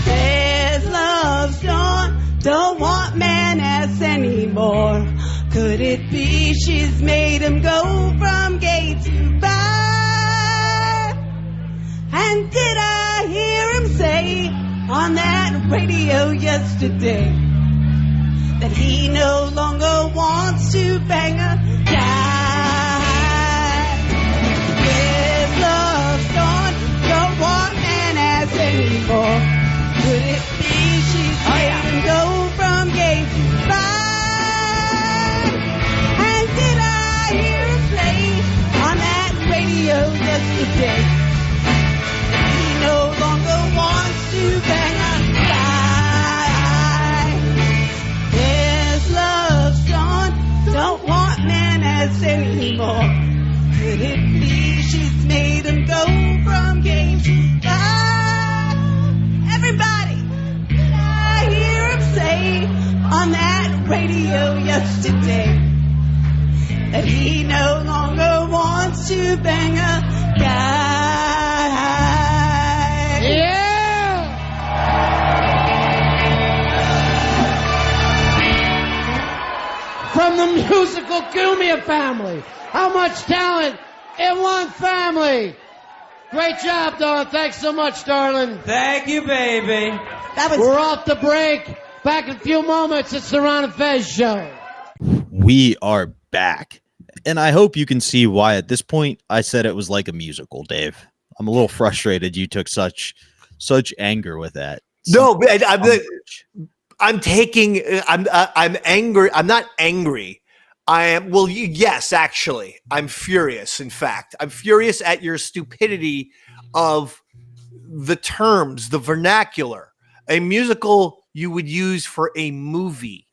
Fez loves Dawn, don't want man-ass anymore. Could it be she's made him go from gay to bi? And did I hear him say on that radio yesterday that he no longer wants to bang a guy? Fez loves Dawn, don't want man-ass anymore. Could it be she's made him go from gay to bi? And did I hear him say on that radio yesterday that he no longer wants to bang a guy? Fez loves Dawn, don't want man-ass anymore. Could it be she's made him go from gay to bi? Everybody, did I hear him say on that radio yesterday that he no longer wants to bang a guy? Yeah! From the musical Cumia family. How much talent in one family. Great job, Dawn. Thanks so much, darling. Thank you, baby. We're off the break. Back in a few moments. It's the Ron Fez Show. We are back. And I hope you can see why at this point I said it was like a musical, Dave. I'm a little frustrated you took such anger with that. No, I'm angry. I'm not angry. I am, well, yes, actually, I'm furious. In fact, I'm furious at your stupidity of the terms, the vernacular. A musical you would use for a movie,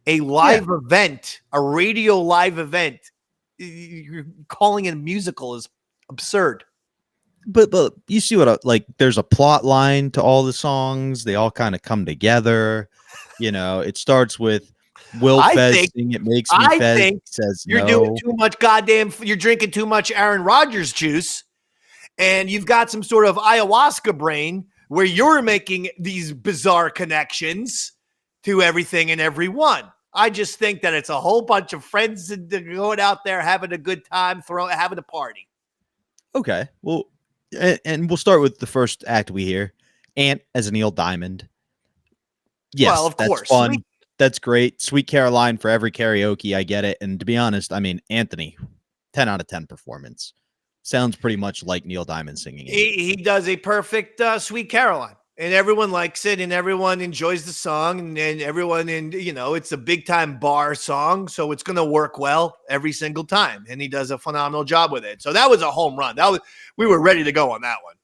a live event, a radio live event. You're calling it a musical is absurd. But you see what there's a plot line to all the songs. They all kind of come together. You know, it starts with Will Fez sing "It Makes Me Fez." Think says you're no. doing too much you're drinking too much Aaron Rodgers juice, and you've got some sort of ayahuasca brain where you're making these bizarre connections to everything and everyone. I just think that it's a whole bunch of friends going out there having a good time, having a party. Okay, well. And we'll start with the first act we hear. Ant as a Neil Diamond. Yes, well, of course. Fun. That's great. Sweet Caroline for every karaoke. I get it. And to be honest, I mean, Anthony, 10 out of 10 performance. Sounds pretty much like Neil Diamond singing it. He does a perfect Sweet Caroline. And everyone likes it, and everyone enjoys the song, and everyone, it's a big time bar song, so it's going to work well every single time. And he does a phenomenal job with it. So that was a home run. We were ready to go on that one.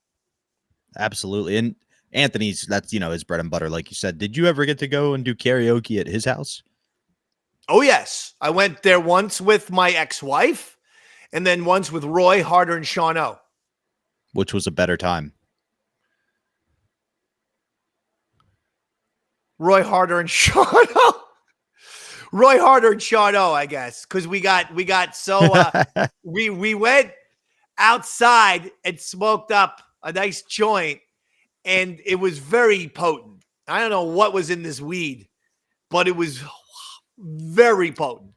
Absolutely. And Anthony's, that's, his bread and butter, like you said. Did you ever get to go and do karaoke at his house? Oh, yes. I went there once with my ex-wife, and then once with Roy, Harder, and Sean O. Which was a better time? Roy Harder and Sean O. Roy Harder and Sean O, I guess, because we got so we went outside and smoked up a nice joint, and it was very potent. I don't know what was in this weed, but it was very potent.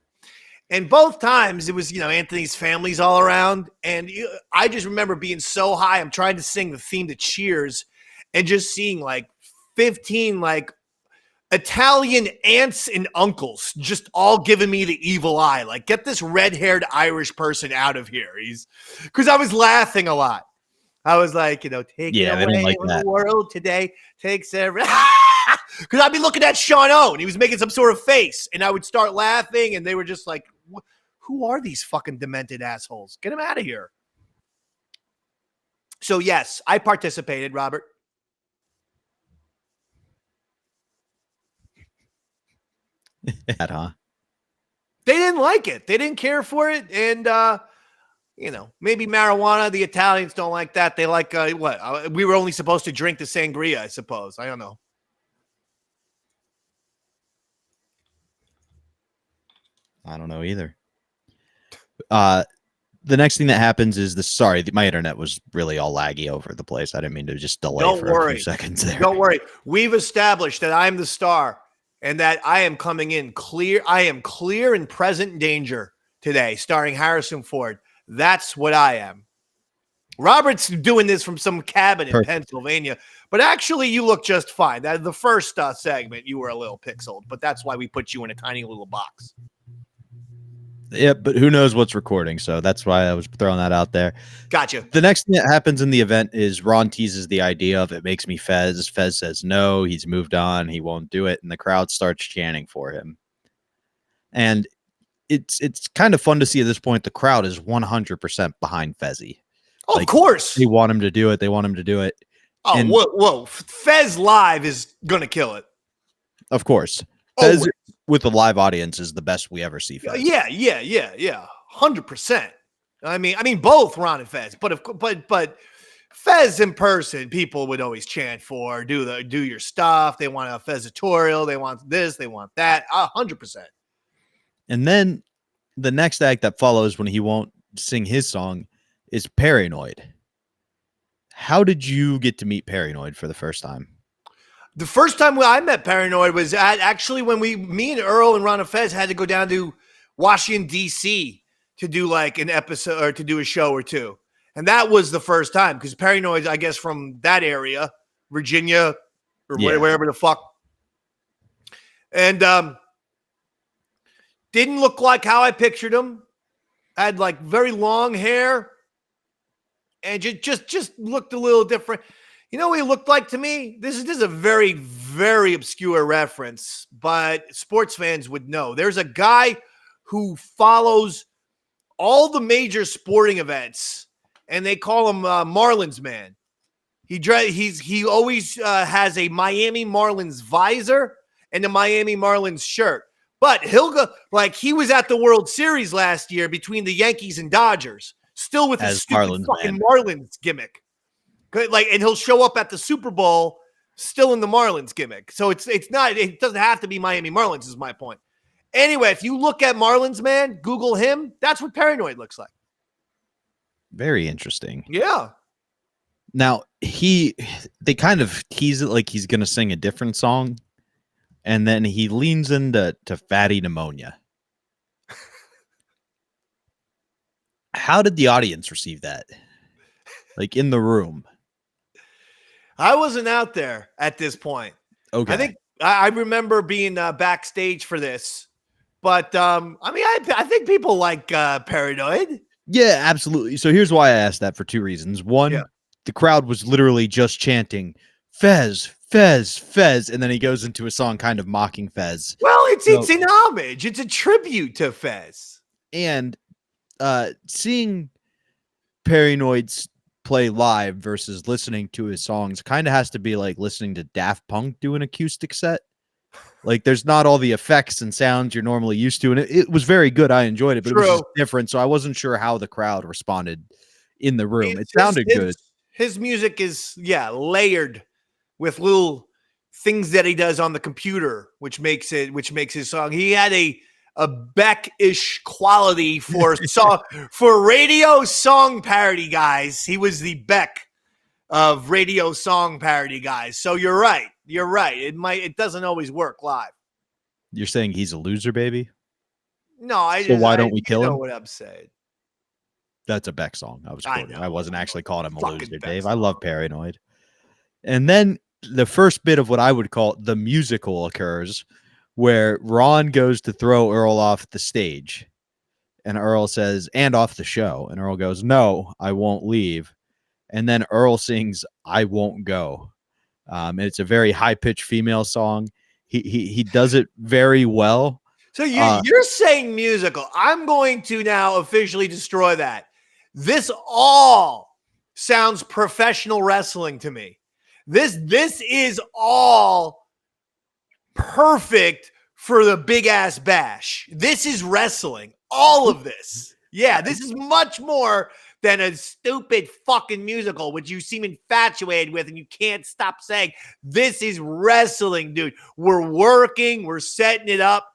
And both times it was, Anthony's family's all around, and I just remember being so high. I'm trying to sing the theme to Cheers, and just seeing 15 Italian aunts and uncles just all giving me the evil eye. Get this red-haired Irish person out of here. Because I was laughing a lot. I was like, take it away from the world today. Takes every... Because I'd be looking at Sean O, and he was making some sort of face, and I would start laughing, and they were just like, who are these fucking demented assholes? Get them out of here. So, yes, I participated, Robert. Huh? They didn't like it. They didn't care for it. And, maybe marijuana, the Italians don't like that. They like, we were only supposed to drink the sangria, I suppose. I don't know. I don't know either. The next thing that happens is my internet was really all laggy over the place. I didn't mean to just delay a few seconds there. Don't worry. We've established that I'm the star and that I am coming in clear. I am clear and present danger today, starring Harrison Ford. That's what I am. Robert's doing this from some cabin in Pennsylvania, but actually you look just fine. That the first segment, you were a little pixeled, but that's why we put you in a tiny little box. Yeah, but who knows what's recording, so that's why I was throwing that out there. Gotcha. The next thing that happens in the event is Ron teases the idea of "It Makes Me Fez." Fez says no, he's moved on, he won't do it, and the crowd starts chanting for him. And it's kind of fun to see at this point the crowd is 100% behind Fezzy. Oh, of course. They want him to do it. They want him to do it. Oh, and whoa. Fez live is going to kill it. Of course. Fez with a live audience is the best we ever see Fez. Yeah. 100%. I mean both Ron and Fez, but Fez in person, people would always chant for, do your stuff. They want a Fez tutorial. They want this, they want that. 100%. And then the next act that follows when he won't sing his song is Paranoid. How did you get to meet Paranoid for the first time? The first time I met Paranoid was actually when me and Earl and Ron Fez had to go down to Washington, D.C. to do an episode or to do a show or two. And that was the first time because Paranoid, I guess, from that area, Virginia or wherever the fuck. And didn't look like how I pictured him. had like very long hair, and just looked a little different. You know what he looked like to me? This is a very, very obscure reference, but sports fans would know. There's a guy who follows all the major sporting events, and they call him Marlins Man. He always has a Miami Marlins visor and a Miami Marlins shirt. But he'll go like he was at the World Series last year between the Yankees and Dodgers, still with his stupid fucking Marlins gimmick. Like, and he'll show up at the Super Bowl still in the Marlins gimmick. So it doesn't have to be Miami Marlins, is my point. Anyway, if you look at Marlins Man, Google him, that's what Paranoid looks like. Very interesting. Yeah. Now they kind of tease it like he's gonna sing a different song, and then he leans into Fatty Pneumonia. How did the audience receive that? Like in the room? I wasn't out there at this point. Okay. I think I remember being backstage for this, but I think people like Paranoid. Yeah, absolutely. So here's why I asked that, for two reasons. One, the crowd was literally just chanting Fez, Fez, Fez, and then he goes into a song kind of mocking Fez. Well, it's an homage. It's a tribute to Fez. And seeing Paranoid's play live versus listening to his songs kind of has to be like listening to Daft Punk do an acoustic set. Like there's not all the effects and sounds you're normally used to, and it was very good. I enjoyed it, but it was just different, so I wasn't sure how the crowd responded in the room. It sounded good. His music is layered with little things that he does on the computer, which makes his song. He had a Beck-ish quality for radio song parody guys. He was the Beck of radio song parody guys. So you're right. It doesn't always work live. You're saying he's a loser, baby? No, why don't we kill him? You know what I'm saying. That's a Beck song. I was quoting. I wasn't actually calling him a loser, Dave. I love Paranoid. And then the first bit of what I would call the musical occurs, where Ron goes to throw Earl off the stage, and Earl says, and off the show. And Earl goes, no, I won't leave. And then Earl sings, I won't go. And it's a very high-pitched female song. He does it very well. So you're saying musical. I'm going to now officially destroy that. This all sounds professional wrestling to me. This is all perfect for the big ass bash. This is wrestling. All of this. Yeah, this is much more than a stupid fucking musical, which you seem infatuated with and you can't stop saying. This is wrestling, dude. We're working. We're setting it up.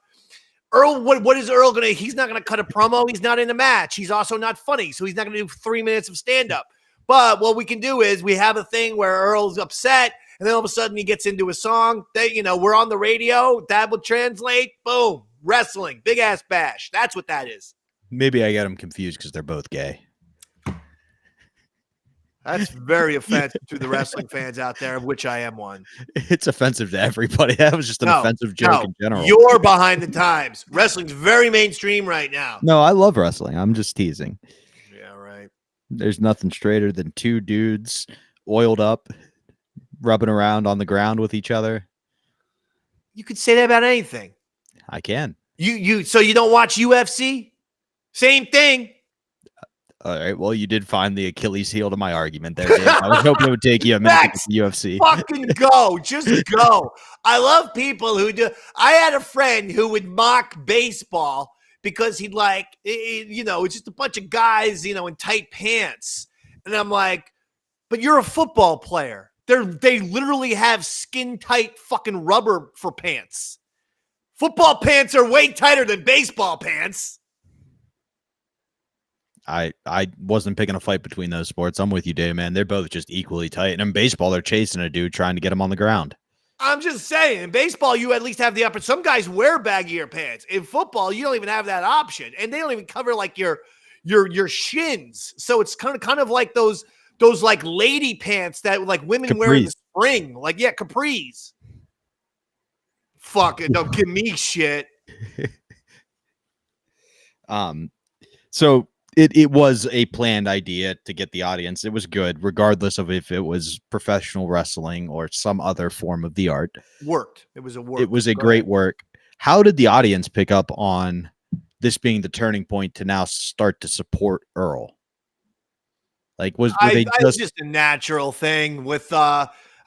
Earl, what is Earl going to – he's not going to cut a promo. He's not in a match. He's also not funny, so he's not going to do 3 minutes of stand-up. But what we can do is we have a thing where Earl's upset, and then all of a sudden he gets into a song. We're on the radio. That will translate. Boom. Wrestling. Big-ass bash. That's what that is. Maybe I got them confused because they're both gay. That's very offensive to the wrestling fans out there, of which I am one. It's offensive to everybody. That was just an offensive joke in general. You're behind the times. Wrestling's very mainstream right now. No, I love wrestling. I'm just teasing. Yeah, right. There's nothing straighter than two dudes oiled up, rubbing around on the ground with each other. You could say that about anything. I can. So you don't watch UFC? Same thing. All right. Well, you did find the Achilles heel to my argument there, Dave. I was hoping it would take you a minute to get to the UFC. Fucking go. Just go. I love people who do. I had a friend who would mock baseball because he'd it's just a bunch of guys, in tight pants. And I'm like, but you're a football player. They literally have skin tight fucking rubber for pants. Football pants are way tighter than baseball pants. I wasn't picking a fight between those sports. I'm with you, Dave, man. They're both just equally tight. And in baseball, they're chasing a dude trying to get him on the ground. I'm just saying, in baseball, you at least have the option. Some guys wear baggier pants. In football, you don't even have that option. And they don't even cover like your shins. So it's kind of like those like lady pants that like women wear in the spring. Like, yeah, capris. Fucking don't give me shit. So it was a planned idea to get the audience. It was good, regardless of if it was professional wrestling or some other form of the art. Worked. It was a work. It was a great work. How did the audience pick up on this being the turning point to now start to support Earl? Like, was just a natural thing with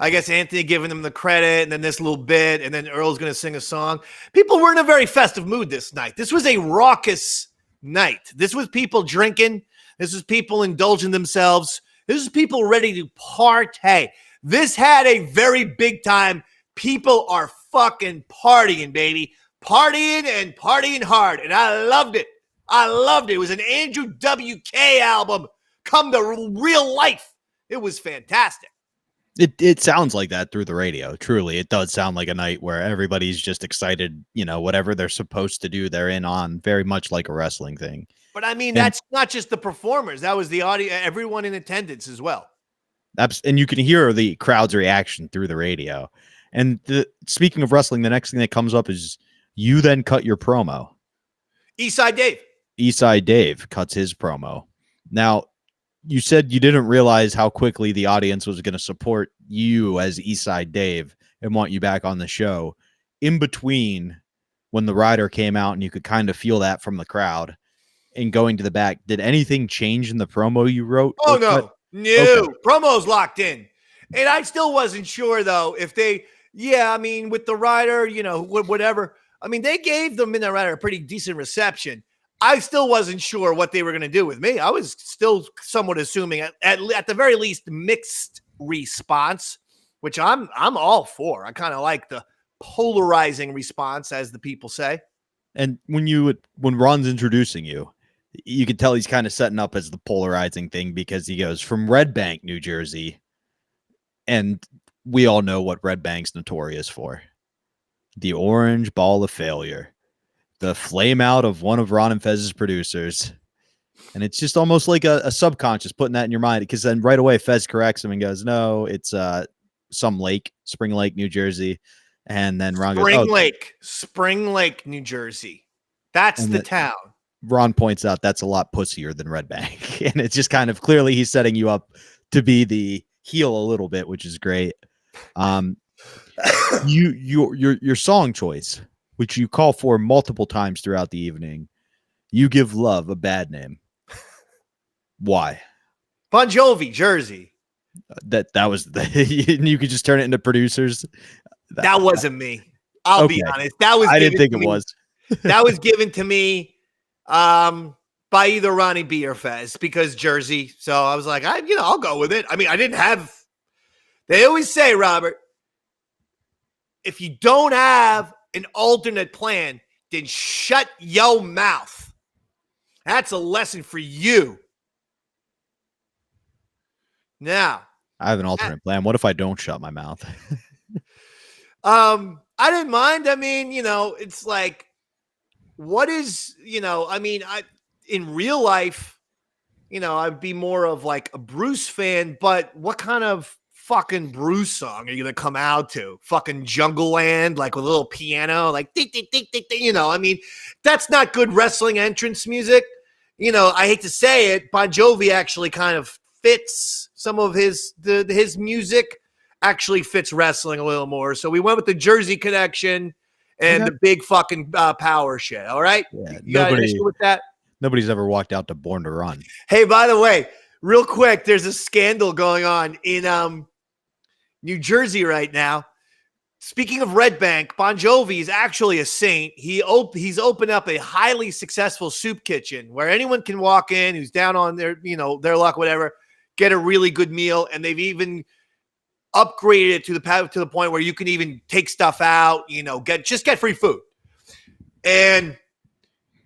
I guess Anthony giving them the credit, and then this little bit, and then Earl's going to sing a song. People were in a very festive mood this night. This was a raucous night. This was people drinking. This was people indulging themselves. This is people ready to partay. This had a very big time. People are fucking partying, baby. Partying and partying hard. And I loved it. I loved it. It was an Andrew WK album come to real life. It was fantastic. It sounds like that through the radio. Truly, it does sound like a night where everybody's just excited. You know, whatever they're supposed to do, they're in on. Very much like a wrestling thing. But I mean, that's not just the performers. That was the audio, everyone in attendance as well. And you can hear the crowd's reaction through the radio. And speaking of wrestling, the next thing that comes up is you then cut your promo. Eastside Dave cuts his promo. Now, you said you didn't realize how quickly the audience was going to support you as Eastside Dave and want you back on the show. In between, when the rider came out and you could kind of feel that from the crowd and going to the back, did anything change in the promo you wrote? Oh, no. Okay. Promo's locked in. And I still wasn't sure, though, if they, I mean, with the rider, you know, whatever. I mean, they gave the Midnight Rider a pretty decent reception. I still wasn't sure what they were going to do with me. I was still somewhat assuming at the very least mixed response, which I'm all for. I kind of like the polarizing response, as the people say. And when Ron's introducing you, you could tell he's kind of setting up as the polarizing thing because he goes from Red Bank, New Jersey, and we all know what Red Bank's notorious for. The orange ball of failure. The flame out of one of Ron and Fez's producers. And it's just almost like a subconscious putting that in your mind, because then right away Fez corrects him and goes, no, it's some lake, Spring Lake, New Jersey. And then Ron goes, Spring Lake, New Jersey. That's the town. Ron points out that's a lot pussier than Red Bank. And it's just kind of clearly he's setting you up to be the heel a little bit, which is great. Your song choice, which you call for multiple times throughout the evening, You Give Love a Bad Name. Why? Bon Jovi, Jersey. That was you could just turn it into producers. That wasn't me. I'll be honest. I didn't think it was. That was given to me by either Ronnie B or Fez, because Jersey. So I was like, I'll go with it. I mean, I didn't have. They always say, Robert, if you don't have an alternate plan, then shut your mouth. That's a lesson for you. Now, I have an alternate plan. What if I don't shut my mouth? I didn't mind. I mean, it's like, what is, in real life, I'd be more of like a Bruce fan, but what kind of fucking Bruce song are you going to come out to? Fucking Jungle Land, like with a little piano, like, tick, tick, tick, tick, tick, that's not good wrestling entrance music. I hate to say it, Bon Jovi actually kind of fits some of his music actually fits wrestling a little more. So we went with the Jersey connection and the big fucking power shit. All right. Yeah, you got an issue with that? Nobody's ever walked out to Born to Run. Hey, by the way, real quick, there's a scandal going on in New Jersey right now. Speaking of Red Bank, Bon Jovi is actually a saint. He's opened up a highly successful soup kitchen where anyone can walk in who's down on their luck, whatever, get a really good meal, and they've even upgraded it to the point where you can even take stuff out, get free food. And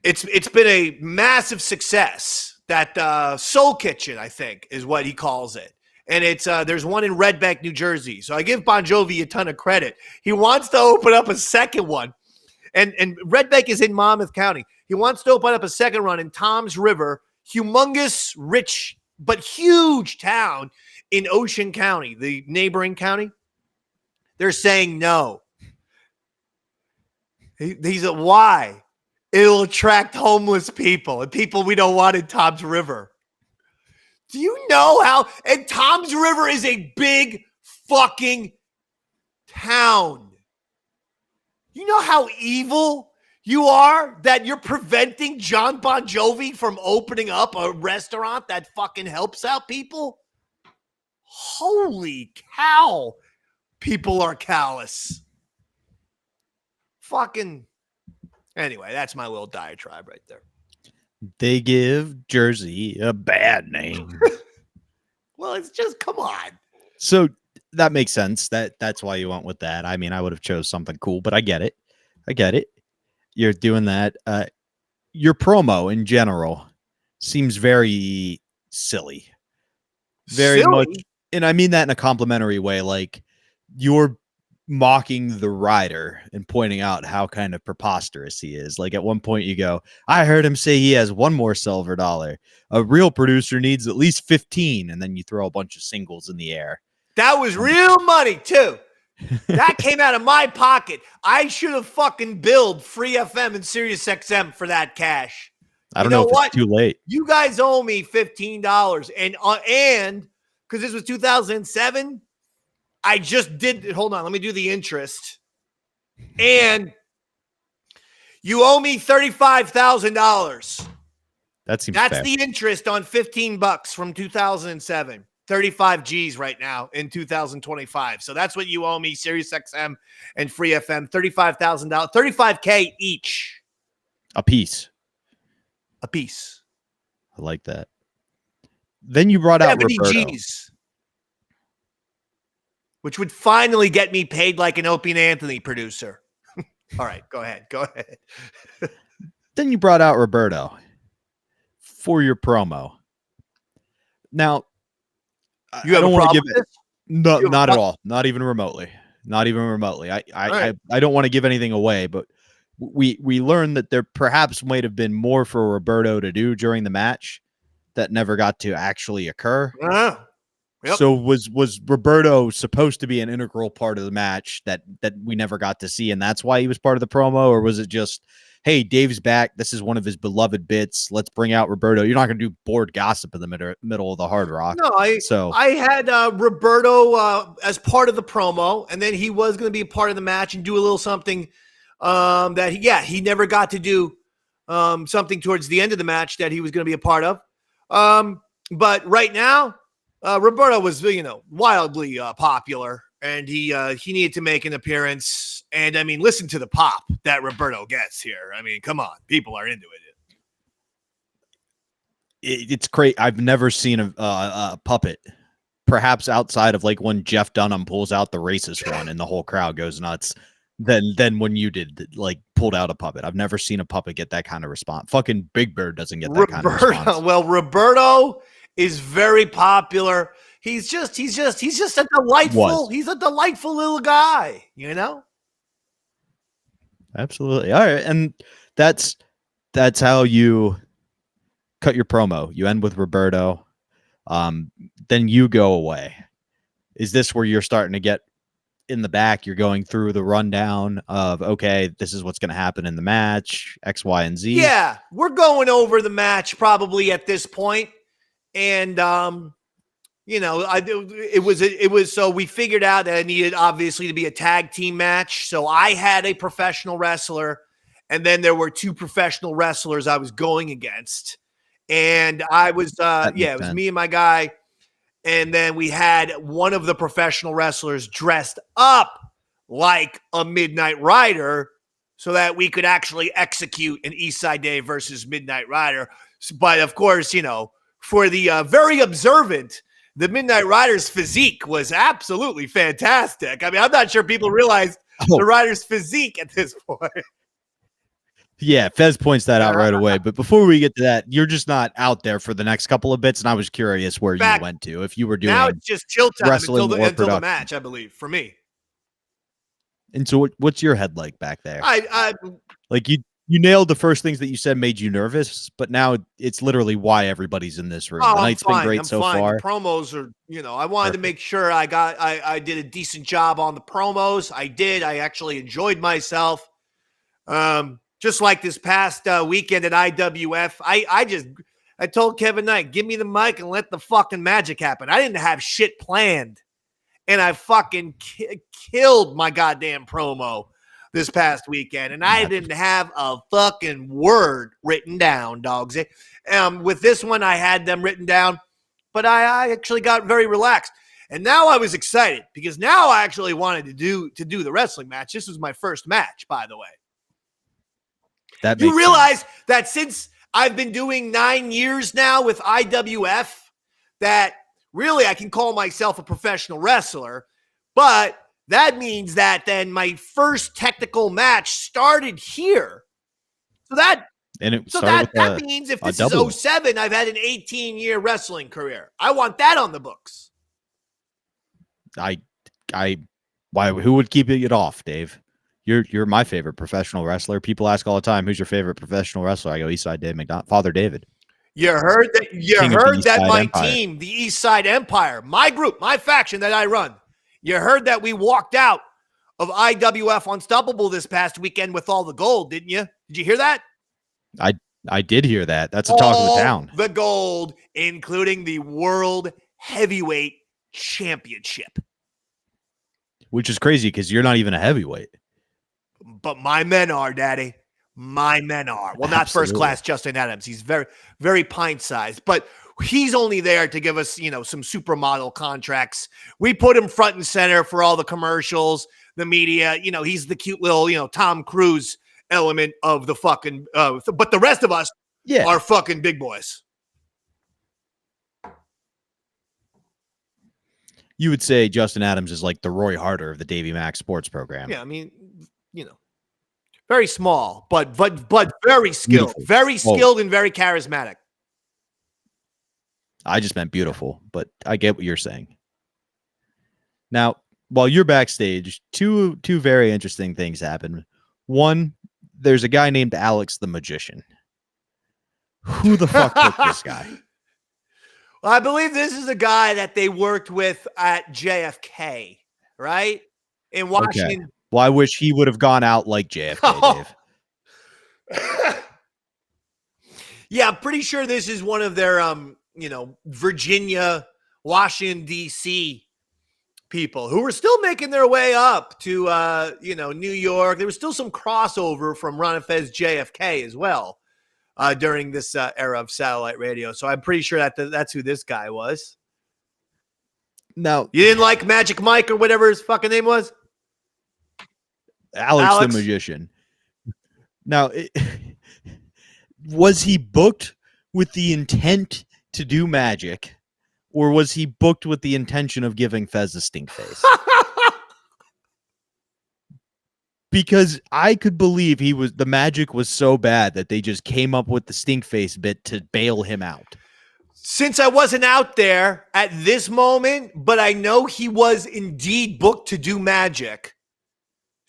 it's been a massive success. That Soul Kitchen, I think, is what he calls it. And it's there's one in Red Bank, New Jersey. So I give Bon Jovi a ton of credit. He wants to open up a second one. And Red Bank is in Monmouth County. He wants to open up a second one in Toms River, humongous, rich, but huge town in Ocean County, the neighboring county. They're saying no. He's a why? it'll attract homeless people and people we don't want in Tom's River. Do you know how? And Tom's River is a big fucking town. You know how evil you are that you're preventing John Bon Jovi from opening up a restaurant that fucking helps out people? Holy cow. People are callous. Fucking. Anyway, that's my little diatribe right there. They give Jersey a bad name. Well, it's just, come on. So that makes sense. That's why you went with that. I mean, I would have chose something cool, but I get it. You're doing that. Your promo in general seems very silly. Very much. And I mean that in a complimentary way. Like, you're mocking the rider and pointing out how kind of preposterous he is. Like, at one point you go, I heard him say he has one more silver dollar. A real producer needs at least 15. And then you throw a bunch of singles in the air. That was real money too. That came out of my pocket. I should have fucking billed Free FM and Sirius XM for that cash. I don't know if it's too late. You guys owe me $15. And because this was 2007, I just did. Hold on, let me do the interest. And you owe me $35,000. That's fair. The interest on $15 from 2007. 35 G's right now in 2025. So that's what you owe me, Sirius XM and Free FM. $35,000, $35K each. A piece. A piece. I like that. Then you brought out 70 Roberto. G's. Which would finally get me paid like an Opie and Anthony producer. All right, go ahead. Then you brought out Roberto for your promo. Now, you have a problem with this? No, not at all. Not even remotely. I don't want to give anything away, but we learned that there perhaps might have been more for Roberto to do during the match that never got to actually occur. Yep. So was Roberto supposed to be an integral part of the match that we never got to see, and that's why he was part of the promo? Or was it just, hey, Dave's back, this is one of his beloved bits, let's bring out Roberto? You're not going to do bored gossip in the middle of the Hard Rock. No, I had Roberto as part of the promo, and then he was going to be a part of the match and do a little something that he never got to do, something towards the end of the match that he was going to be a part of. But right now, Roberto was, wildly popular, and he needed to make an appearance. And I mean, listen to the pop that Roberto gets here. I mean, come on, people are into it. It's great. I've never seen a puppet, perhaps outside of like when Jeff Dunham pulls out the racist one and the whole crowd goes nuts. Then when you did, like, pulled out a puppet. I've never seen a puppet get that kind of response. Fucking Big Bird doesn't get that kind of response. Well, Roberto is very popular. He's just a delightful. He's a delightful little guy, Absolutely. All right, and that's how you cut your promo. You end with Roberto. Then you go away. Is this where you're starting to get in the back? You're going through the rundown of, okay, this is what's going to happen in the match, X, Y, and Z. Yeah, we're going over the match probably at this point. And, it was so we figured out that it needed obviously to be a tag team match. So I had a professional wrestler, and then there were two professional wrestlers I was going against. And I was, it was me and my guy. And then we had one of the professional wrestlers dressed up like a Midnight Rider so that we could actually execute an Eastside Dave versus Midnight Rider. But of course, for the very observant, the Midnight Rider's physique was absolutely fantastic. I mean, I'm not sure people realized the Rider's physique at this point. Yeah, Fez points that out right away. But before we get to that, you're just not out there for the next couple of bits, and I was curious where you went to. If you were doing now, it's just chill time until the match, I believe, for me. And so, what's your head like back there? I like you nailed the first things that you said made you nervous, but now it's literally why everybody's in this room. The night's been great so far. The promos are, I wanted to make sure I did a decent job on the promos. I did. I actually enjoyed myself. just like this past weekend at IWF, I told Kevin Knight, give me the mic and let the fucking magic happen. I didn't have shit planned, and I fucking killed my goddamn promo this past weekend, and I didn't have a fucking word written down, dogs. With this one, I had them written down, but I actually got very relaxed. And now I was excited because now I actually wanted to do the wrestling match. This was my first match, by the way. You realize that since I've been doing 9 years now with IWF, that really I can call myself a professional wrestler, but that means that then my first technical match started here. So that means if this is 07, I've had an 18-year wrestling career. I want that on the books. Who would keep it off, Dave? You're my favorite professional wrestler. People ask all the time, who's your favorite professional wrestler? I go, Eastside Dave McDonald, Father David. You heard that my team, the East Side Empire, my group, my faction that I run, you heard that we walked out of IWF Unstoppable this past weekend with all the gold, didn't you? Did you hear that? I did hear that. That's a talk of the town. The gold, including the World Heavyweight Championship. Which is crazy because you're not even a heavyweight. But my men are, Daddy. My men are. Well, not first class Justin Adams. He's very, very pint-sized. But he's only there to give us, some supermodel contracts. We put him front and center for all the commercials, the media. He's the cute little, Tom Cruise element of the fucking but the rest of us are fucking big boys. You would say Justin Adams is like the Roy Harder of the Davey Max sports program. Yeah, I mean, very small, but very skilled. Beautiful. Very skilled and very charismatic. I just meant beautiful, but I get what you're saying. Now, while you're backstage, two very interesting things happen. One, there's a guy named Alex the Magician. Who the fuck took this guy? Well, I believe this is a guy that they worked with at JFK, right? In Washington. Okay. Well, I wish he would have gone out like JFK, Dave. Yeah, I'm pretty sure this is one of their, Virginia, Washington, D.C. people who were still making their way up to, New York. There was still some crossover from Ron Fez JFK as well during this era of satellite radio. So I'm pretty sure that's who this guy was. No. You didn't like Magic Mike or whatever his fucking name was? Alex the Magician. Now, was he booked with the intent to do magic, or was he booked with the intention of giving Fez a stink face? Because I could believe the magic was so bad that they just came up with the stink face bit to bail him out. Since I wasn't out there at this moment, but I know he was indeed booked to do magic.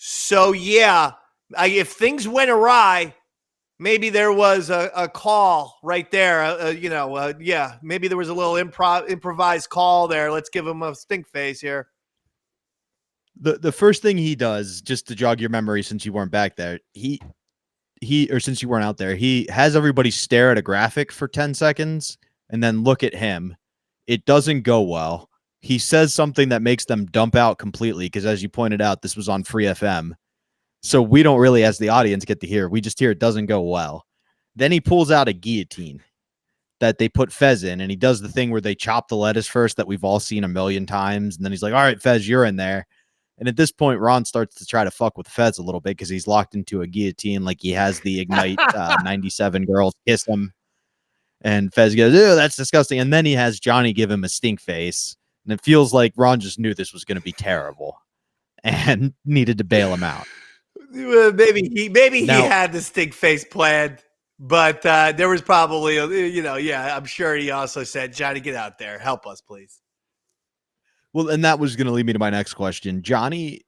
So, yeah, if things went awry, maybe there was a call right there. Maybe there was a little improvised call there. Let's give him a stink face here. The first thing he does, just to jog your memory since you weren't back there, since you weren't out there, he has everybody stare at a graphic for 10 seconds and then look at him. It doesn't go well. He says something that makes them dump out completely because, as you pointed out, this was on Free FM. So we don't really, as the audience, get to hear. We just hear it doesn't go well. Then he pulls out a guillotine that they put Fez in, and he does the thing where they chop the lettuce first that we've all seen a million times. And then he's like, all right, Fez, you're in there. And at this point, Ron starts to try to fuck with Fez a little bit because he's locked into a guillotine like he has the Ignite 97 girls kiss him. And Fez goes, ew, that's disgusting. And then he has Johnny give him a stink face. And it feels like Ron just knew this was going to be terrible and needed to bail him out. Maybe he had the stink face planned, but there was probably, I'm sure he also said, Johnny, get out there. Help us, please. Well, and that was going to lead me to my next question. Johnny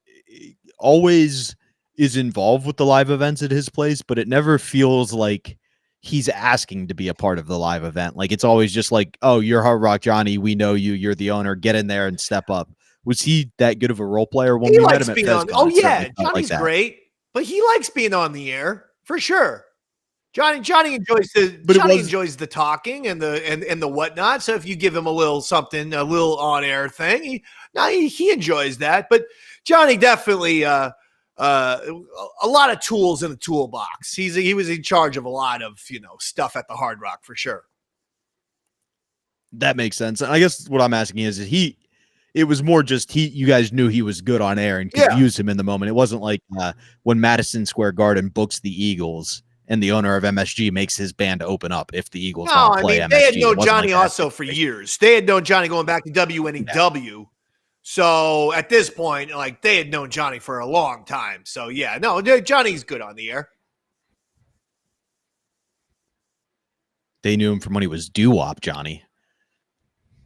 always is involved with the live events at his place, but it never feels like he's asking to be a part of the live event. Like, it's always just like, oh, you're Hard Rock Johnny. We know you. You're the owner. Get in there and step up. Was he that good of a role player when we met him at FezCon? Oh, yeah. Johnny's like great, but he likes being on the air. for sure. Johnny enjoys enjoys the talking and the whatnot. So if you give him a little something, a little on air thing, he enjoys that. But Johnny definitely a lot of tools in the toolbox. He was in charge of a lot of stuff at the Hard Rock for sure. That makes sense. And I guess what I'm asking is it was more just you guys knew he was good on air and could use him in the moment. It wasn't like when Madison Square Garden books the Eagles and the owner of MSG makes his band open up if the Eagles don't play MSG. They had known Johnny also for years. They had known Johnny going back to WNEW. Yeah. So at this point, like, they had known Johnny for a long time. So yeah, no, Johnny's good on the air. They knew him from when he was doo-wop Johnny.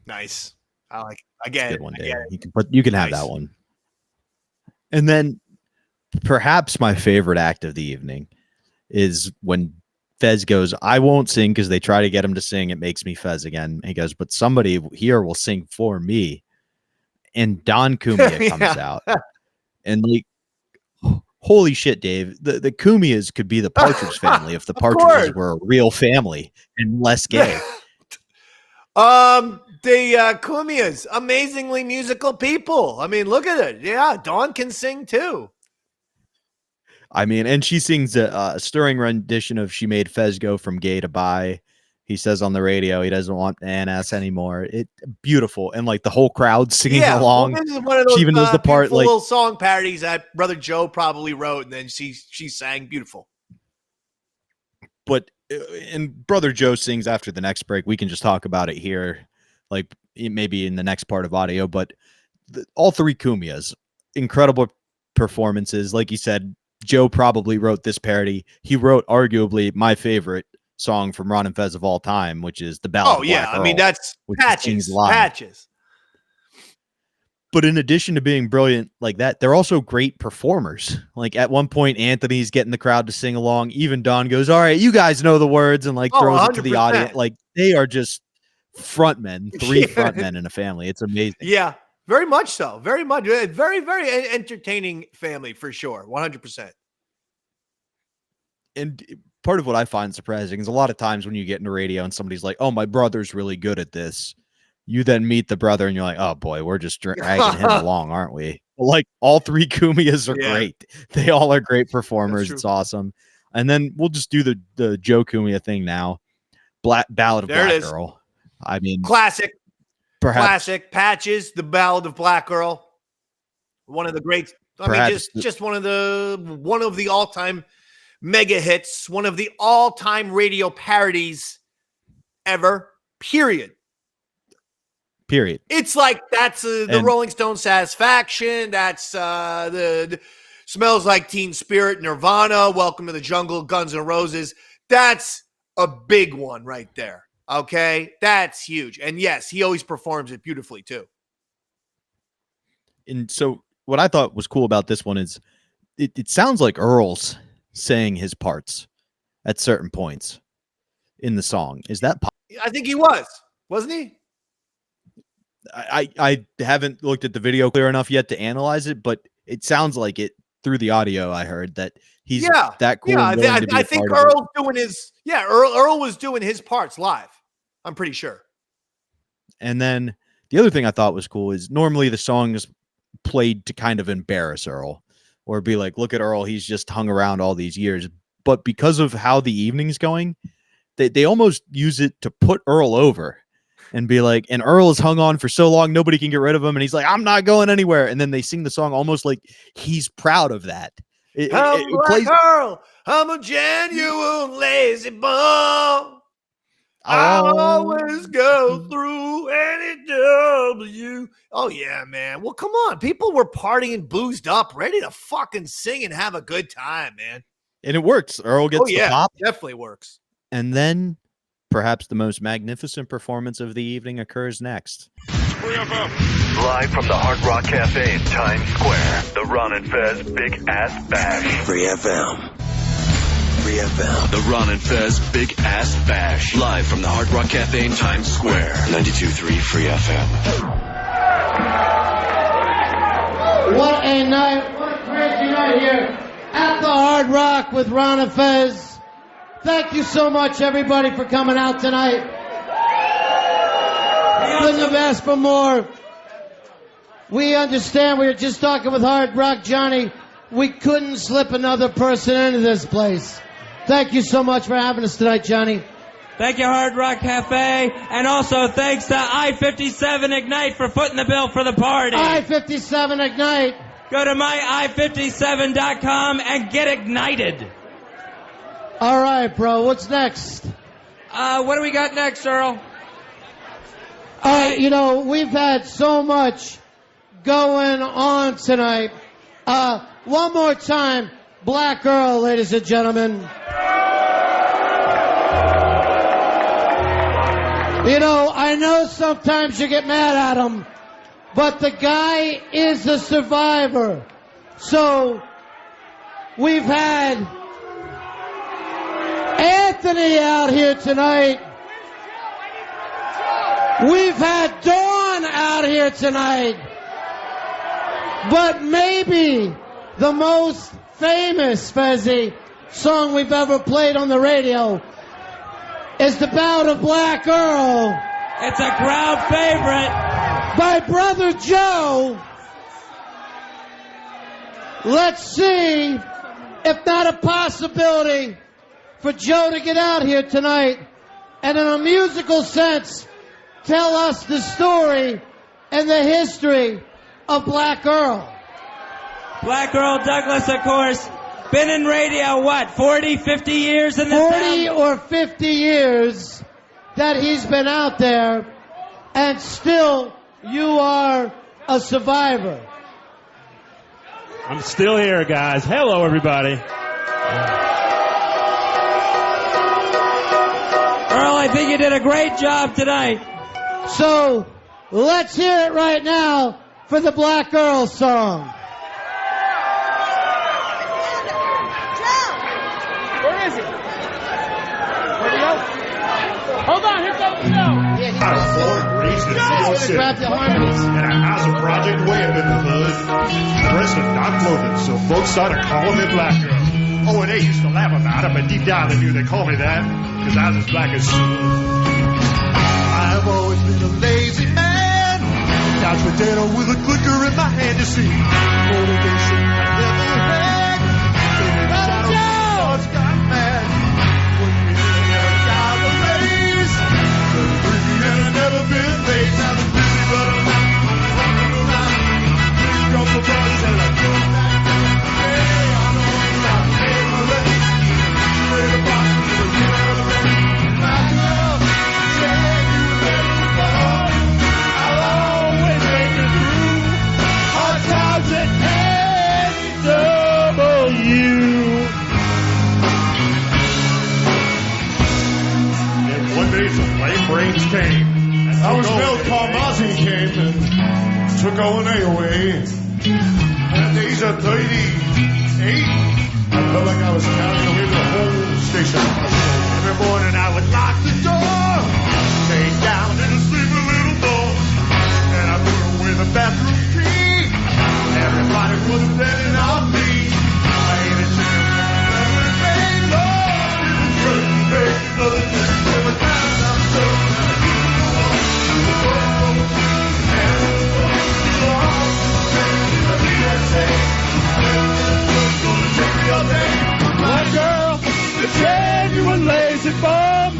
Nice. I get it. One day. You can have that one. And then perhaps my favorite act of the evening is when Fez goes, I won't sing because they try to get him to sing. It makes me Fez again. He goes, but somebody here will sing for me. And Don Cumia comes out. And like, holy shit, Dave. The Cumias could be the Partridge family if the Partridges were a real family and less gay. The Cumias, amazingly musical people. I mean, look at it. Yeah, Dawn can sing too. I mean, and she sings a stirring rendition of She Made Fez Go From Gay to Bi. He says on the radio he doesn't want NS anymore. Beautiful. And like the whole crowd singing along. Well, this is one of those she even knows the part, like, little song parodies that Brother Joe probably wrote, and then she sang beautiful. But and Brother Joe sings after the next break. We can just talk about it here, like maybe in the next part of audio. But all three Cumias, incredible performances. Like you said, Joe probably wrote this parody. He wrote arguably my favorite song from Ron and Fez of all time, which is the Ballad of Black Earl, I mean, that's Patches. But in addition to being brilliant like that, they're also great performers. Like at one point, Anthony's getting the crowd to sing along. Even Don goes, all right, you guys know the words, and like throws it to the audience. Like they are just frontmen, three frontmen in a family. It's amazing. Yeah, very much so. Very much. Very, very entertaining family for sure. 100%. And part of what I find surprising is a lot of times when you get into radio and somebody's like, oh, my brother's really good at this. You then meet the brother and you're like, oh boy, we're just dragging him along, aren't we? Like all three Cumias are great. They all are great performers. It's awesome. And then we'll just do the Joe Cumia thing now. Ballad of Black Earl. I mean, classic Patches, the Ballad of Black Earl. One of the great. I mean, just one of the all-time mega hits, one of the all-time radio parodies ever, period. It's like that's the Rolling Stone Satisfaction. That's the Smells Like Teen Spirit, Nirvana, Welcome to the Jungle, Guns N' Roses. That's a big one right there. Okay? That's huge. And yes, he always performs it beautifully too. And so what I thought was cool about this one is it sounds like Earl's saying his parts at certain points in the song. Is that possible? I think he wasn't he? I haven't looked at the video clear enough yet to analyze it, but it sounds like it through the audio. I heard that he's that cool. Yeah, I think Earl's doing his. Yeah, Earl was doing his parts live. I'm pretty sure. And then the other thing I thought was cool is normally the song is played to kind of embarrass Earl or be like, look at Earl, he's just hung around all these years. But because of how the evening's going, they almost use it to put Earl over. And be like, and Earl has hung on for so long, nobody can get rid of him. And he's like, I'm not going anywhere. And then they sing the song almost like he's proud of that. Earl, I'm a genuine lazy bum. I always go through any W. Oh, yeah, man. Well, come on. People were partying, boozed up, ready to fucking sing and have a good time, man. And it works. Earl gets the pop. Definitely works. And then perhaps the most magnificent performance of the evening occurs next. Live from the Hard Rock Café in Times Square, the Ron and Fez Big Ass Bash. Free FM. The Ron and Fez Big Ass Bash. Live from the Hard Rock Café in Times Square. 92.3 Free FM. What a night. What a crazy night here at the Hard Rock with Ron Fez. Thank you so much, everybody, for coming out tonight. Couldn't have asked for more. We understand. We were just talking with Hard Rock Johnny. We couldn't slip another person into this place. Thank you so much for having us tonight, Johnny. Thank you, Hard Rock Café. And also thanks to I-57 Ignite for footing the bill for the party. I-57 Ignite. Go to myi57.com and get ignited. All right, bro. What's next? What do we got next, Earl? You know, we've had so much going on tonight. One more time, Black Earl, ladies and gentlemen. You know, I know sometimes you get mad at him, but the guy is a survivor. So, we've had Anthony out here tonight. We've had Dawn out here tonight. But maybe the most famous Fezzy song we've ever played on the radio is The Bout of Black Earl. It's a crowd favorite. By Brother Joe. Let's see if not a possibility for Joe to get out here tonight and in a musical sense tell us the story and the history of Black Earl. Black Earl Douglas, of course, been in radio, 40, 50 years in this 40 or 50 years that he's been out there, and still you are a survivor. I'm still here, guys. Hello, everybody. Earl, I think you did a great job tonight. So, let's hear it right now for the Black Earl song. Hold on, here comes Joe. I was born and raised in New York City. And I house a project way up in the hood. Dressed in dark clothing, so folks started calling me Black Earl. Oh, and they used to laugh about it, but deep down they knew they called me that, because I was as black as soon. I've always been a lazy man. Couch potato with a clicker in my hand, you see. Motivation I never had. Shadows got mad. Never been late, I've been busy, but I'm not running around. Couple brothers and I go back down. Hey, I know I'm not paying my rent. Straight about to the rent. My girl, said you let me go. I'll always make it through. Hard times at NW. And one day some lame brains came. I was Bill Carmazzi came and took O&A away. And at the age of 38, I felt like I was counting away the whole station. Every morning I would lock the door, lay down and sleep a little more. And I put away the bathroom key. Everybody was betting on me. I ain't a chance. Everything, Lord, is a curtain, baby. Another thing, every time I'm so my girl, the genuine lazy bum.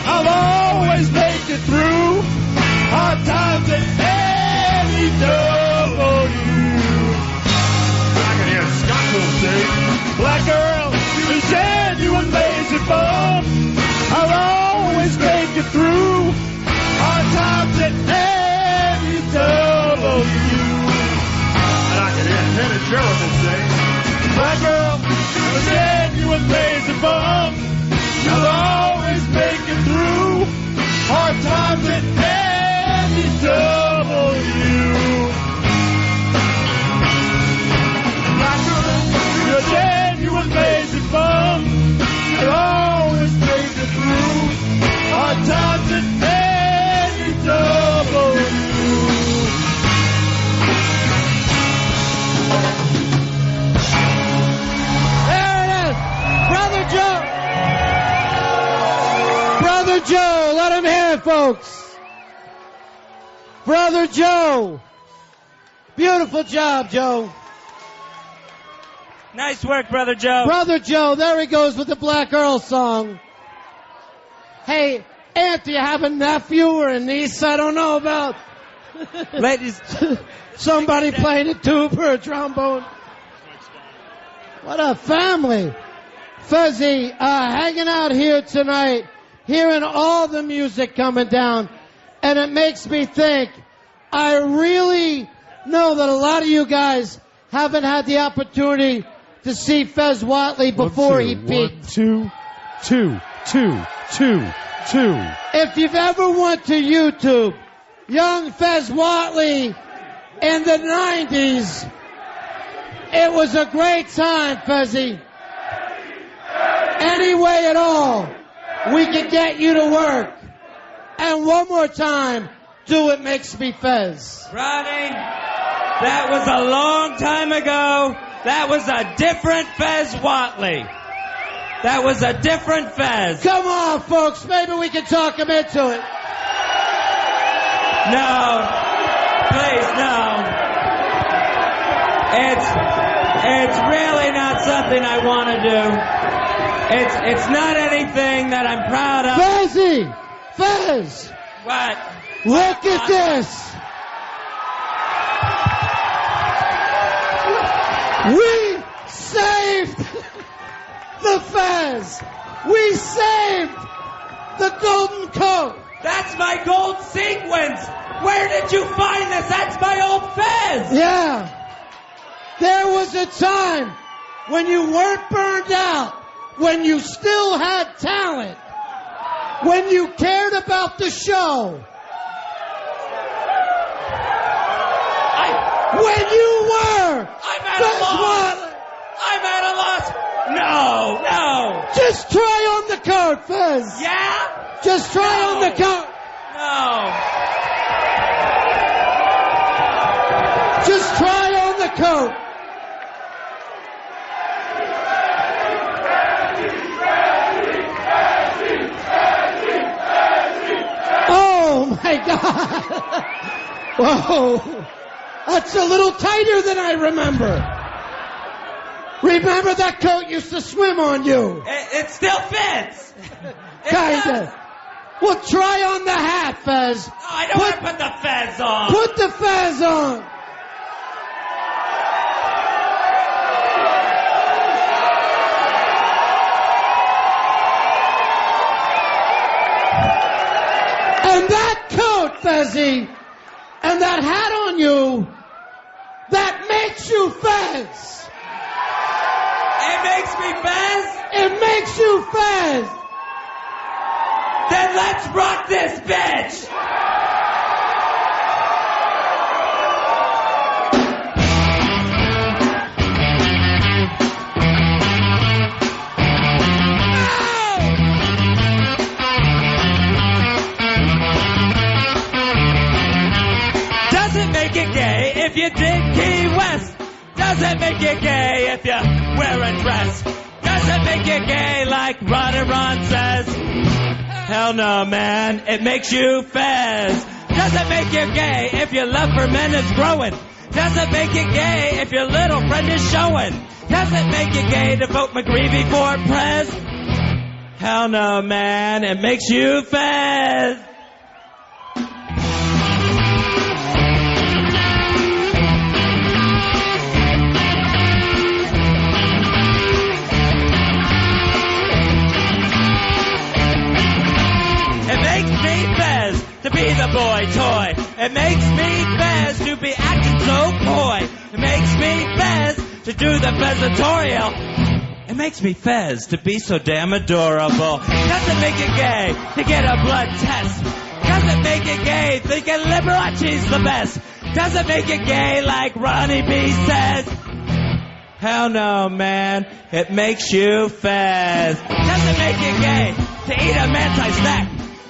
I'll always make it through hard times at NW. I can hear Scott will say, Black girl, the genuine lazy bum. I'll always make it through hard times at NW. And I can hear Lieutenant Sheridan say, Black girl, the genuine lazy bum. You'll always make it through hard times at NW. Black girl, you're a genuine lazy bum. You'll always make it through hard times at NW. Joe. Let him hear it, folks. Brother Joe. Beautiful job, Joe. Nice work, Brother Joe. Brother Joe, there he goes with the Black Earl song. Hey, Aunt, do you have a nephew or a niece I don't know about? Ladies. Somebody playing a tuba or a trombone. What a family. Fezzy, hanging out here tonight, hearing all the music coming down, and it makes me think, I really know that a lot of you guys haven't had the opportunity to see Fez Whatley before he peaked. 1, 2, 2, 2, 2. If you've ever went to YouTube, young Fez Whatley in the 90s, it was a great time, Fezzy. Any way at all, we can get you to work. And one more time, do It Makes Me Fez. Ronnie, that was a long time ago. That was a different Fez Whatley. That was a different Fez. Come on, folks. Maybe we can talk him into it. No. Please, no. It's really not something I want to do. It's not anything that I'm proud of. Fezzy! Fez! What? Look at this! We saved the Fez! We saved the golden coat! That's my gold sequence! Where did you find this? That's my old Fez! Yeah! There was a time when you weren't burned out, when you still had talent, when you cared about the show. When you were! I'm at a loss! I'm at a loss! No! Just try on the coat, Fez! Yeah? Just try on the coat! No! Just try on the coat! Oh my God! Whoa! That's a little tighter than I remember. Remember that coat used to swim on you. It still fits. Kinda. Well, try on the hat, Fez. No, I don't want to put the Fez on. Put the Fez on. And that coat, Fezzy, and that hat on you, that makes you Fez. It makes me Fez? It makes you Fez. Then let's rock this bitch. Does it make it gay if you dig Key West? Does it make you gay if you wear a dress? Does it make you gay like Ron says? Hell no, man. It makes you Fez. Does it make you gay if your love for men is growing? Does it make you gay if your little friend is showing? Does it make you gay to vote McGreevy for Prez? Hell no, man. It makes you Fez. To be the boy toy. It makes me Fez to be acting so coy. It makes me Fez to do the Fezatorial. It makes me Fez to be so damn adorable. Does it make it gay to get a blood test? Does it make it gay thinking Liberace's the best? Does it make it gay like Ronnie B says? Hell no, man. It makes you Fez. Does it make it gay to eat a manti snack?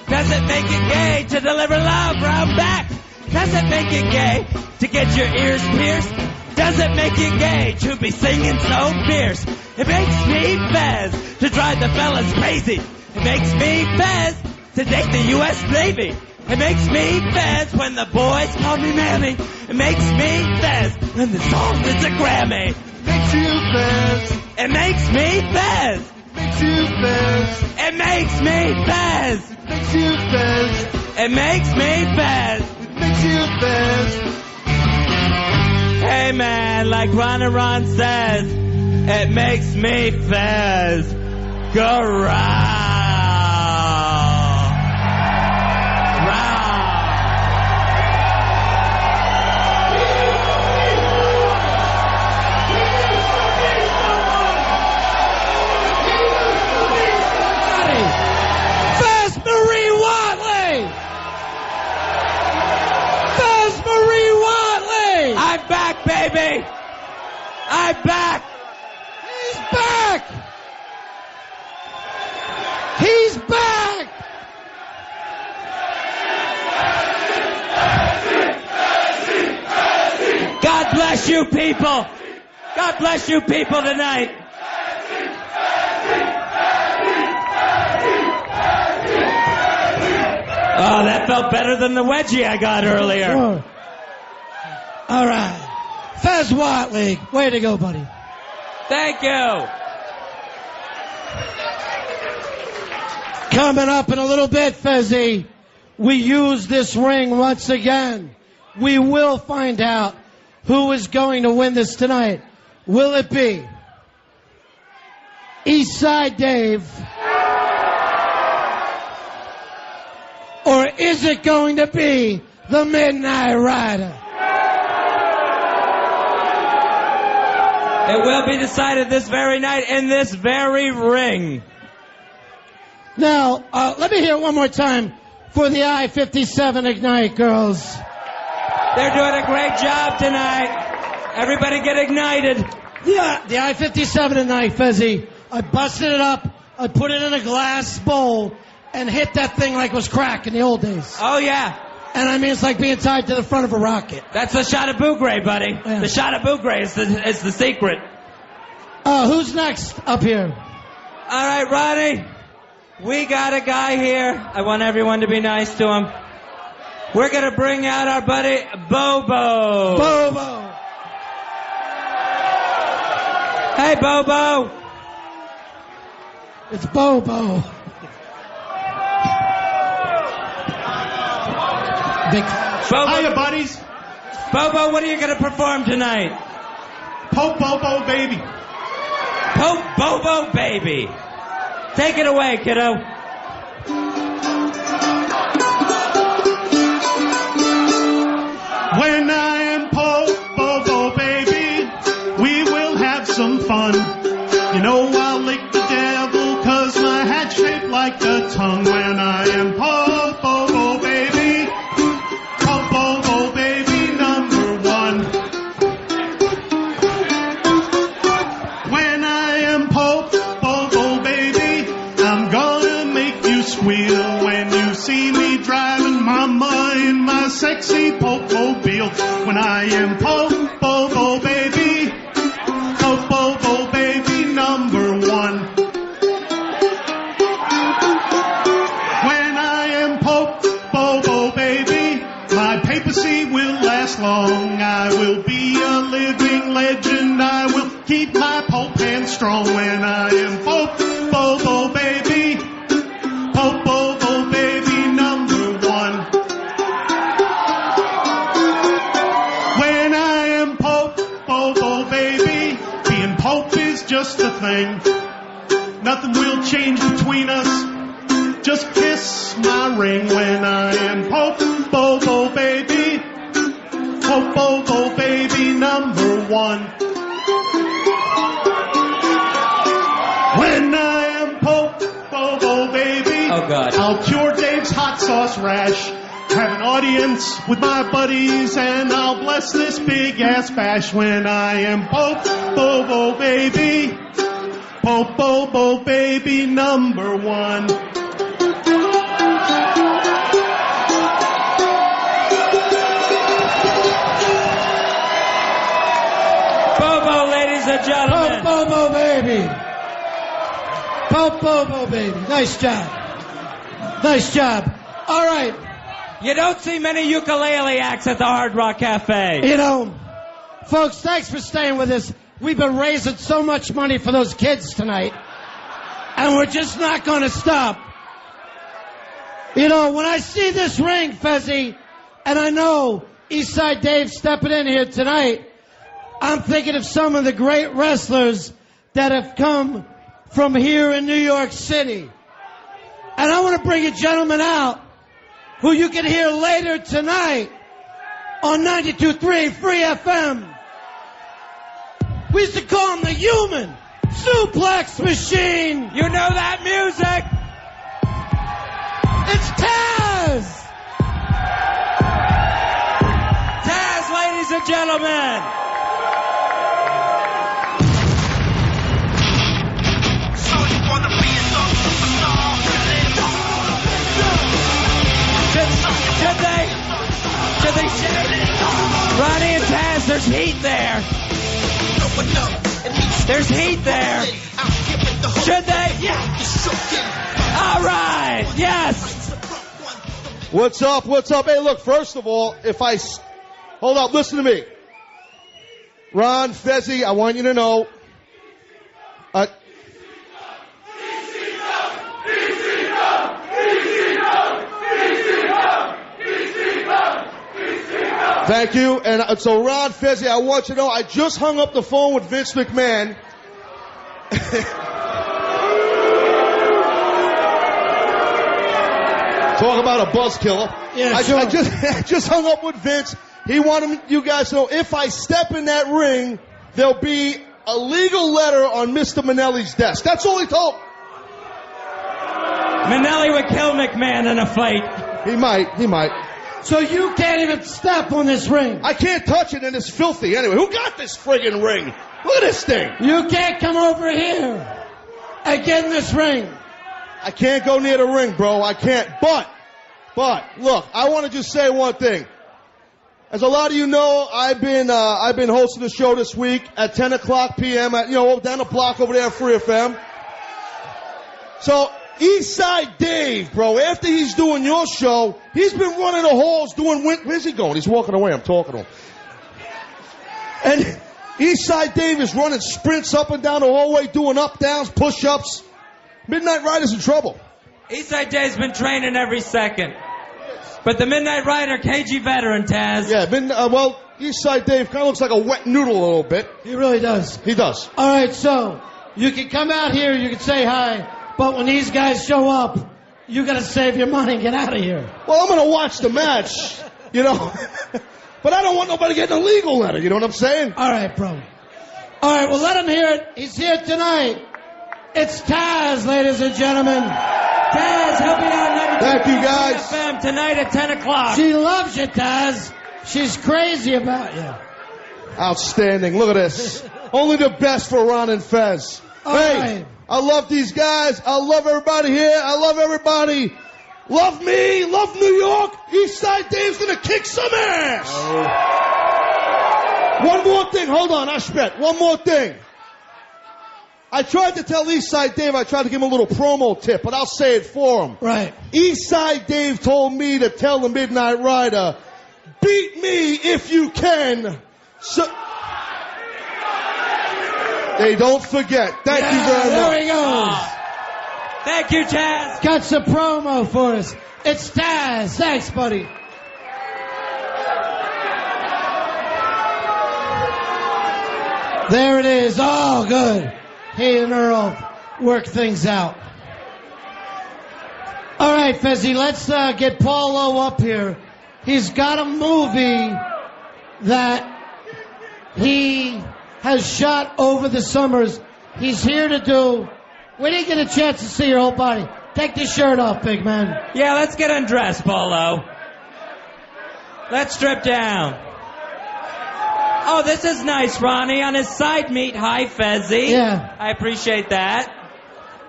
Does it make it gay to deliver love round back? Does it make it gay to get your ears pierced? Does it make it gay to be singing so fierce? It makes me Fez to drive the fellas crazy. It makes me Fez to date the U.S. Navy. It makes me Fez when the boys call me Mammy. It makes me Fez when the song wins a Grammy. Makes you Fez. It makes me Fez. Makes you Fez. It makes me Fez. Makes you Fez. It makes me Fez. Makes you Fez. Hey man, like Ron says, it makes me Fez. Growl. I'm back, baby! I'm back! He's back! He's back! God bless you people! God bless you people tonight! Oh, that felt better than the wedgie I got earlier. Sure. All right. Fez Watley, way to go, buddy. Thank you. Coming up in a little bit, Fezzy, we use this ring once again. We will find out who is going to win this tonight. Will it be Eastside Dave? Or is it going to be the Midnight Rider? It will be decided this very night in this very ring. Now, let me hear it one more time for the I-57 Ignite girls. They're doing a great job tonight. Everybody get ignited. Yeah, the I-57 Ignite, Fezzy. I busted it up, I put it in a glass bowl, and hit that thing like it was crack in the old days. Oh, yeah. And I mean, it's like being tied to the front of a rocket. That's the shot of Bougray, buddy. Yeah. The shot of Bougray is the secret. Who's next up here? All right, Ronnie. We got a guy here. I want everyone to be nice to him. We're going to bring out our buddy, Bobo. Bobo. Hey, Bobo. It's Bobo. Bobo. Hiya, buddies. Bobo, what are you going to perform tonight? Pope Bobo Baby. Pope Bobo Baby. Take it away, kiddo. When I am Pope Bobo Baby, we will have some fun. You know I'll lick the devil 'cause my hat's shaped like a tongue. When I am Pope Bobo Baby, Pope Bobo Baby number one. When I am Pope Bobo Baby, I'm gonna make you squeal when you see me driving mama in my sexy Pope-mobile. When I am Pope Bobo Baby, Pope Bobo Baby number one. When I am Pope Bobo Baby, my papacy will last long. I will be a living legend. I will keep my Pope hand strong. When I am Pope Bobo Baby, Pope Bobo Baby number one. When I am Pope Bobo Baby, being Pope is just a thing. Nothing will change between us. Just kiss my ring. When I am Pope Bobo Baby, Pope Bobo Baby number one. When I am Pope Bobo Baby, Oh, God. I'll cure Dave's hot sauce rash. Have an audience with my buddies, and I'll bless this big ass bash. When I am Pope Bobo Baby, Pope Bobo Baby number one. Bobo, ladies and gentlemen. Pope Bobo Baby. Pope Bobo Baby. Nice job. Nice job. All right. You don't see many ukulele acts at the Hard Rock Café. You know, folks, thanks for staying with us. We've been raising so much money for those kids tonight, and we're just not going to stop. You know, when I see this ring, Fezzy, and I know Eastside Dave stepping in here tonight, I'm thinking of some of the great wrestlers that have come from here in New York City. And I want to bring a gentleman out who you can hear later tonight on 92.3 Free FM. We used to call him the Human Suplex Machine. You know that music? It's Tazz! Tazz, ladies and gentlemen. Should they Ronnie and Tazz, there's heat there. There's heat there. Should they? Yeah. All right. Yes. What's up? What's up? Hey, look, first of all, hold up, listen to me. Ron Fez, I want you to know, thank you. And so, Ron Fez, I want you to know, I just hung up the phone with Vince McMahon. Talk about a buzz killer. Yeah, sure. I just hung up with Vince. He wanted you guys to know, if I step in that ring, there'll be a legal letter on Mr. Manelli's desk. That's all he told. Manelli would kill McMahon in a fight. He might. So you can't even step on this ring. I can't touch it, and it's filthy. Anyway, who got this friggin' ring? Look at this thing. You can't come over here and get in this ring. I can't go near the ring, bro. I can't. But, look, I want to just say one thing. As a lot of you know, I've been hosting a show this week at 10 o'clock p.m. at, down the block over there at Free FM. So, Eastside Dave, bro, after he's doing your show, he's been running the halls doing, where's he going? He's walking away. I'm talking to him. And Eastside Dave is running sprints up and down the hallway, doing up, downs, push-ups. Midnight Rider's in trouble. Eastside Dave's been training every second. But the Midnight Rider, KG veteran, Tazz. Yeah, Eastside Dave kind of looks like a wet noodle a little bit. He really does. He does. All right, so you can come out here, you can say hi, but when these guys show up, you got to save your money and get out of here. Well, I'm going to watch the match, But I don't want nobody getting a legal letter, you know what I'm saying? All right, bro. All right, well, let him hear it. He's here tonight. It's Tazz, ladies and gentlemen. Tazz, help me out. Thank you, guys. FM tonight at 10 o'clock. She loves you, Tazz. She's crazy about you. Outstanding. Look at this. Only the best for Ron and Fez. All right. I love these guys. I love everybody here. I love everybody. Love me. Love New York. Eastside Dave's going to kick some ass. Oh. One more thing. Hold on, Ashbet. One more thing. I tried to tell Eastside Dave, I tried to give him a little promo tip, but I'll say it for him. Right. Eastside Dave told me to tell the Midnight Rider, beat me if you can. So, they don't forget. Thank you very much. There he goes. Thank you, Tazz. Got some promo for us. It's Tazz. Thanks, buddy. There it is. Oh, good. He and Earl work things out. All right, Fezzy, let's get Paulo up here. He's got a movie that he has shot over the summers. He's here to do. We didn't get a chance to see your whole body. Take the shirt off, big man. Yeah, let's get undressed, Paulo. Let's strip down. Oh, this is nice, Ronnie. On his side meat, hi, Fezzy. Yeah. I appreciate that.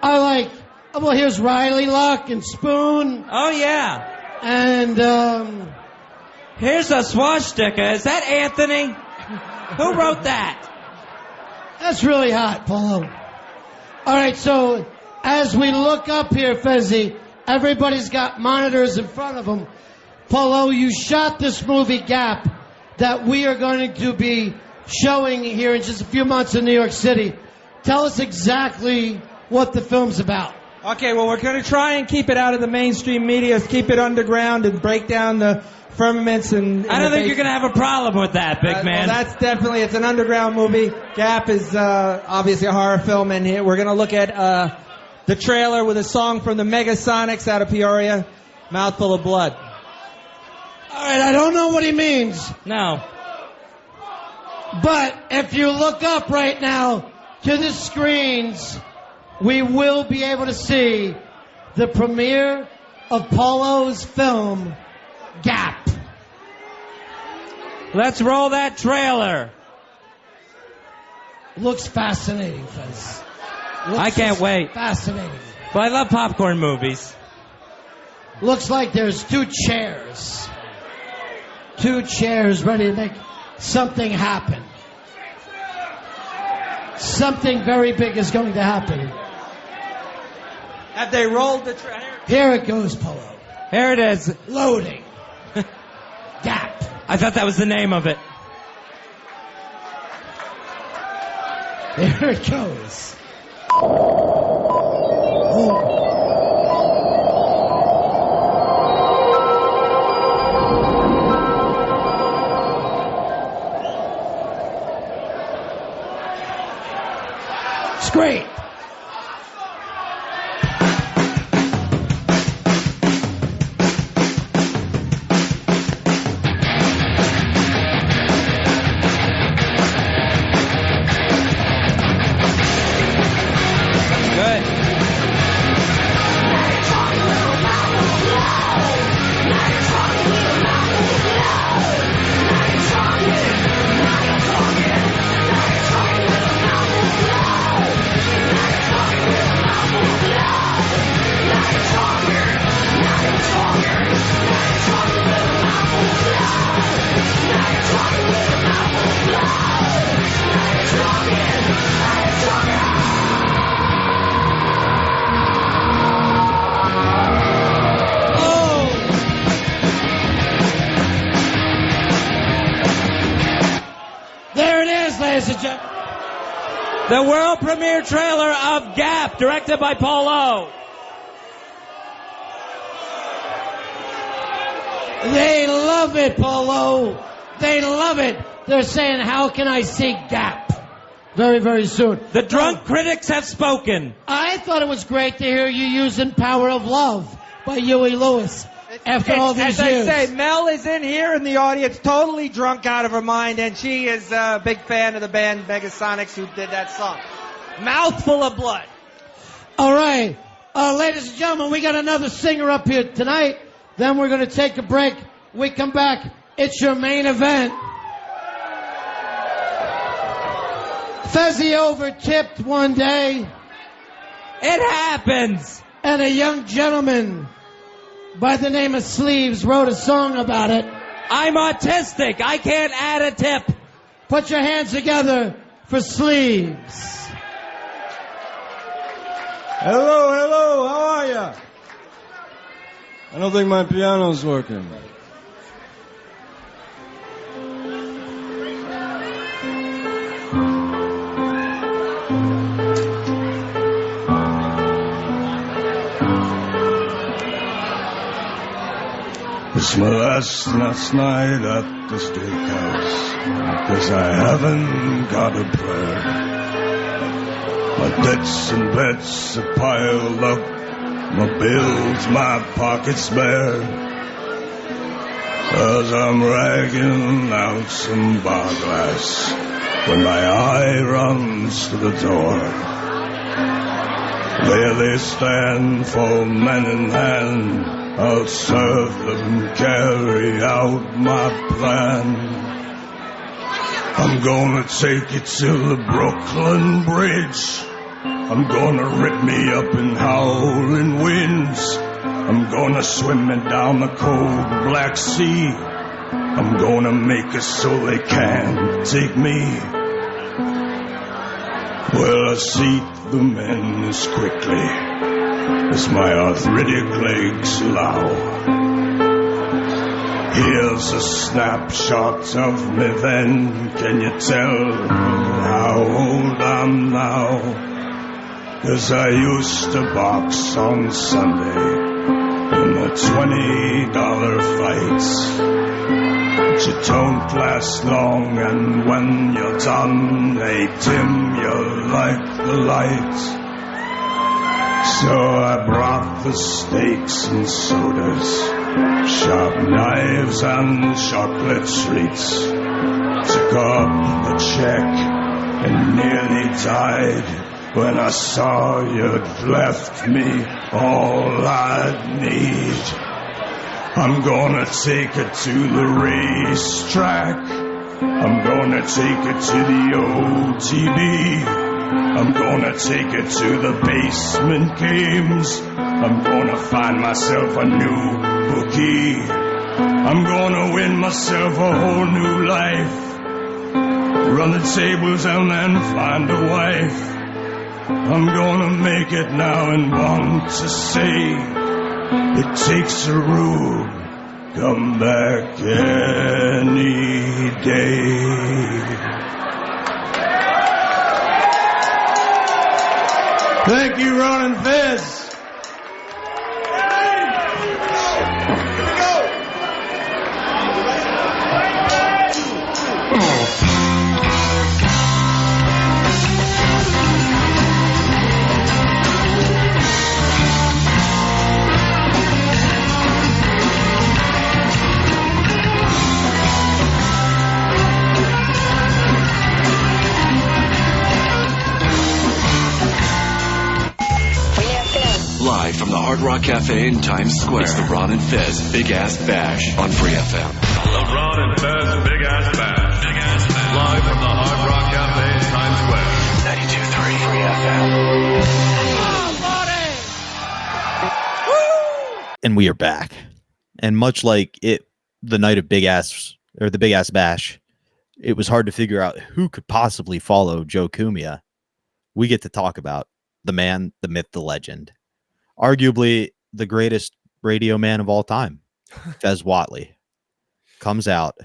Well, here's Riley Luck and Spoon. Oh, yeah. And, here's a swastika. Is that Anthony? Who wrote that? That's really hot, Paulo. All right, so as we look up here, Fezzy, Everybody's got monitors in front of them. Polo, you shot this movie Gap that we are going to be showing here in just a few months in New York City. Tell us exactly what the film's about. Okay, well, we're going to try and keep it out of the mainstream media, keep it underground, and break down the firmaments and... I don't think you're going to have a problem with that, big man. Well, that's definitely... It's an underground movie. Gap is obviously a horror film, and here we're going to look at the trailer with a song from the Megasonics out of Peoria, Mouthful of Blood. All right, I don't know what he means. No. But if you look up right now to the screens, we will be able to see the premiere of Polo's film, Gap. Let's roll that trailer. Looks fascinating, Fez. I can't wait. Fascinating. But I love popcorn movies. Looks like there's two chairs. Two chairs ready to make something happen. Something very big is going to happen. Have they rolled the trailer? Here it goes, Polo. Here it is. Loading. Gap. I thought that was the name of it. Here it goes. It's great. The world premiere trailer of Gap, directed by Polo. They love it, Polo. They love it. They're saying, how can I see Gap? Very, very soon. The drunk critics have spoken. I thought it was great to hear you using Power of Love by Huey Lewis. After all these years. As I say, Mel is in here in the audience, totally drunk out of her mind, and she is a big fan of the band Megasonics who did that song. Mouthful of Blood. All right. Ladies and gentlemen, we got another singer up here tonight. Then we're going to take a break. We come back. It's your main event. Fezzy overtipped one day. It happens. And a young gentleman by the name of Sleeves wrote a song about it. I'm autistic. I can't add a tip. Put your hands together for Sleeves. Hello, how are ya? I don't think my piano's working. It's my last night at the steakhouse, 'cause I haven't got a prayer. My debts and bets are piled up, my bills, my pockets bare. 'Cause I'm ragging out some bar glass when my eye runs to the door. There they stand, full men in hand. I'll serve them, carry out my plan. I'm gonna take it to the Brooklyn Bridge. I'm gonna rip me up in howling winds. I'm gonna swim it down the cold Black Sea. I'm gonna make it so they can't take me. Well, I seat the men as quickly as my arthritic legs allow. Here's a snapshot of me then. Can you tell how old I'm now? 'Cause I used to box on Sunday in the $20 fights. But you don't last long, and when you're done, they dim you like the lights. So I brought the steaks and sodas, sharp knives and chocolate treats. Took up the check and nearly died when I saw you'd left me all I'd need. I'm gonna take it to the racetrack. I'm gonna take it to the OTB. I'm gonna take it to the basement games. I'm gonna find myself a new bookie. I'm gonna win myself a whole new life. Run the tables and then find a wife. I'm gonna make it now and want to say it takes a rule. Come back any day. Thank you, Ron Fez. Live from the Hard Rock Café in Times Square, it's the Ron and Fez Big Ass Bash on Free FM. The Ron and Fez Big Ass Bash. Big Ass Bash. Live from the Hard Rock Café in Times Square. 92.3 Free FM. And we are back. And much like the night of Big Ass, or the Big Ass Bash, it was hard to figure out who could possibly follow Joe Cumia. We get to talk about the man, the myth, the legend. Arguably the greatest radio man of all time, Fez Whatley, comes out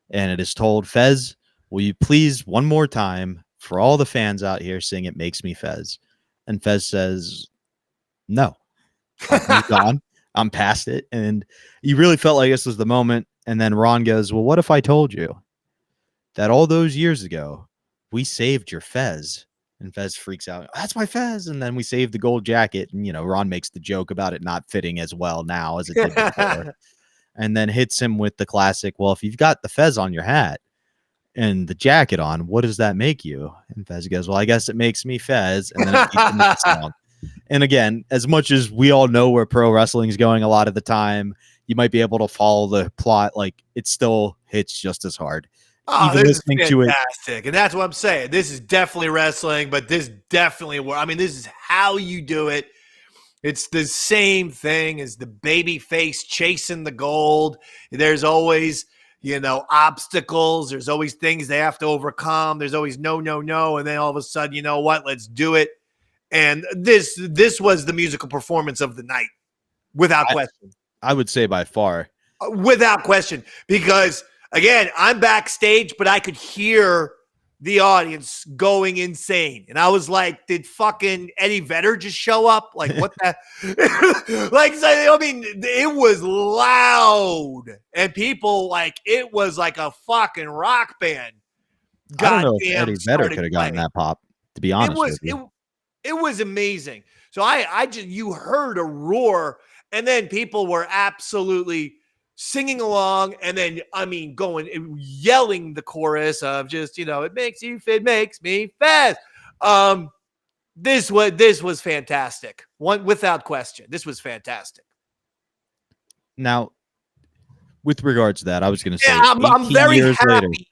and it is told, Fez, will you please one more time for all the fans out here sing It Makes Me Fez? And Fez says, no, I'm gone. I'm past it. And you really felt like this was the moment. And then Ron goes, well, what if I told you that all those years ago, we saved your Fez? And Fez freaks out. That's my Fez. And then we saved the gold jacket. And, Ron makes the joke about it not fitting as well now as it did before. And then hits him with the classic, well, if you've got the Fez on your hat and the jacket on, what does that make you? And Fez goes, well, I guess it makes me Fez. And then it keeps him with the song. And again, as much as we all know where pro wrestling is going a lot of the time, you might be able to follow the plot. Like, it still hits just as hard. Oh, this is fantastic. And that's what I'm saying. This is definitely wrestling, but this definitely, this is how you do it. It's the same thing as the baby face chasing the gold. There's always, obstacles. There's always things they have to overcome. There's always no. And then all of a sudden, you know what? Let's do it. And this was the musical performance of the night, without question. I would say by far. Without question. Because, again, I'm backstage, but I could hear the audience going insane. And I was like, did fucking Eddie Vedder just show up? Like, what the? It was loud. And people, it was like a fucking rock band. I don't know if Eddie Vedder could have gotten that pop, to be honest with you. It was amazing. So you heard a roar, and then people were absolutely singing along, and then going yelling the chorus of just it makes me Fez. This was fantastic. Without question, this was fantastic. Now, with regards to that, I was going to say, I'm very happy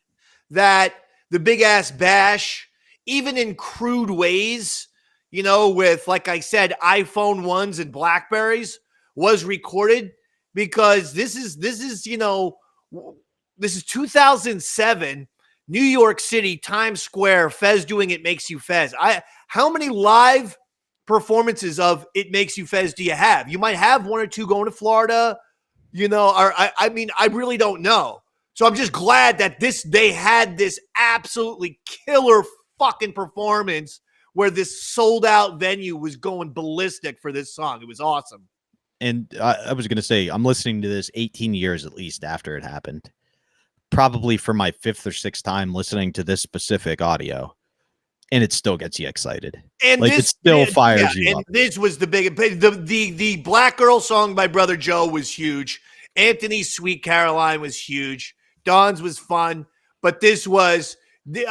that the Big Ass Bash, even in crude ways, with, like I said, iPhone 1s and Blackberries, was recorded. Because this is 2007, New York City, Times Square, Fez doing It Makes You Fez. How many live performances of It Makes You Fez do you have? You might have one or two going to Florida, or I mean, I really don't know. So I'm just glad that they had this absolutely killer fucking performance where this sold out venue was going ballistic for this song. It was awesome. And I was going to say, I'm listening to this 18 years at least after it happened. Probably for my 5th or 6th time listening to this specific audio. And it still gets you excited. And like, it still fires you and up. This was the big, the Black Girl song by Brother Joe was huge. Anthony's Sweet Caroline was huge. Dawn's was fun. But this was the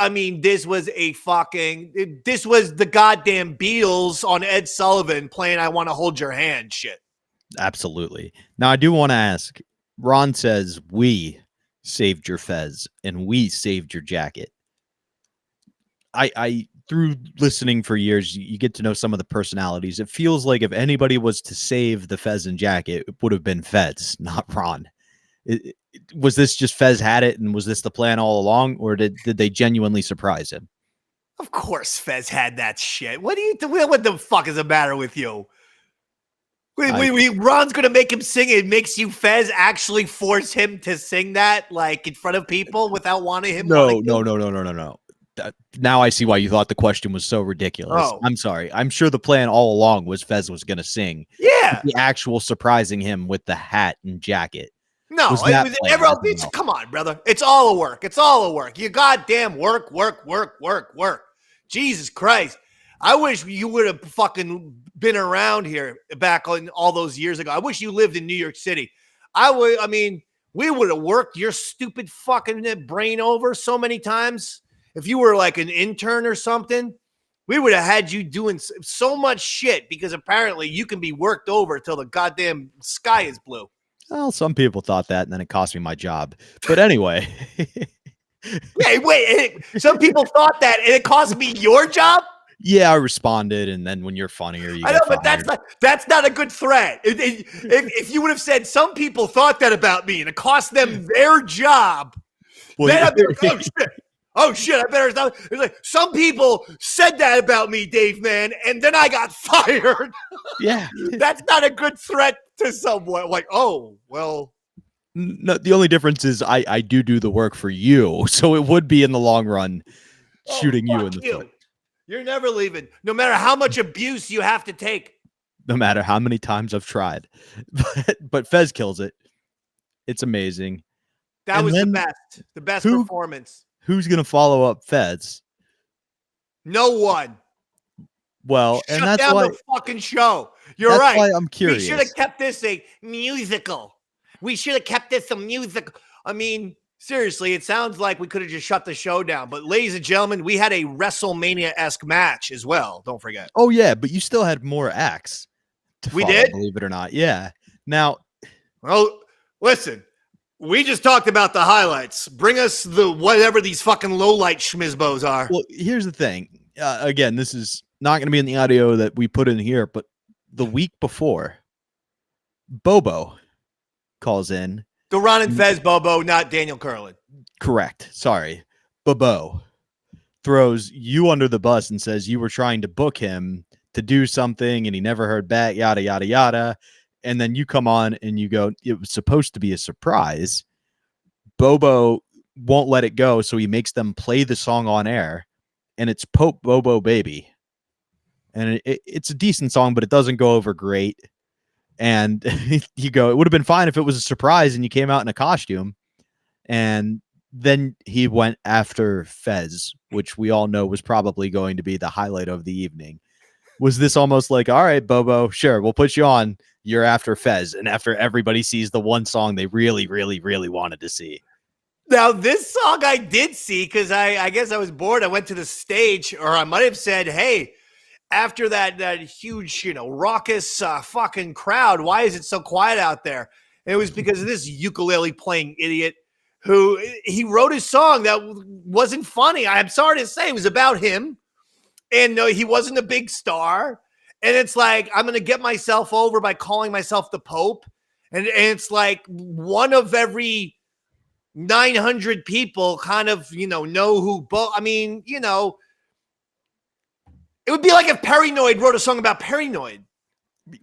goddamn Beatles on Ed Sullivan playing I Want to Hold Your Hand shit. Absolutely. Now, I do want to ask, Ron says, we saved your fez and we saved your jacket. I through listening for years, you get to know some of the personalities. It feels like if anybody was to save the fez and jacket, it would have been Fez, not Ron. Was this just Fez had it and was this the plan all along, or did they genuinely surprise him? Of course Fez had that shit. What the fuck is the matter with you? Ron's going to make him sing It Makes You Fez, actually force him to sing that like in front of people without wanting him. No. Now I see why you thought the question was so ridiculous. Oh. I'm sorry. I'm sure the plan all along was Fez was going to sing. Yeah. The actual surprising him with the hat and jacket. No, come on, brother. It's all a work. It's all a work. You goddamn work. Jesus Christ. I wish you would have fucking been around here back on all those years ago. I wish you lived in New York City. We would have worked your stupid fucking brain over so many times. If you were like an intern or something, we would have had you doing so much shit because apparently you can be worked over till the goddamn sky is blue. Well, some people thought that, and then it cost me my job. But anyway. Wait. Some people thought that, and it cost me your job? Yeah, I responded, and then when you're funnier, you I know, get but that's not a good threat. If you would have said some people thought that about me, and it cost them their job, then I'd be like, oh shit, I better stop. It's like some people said that about me, Dave, man, and then I got fired. Yeah, that's not a good threat to someone. Like, oh well. No, the only difference is I do the work for you, so it would be in the long run shooting you in the foot. You're never leaving, no matter how much abuse you have to take. No matter how many times I've tried, but Fez kills it. It's amazing. That was the best performance. Who's gonna follow up Fez? No one. Well, Shut and that's down why the fucking show. You're that's right. why I'm curious. We should have kept this a musical. I mean, seriously, it sounds like we could have just shut the show down. But ladies and gentlemen, we had a WrestleMania-esque match as well. Don't forget. Oh yeah, but you still had more acts. We did? Believe it or not. Yeah. Now, well, listen. We just talked about the highlights. Bring us the whatever these fucking low-light schmizbos are. Well, here's the thing. Again, this is not going to be in the audio that we put in here, but the week before, Bobo calls in. The Ron and Fez Bobo, not Daniel Curlin. Correct. Sorry. Bobo throws you under the bus and says you were trying to book him to do something and he never heard back, yada, yada, yada. And then you come on and you go, it was supposed to be a surprise. Bobo won't let it go, so he makes them play the song on air, and it's Pope Bobo Baby. And it's a decent song, but it doesn't go over great. And you go, it would have been fine if it was a surprise and you came out in a costume. And then he went after Fez, which we all know was probably going to be the highlight of the evening. Was this almost like, all right, Bobo, sure, we'll put you on. You're after Fez. And after everybody sees the one song they really, really, really wanted to see. Now, this song I did see because I guess I was bored. I went to the stage, or I might have said, hey, after that huge, raucous fucking crowd, why is it so quiet out there? And it was because of this ukulele playing idiot who he wrote his song that wasn't funny. I'm sorry to say, it was about him. And he wasn't a big star. And it's like, I'm going to get myself over by calling myself the Pope. And it's like one of every 900 people kind of, know who I mean, It would be like if Paranoid wrote a song about Paranoid.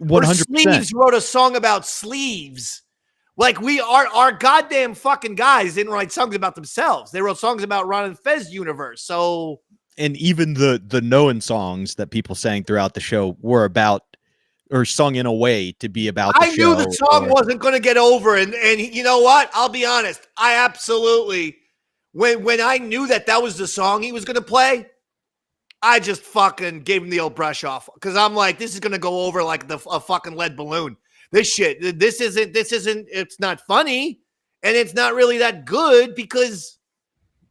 100%. Or Sleeves wrote a song about sleeves. Like our goddamn fucking guys didn't write songs about themselves. They wrote songs about Ron and Fez universe. So, and even the known songs that people sang throughout the show were about or sung in a way to be about the show. I knew the song wasn't going to get over. And you know what? I'll be honest. I absolutely, when I knew that was the song he was going to play, I just fucking gave him the old brush off. Because I'm like, this is going to go over like a fucking lead balloon. This isn't, it's not funny. And it's not really that good because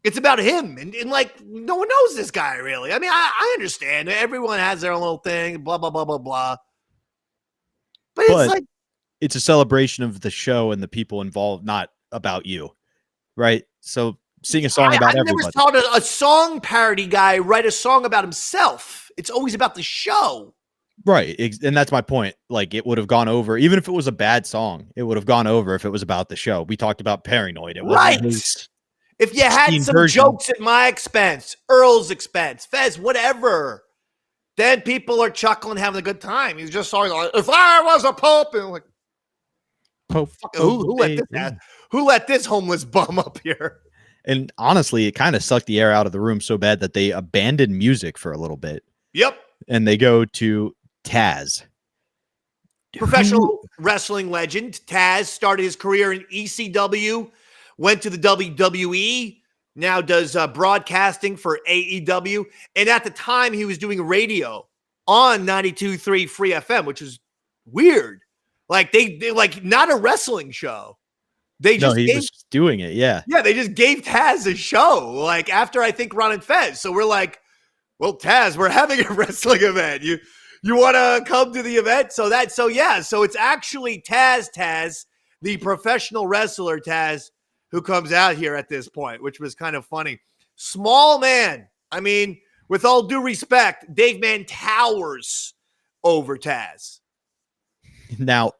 it's about him. And like, no one knows this guy really. I mean, I understand. Everyone has their own little thing, blah, blah, blah, blah, blah. But it's like, it's a celebration of the show and the people involved, not about you, right? So sing a song about everybody. I never saw a song parody guy write a song about himself. It's always about the show. Right. And that's my point. Like, it would have gone over, even if it was a bad song, it would have gone over if it was about the show. We talked about Paranoid. It wasn't his if you had some version. Jokes at my expense, Earl's expense, Fez, whatever, then people are chuckling, having a good time. He's just sorry, like, if I was a pope, and like, Pope, who let this homeless bum up here? And honestly, it kind of sucked the air out of the room so bad that they abandoned music for a little bit. Yep. And they go to Tazz. Professional wrestling legend. Tazz started his career in ECW, went to the WWE, now does broadcasting for AEW. And at the time, he was doing radio on 92.3 Free FM, which is weird. Like, they like not a wrestling show. He was doing it, yeah. Yeah, they just gave Tazz a show, like, after, I think, Ron and Fez. So we're like, well, Tazz, we're having a wrestling event. You want to come to the event? So it's actually Tazz, the professional wrestler Tazz, who comes out here at this point, which was kind of funny. Small man. I mean, with all due respect, Dave Man towers over Tazz. Now,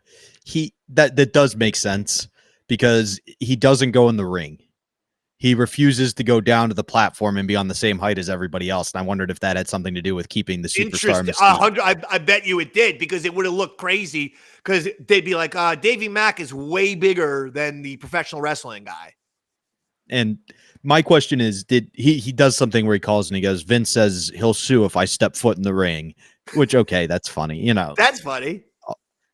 that does make sense because he doesn't go in the ring. He refuses to go down to the platform and be on the same height as everybody else. And I wondered if that had something to do with keeping the superstar mystique. I bet you it did, because it would have looked crazy, because they'd be like, Davey Mack is way bigger than the professional wrestling guy. And my question is, did he does something where he calls and he goes, Vince says he'll sue if I step foot in the ring, which, okay, that's funny. You know, that's funny.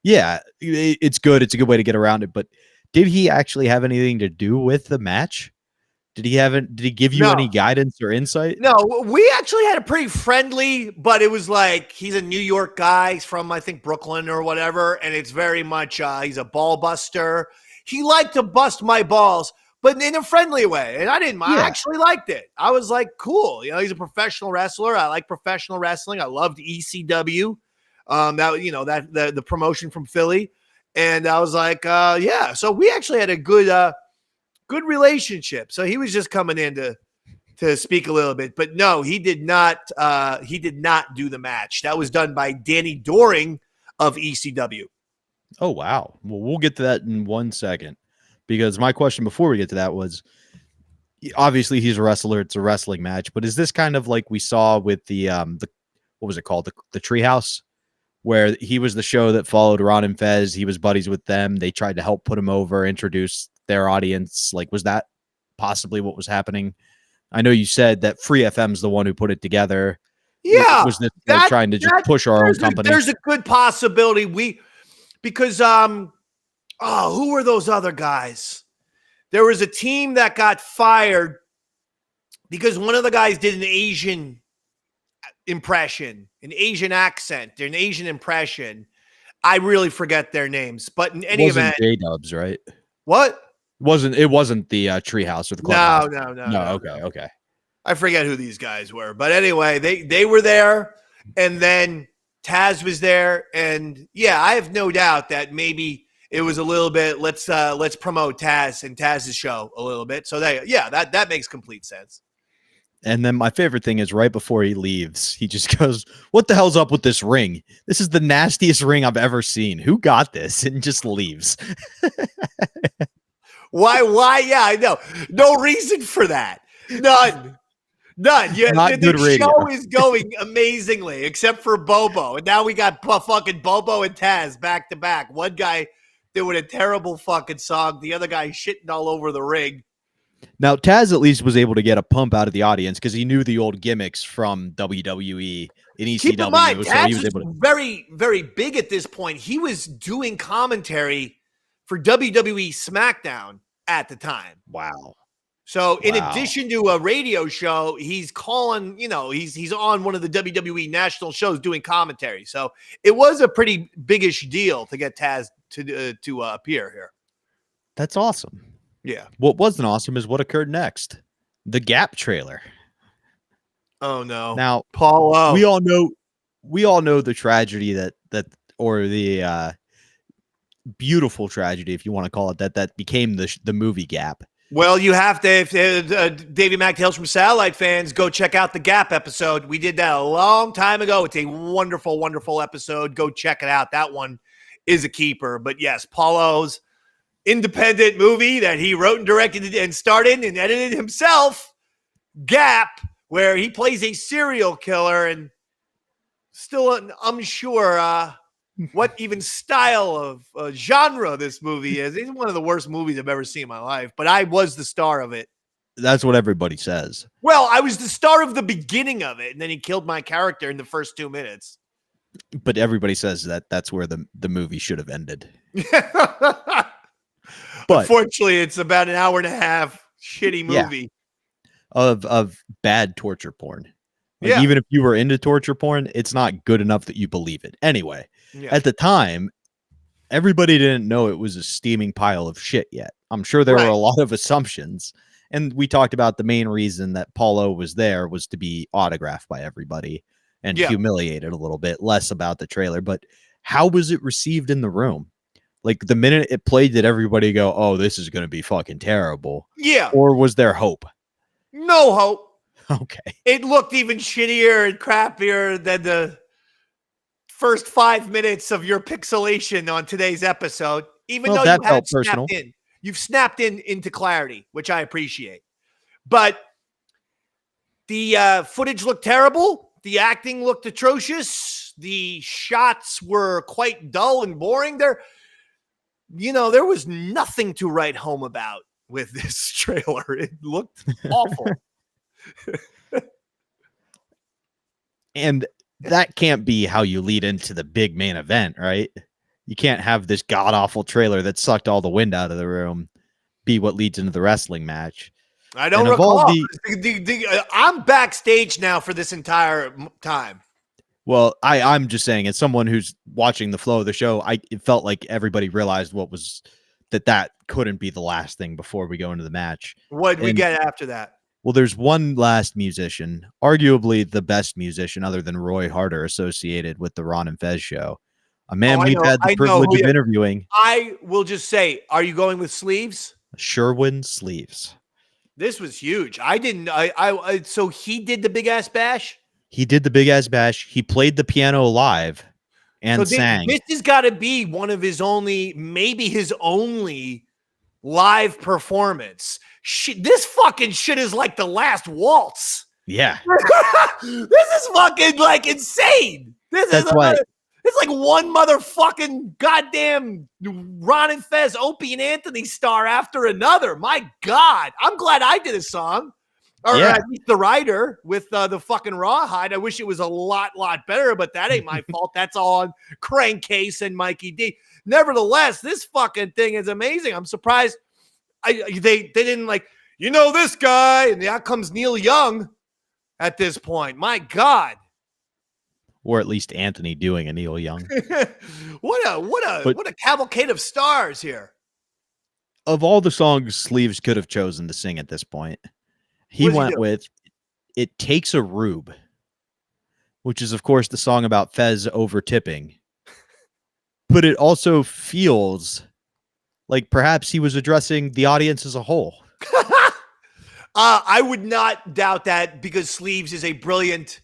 Yeah, it's good. It's a good way to get around it. But did he actually have anything to do with the match? Did he give you any guidance or insight? No, we actually had a pretty friendly, but it was like, he's a New York guy. He's from, I think, Brooklyn or whatever. And it's very much, he's a ball buster. He liked to bust my balls, but in a friendly way. And I didn't mind. I actually liked it. I was like, cool. You know, he's a professional wrestler. I like professional wrestling. I loved ECW. The promotion from Philly. And I was like, yeah. So we actually had a good relationship. So he was just coming in to speak a little bit, but no, he did not do the match. That was done by Danny Doring of ECW. Oh, wow. Well, we'll get to that in 1 second, because my question before we get to that was, obviously he's a wrestler. It's a wrestling match, but is this kind of like we saw with the what was it called? The Treehouse, where he was the show that followed Ron and Fez. He was buddies with them. They tried to help put him over, introduce their audience. Like, was that possibly what was happening? I know you said that Free FM's the one who put it together. Yeah. Was this trying to just push our own company? There's a good possibility. Because who were those other guys? There was a team that got fired because one of the guys did an Asian impression, an Asian accent, an Asian impression. I really forget their names, but in any event, J-Dubs, right? What? It wasn't the Treehouse or the Clubhouse. No. Okay. I forget who these guys were, but anyway, they were there, and then Tazz was there, and yeah, I have no doubt that maybe it was a little bit. Let's promote Tazz and Tazz's show a little bit. So that makes complete sense. And then my favorite thing is right before he leaves, he just goes, "What the hell's up with this ring? This is the nastiest ring I've ever seen. Who got this?" And just leaves. Why? Yeah, I know. No reason for that. None. None. Yeah, Not good the radio. show is going amazingly, except for Bobo. And now we got fucking Bobo and Tazz back to back. One guy doing a terrible fucking song, the other guy shitting all over the ring. Now, Tazz at least was able to get a pump out of the audience because he knew the old gimmicks from WWE and ECW. Keep in mind, so Tazz he was is able to. very, very big at this point. He was doing commentary for WWE SmackDown at the time. Wow. So in addition to a radio show, he's calling, he's on one of the WWE national shows doing commentary. So it was a pretty biggish deal to get Tazz to appear here. That's awesome. Yeah. What wasn't awesome is what occurred next. The Gap trailer. Oh no. Now, Paul, we all know the tragedy or the beautiful tragedy, if you want to call it that became the movie Gap. Well, you have to, if Davey Mac Tales from Satellite fans, go check out the Gap episode. We did that a long time ago. It's a wonderful, wonderful episode. Go check it out. That one is a keeper. But yes, Paulo's independent movie that he wrote and directed and starred in and edited himself, Gap, where he plays a serial killer and still unsure what even style of genre this movie is. It's one of the worst movies I've ever seen in my life, but I was the star of it. That's what everybody says. Well, I was the star of the beginning of it, and then he killed my character in the first 2 minutes. But everybody says that's where the movie should have ended. But unfortunately, it's about an hour and a half shitty movie of bad torture porn. Like, even if you were into torture porn, it's not good enough that you believe it. Anyway, at the time, everybody didn't know it was a steaming pile of shit yet. I'm sure there were a lot of assumptions. And we talked about the main reason that Paulo was there was to be autographed by everybody and humiliated a little bit, less about the trailer. But how was it received in the room? Like the minute it played, did everybody go, oh, this is going to be fucking terrible? Yeah. Or was there hope? No hope. Okay. It looked even shittier and crappier than the first 5 minutes of your pixelation on today's episode. Even though you had snapped in. You've snapped into clarity, which I appreciate. But the footage looked terrible. The acting looked atrocious. The shots were quite dull and boring. There was nothing to write home about with this trailer. It looked awful. And that can't be how you lead into the big main event, right? You can't have this god-awful trailer that sucked all the wind out of the room be what leads into the wrestling match. I don't recall. I'm backstage now for this entire time. Well, I'm just saying, as someone who's watching the flow of the show, it felt like everybody realized that couldn't be the last thing before we go into the match. What did we get after that? Well, there's one last musician, arguably the best musician other than Roy Harder, associated with the Ron and Fez show. A man we've had the privilege of interviewing. I will just say, are you going with Sleeves? Sherwin Sleeves. This was huge. So he did the Big Ass Bash? He did the Big Ass Bash. He played the piano live and sang. This has got to be one of maybe his only live performance. This fucking shit is like the last waltz. Yeah. This is fucking like insane. It's like one motherfucking goddamn Ron and Fez, Opie and Anthony star after another. My God. I'm glad I did a song. Or at least the writer with the fucking rawhide. I wish it was a lot better, but that ain't my fault. That's all on Crankcase and Mikey D. Nevertheless, this fucking thing is amazing. I'm surprised they didn't this guy, and out comes Neil Young at this point. My God. Or at least Anthony doing a Neil Young. What a cavalcade of stars here. Of all the songs Sleeves could have chosen to sing at this point, he went with It Takes a Rube, which is, of course, the song about Fez over tipping. But it also feels like perhaps he was addressing the audience as a whole. I would not doubt that, because Sleeves is a brilliant,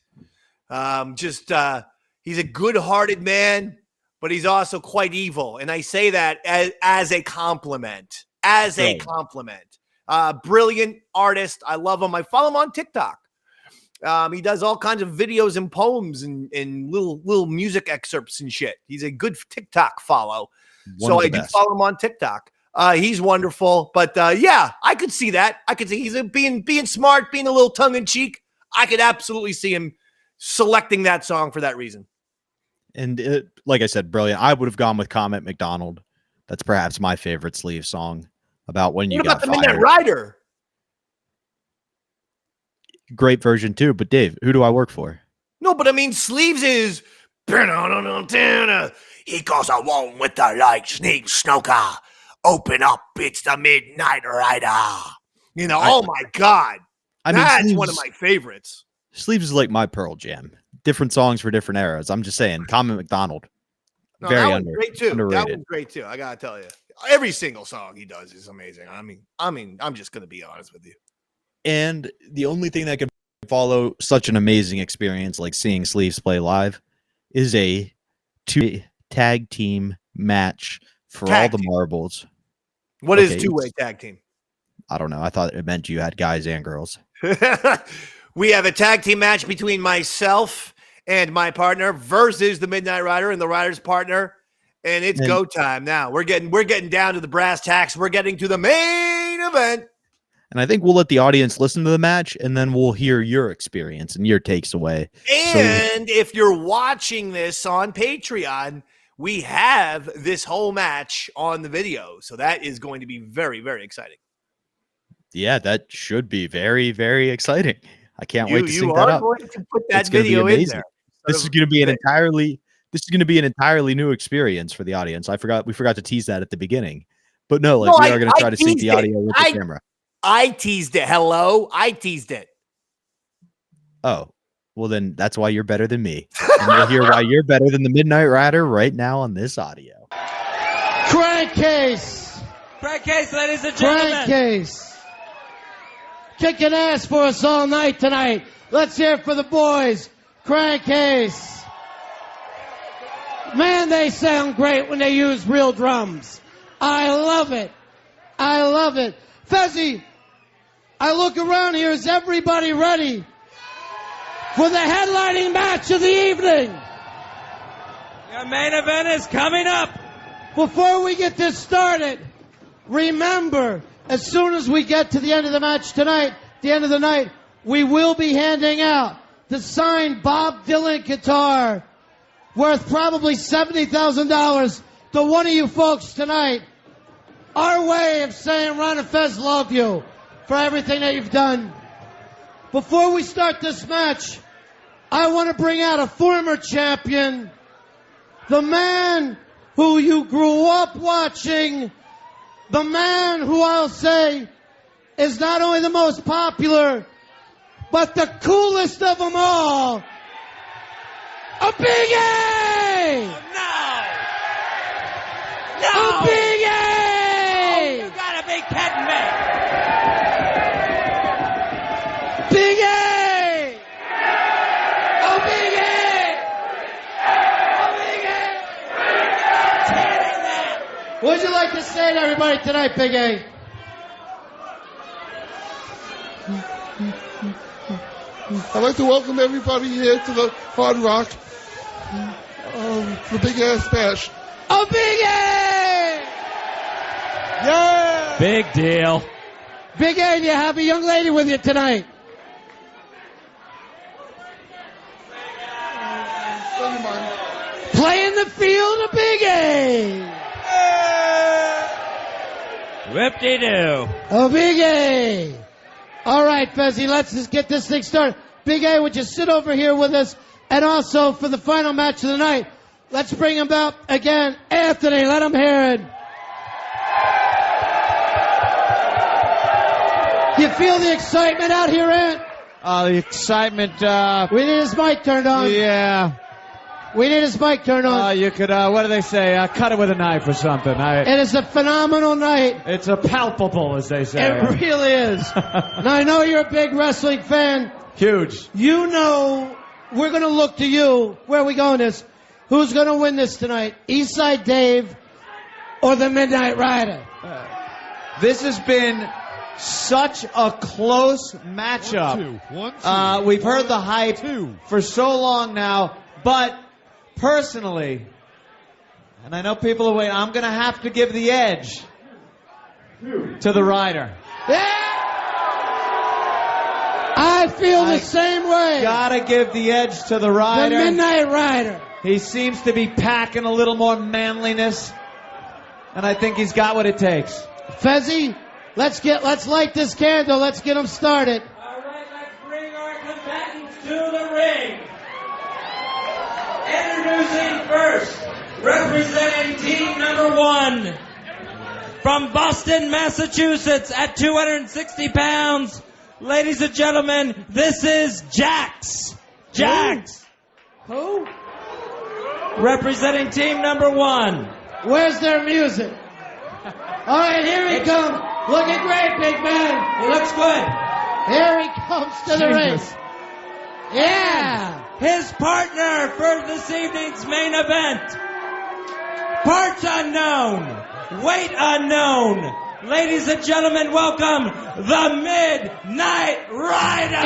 he's a good-hearted man, but he's also quite evil. And I say that as a compliment. A compliment. Brilliant artist. I love him. I follow him on TikTok. He does all kinds of videos and poems and little music excerpts and shit. He's a good TikTok follow. So I do follow him on TikTok. He's wonderful. But yeah, I could see that. I could see he's being smart, being a little tongue in cheek. I could absolutely see him selecting that song for that reason. And like I said, brilliant. I would have gone with Comment McDonald. That's perhaps my favorite Sleeve song about when you got fired. What about the Midnight Rider? Great version too. But Dave, who do I work for? No, but I mean, Sleeves is he goes along with the lightning snoker. Open up, it's the Midnight Rider. You know, oh my God. That's Sleeves, one of my favorites. Sleeves is like my Pearl Jam. Different songs for different eras. I'm just saying, Comment McDonald. No, very underrated. That one's great too. I gotta tell you, every single song he does is amazing. I mean, I'm just gonna be honest with you. And the only thing that could follow such an amazing experience like seeing Sleeves play live is a 2 tag team match for all the marbles. What is 2-way tag team? I don't know. I thought it meant you had guys and girls. We have a tag team match between myself and my partner versus the Midnight Rider and the Rider's partner. And it's go time now. We're getting down to the brass tacks. We're getting to the main event. And I think we'll let the audience listen to the match, and then we'll hear your experience and your takes away. And if you're watching this on Patreon, we have this whole match on the video. So that is going to be very, very exciting. Yeah, that should be very, very exciting. I can't wait to sync that up. You are going to put that video in there. This is going to be an entirely new experience for the audience. We forgot to tease that at the beginning. But we are going to try to sync the audio with the camera. I teased it. Hello. I teased it. Oh, well then that's why you're better than me. And we'll hear why you're better than the Midnight Rider right now on this audio. Crankcase, ladies and gentlemen. Crankcase. Kicking ass for us all night tonight. Let's hear it for the boys. Crankcase. Man, they sound great when they use real drums. I love it. I love it. Fezzy, I look around here. Is everybody ready for the headlining match of the evening? Your main event is coming up. Before we get this started, remember, as soon as we get to the end of the match tonight, the end of the night, we will be handing out the signed Bob Dylan guitar worth probably $70,000 to one of you folks tonight. Our way of saying Ron and Fez love you for everything that you've done. Before we start this match, I want to bring out a former champion, the man who you grew up watching, the man who I'll say is not only the most popular, but the coolest of them all, a Big A! No! A Big A! Oh, you gotta be kidding me! Big A! A Big A! A Big A! What'd you like to say to everybody tonight, Big A? I'd like to welcome everybody here to the Hard Rock, the Big Ass Bash. A Big A! Yeah! Big deal. Big A, you have a young lady with you tonight. Playing the field, a Big A! Whip-de-doo. A Big A! All right, Fezzy, let's just get this thing started. Big A, would you sit over here with us? And also, for the final match of the night, let's bring him up again. Anthony, let him hear it. You feel the excitement out here, Ant? The excitement, we need his mic turned on. Yeah. We need his mic turned on. You could, what do they say? Cut it with a knife or something. It is a phenomenal night. It's a palpable, as they say. It really is. Now, I know you're a big wrestling fan. Huge. You know, we're going to look to you. Where are we going this? Who's going to win this tonight? Eastside Dave or the Midnight Rider? This has been such a close matchup. We've heard the hype for so long now, but personally, and I know people are waiting, I'm going to have to give the edge to the Rider. I feel the same way. Gotta give the edge to the Rider. The Midnight Rider. He seems to be packing a little more manliness, and I think he's got what it takes. Fezzy, let's light this candle. Let's get him started. All right, let's bring our combatants to the ring. Introducing first, representing team number 1, from Boston, Massachusetts, at 260 pounds. Ladies and gentlemen, this is Jax. Jax. Who? Representing team number 1. Where's their music? All right, here he comes. Looking great, big man. He looks good. Here he comes to the ring. Yeah. His partner for this evening's main event. Parts unknown. Weight unknown. Ladies and gentlemen, welcome the Midnight Rider.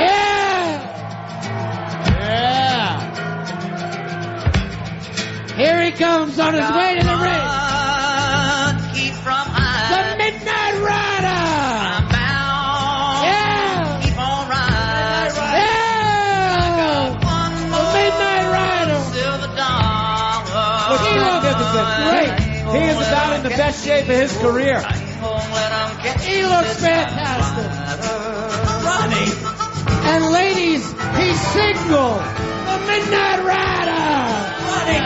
Here he comes on his way to the ring. Keep from high. The Midnight Rider. I'm bound. Yeah. Keep on riding. Yeah. The Midnight Rider. Silver dollar. Looks magnificent. Great. He is about in the best shape of his career. He looks fantastic. Ronnie. And ladies, he's single. The Midnight Rider. Ronnie.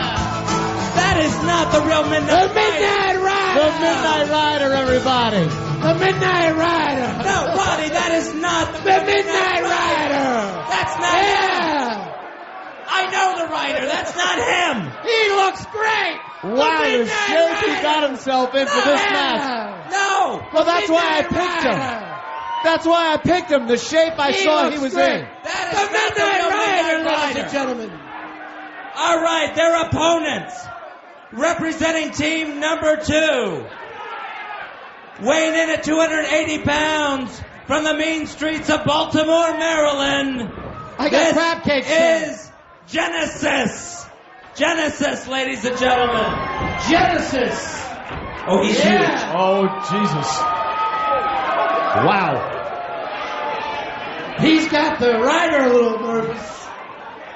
That is not the real Midnight The Midnight Rider. The Midnight Rider, everybody. The Midnight Rider. No, Ronnie, that is not the Midnight Rider. That's not him. I know the Rider. That's not him. He looks great. Wow, the shape he got himself in for this match. No. Well, that's why I picked him. That's why I picked him. The shape I saw he was in. That is The Midnight Rider, ladies Rider. and gentlemen. All right, their opponents, representing team number 2, weighing in at 280 pounds from the mean streets of Baltimore, Maryland. I got crab cakes. Is Genesis. Genesis, ladies and gentlemen. Genesis. Oh, he's huge. Oh, Jesus. Wow. He's got the Rider a little nervous.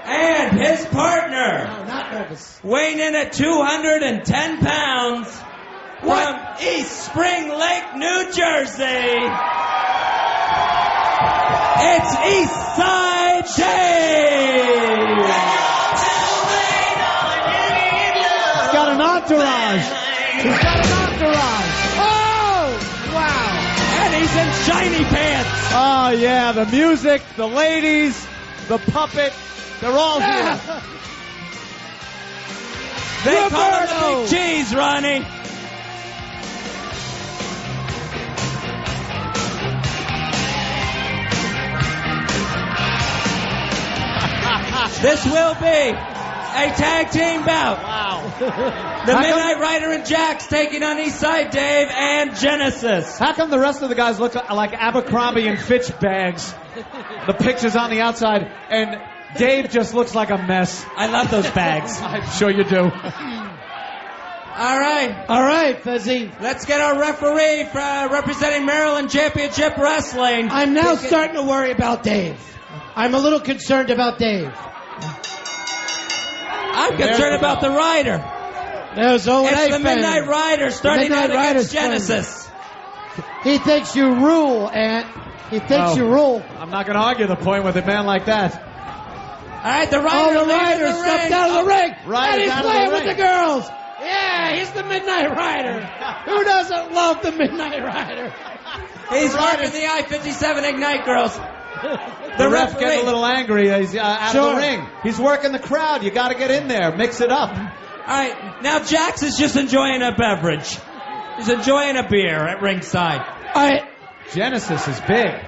And his partner, No, not nervous. weighing in at 210 pounds from East Spring Lake, New Jersey. It's Eastside Dave. He's got an entourage. He's got an entourage. Oh, wow. And he's in shiny pants. Oh, yeah, the music, the ladies, the puppet, they're all here. They call him the Big Cheese, Ronnie. This will be a tag team bout. Wow. The Midnight Rider and Jax taking on Eastside Dave and Genesis. How come the rest of the guys look like Abercrombie and Fitch bags? The pictures on the outside, and Dave just looks like a mess. I love those bags. I'm sure you do. All right, Fezzy. Let's get our referee representing Maryland Championship Wrestling. I'm now starting to worry about Dave. I'm a little concerned about Dave. I'm concerned about the Rider. There's It's the Midnight Rider starting out against Genesis. He thinks you rule, Ant. He thinks you rule. I'm not going to argue the point with a man like that. All right, the Rider stepped out of the ring. And he's out of the playing with ring. the girls. Yeah, he's the Midnight Rider. Who doesn't love the Midnight Rider? He's working the I-57 Ignite girls. The ref getting a little angry. He's out of the ring. He's working the crowd. You got to get in there. Mix it up. All right, now Jax is just enjoying a beverage. He's enjoying a beer at ringside. All right. Genesis is big.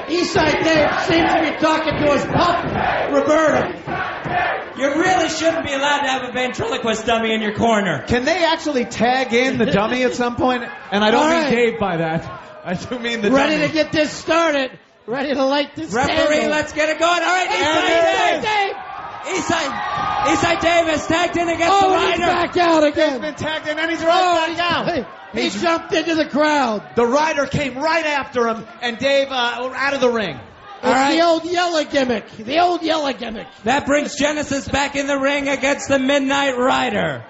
Eastside Dave seems to be talking to his pup, Roberta. You really shouldn't be allowed to have a ventriloquist dummy in your corner. Can they actually tag in the dummy at some point? And I don't All mean right. Dave by that. I do mean the Ready dummy. to get this started. Ready to light this Referee, candle. let's get it going. All right, Eastside Dave has tagged in against the Oh, rider. he's back out again. He's been tagged in and he's right back out. He jumped into the crowd. The rider came right after him, and Dave out of the ring. It's the old yellow gimmick. The old yellow gimmick. That brings Genesis back in the ring against the Midnight Rider.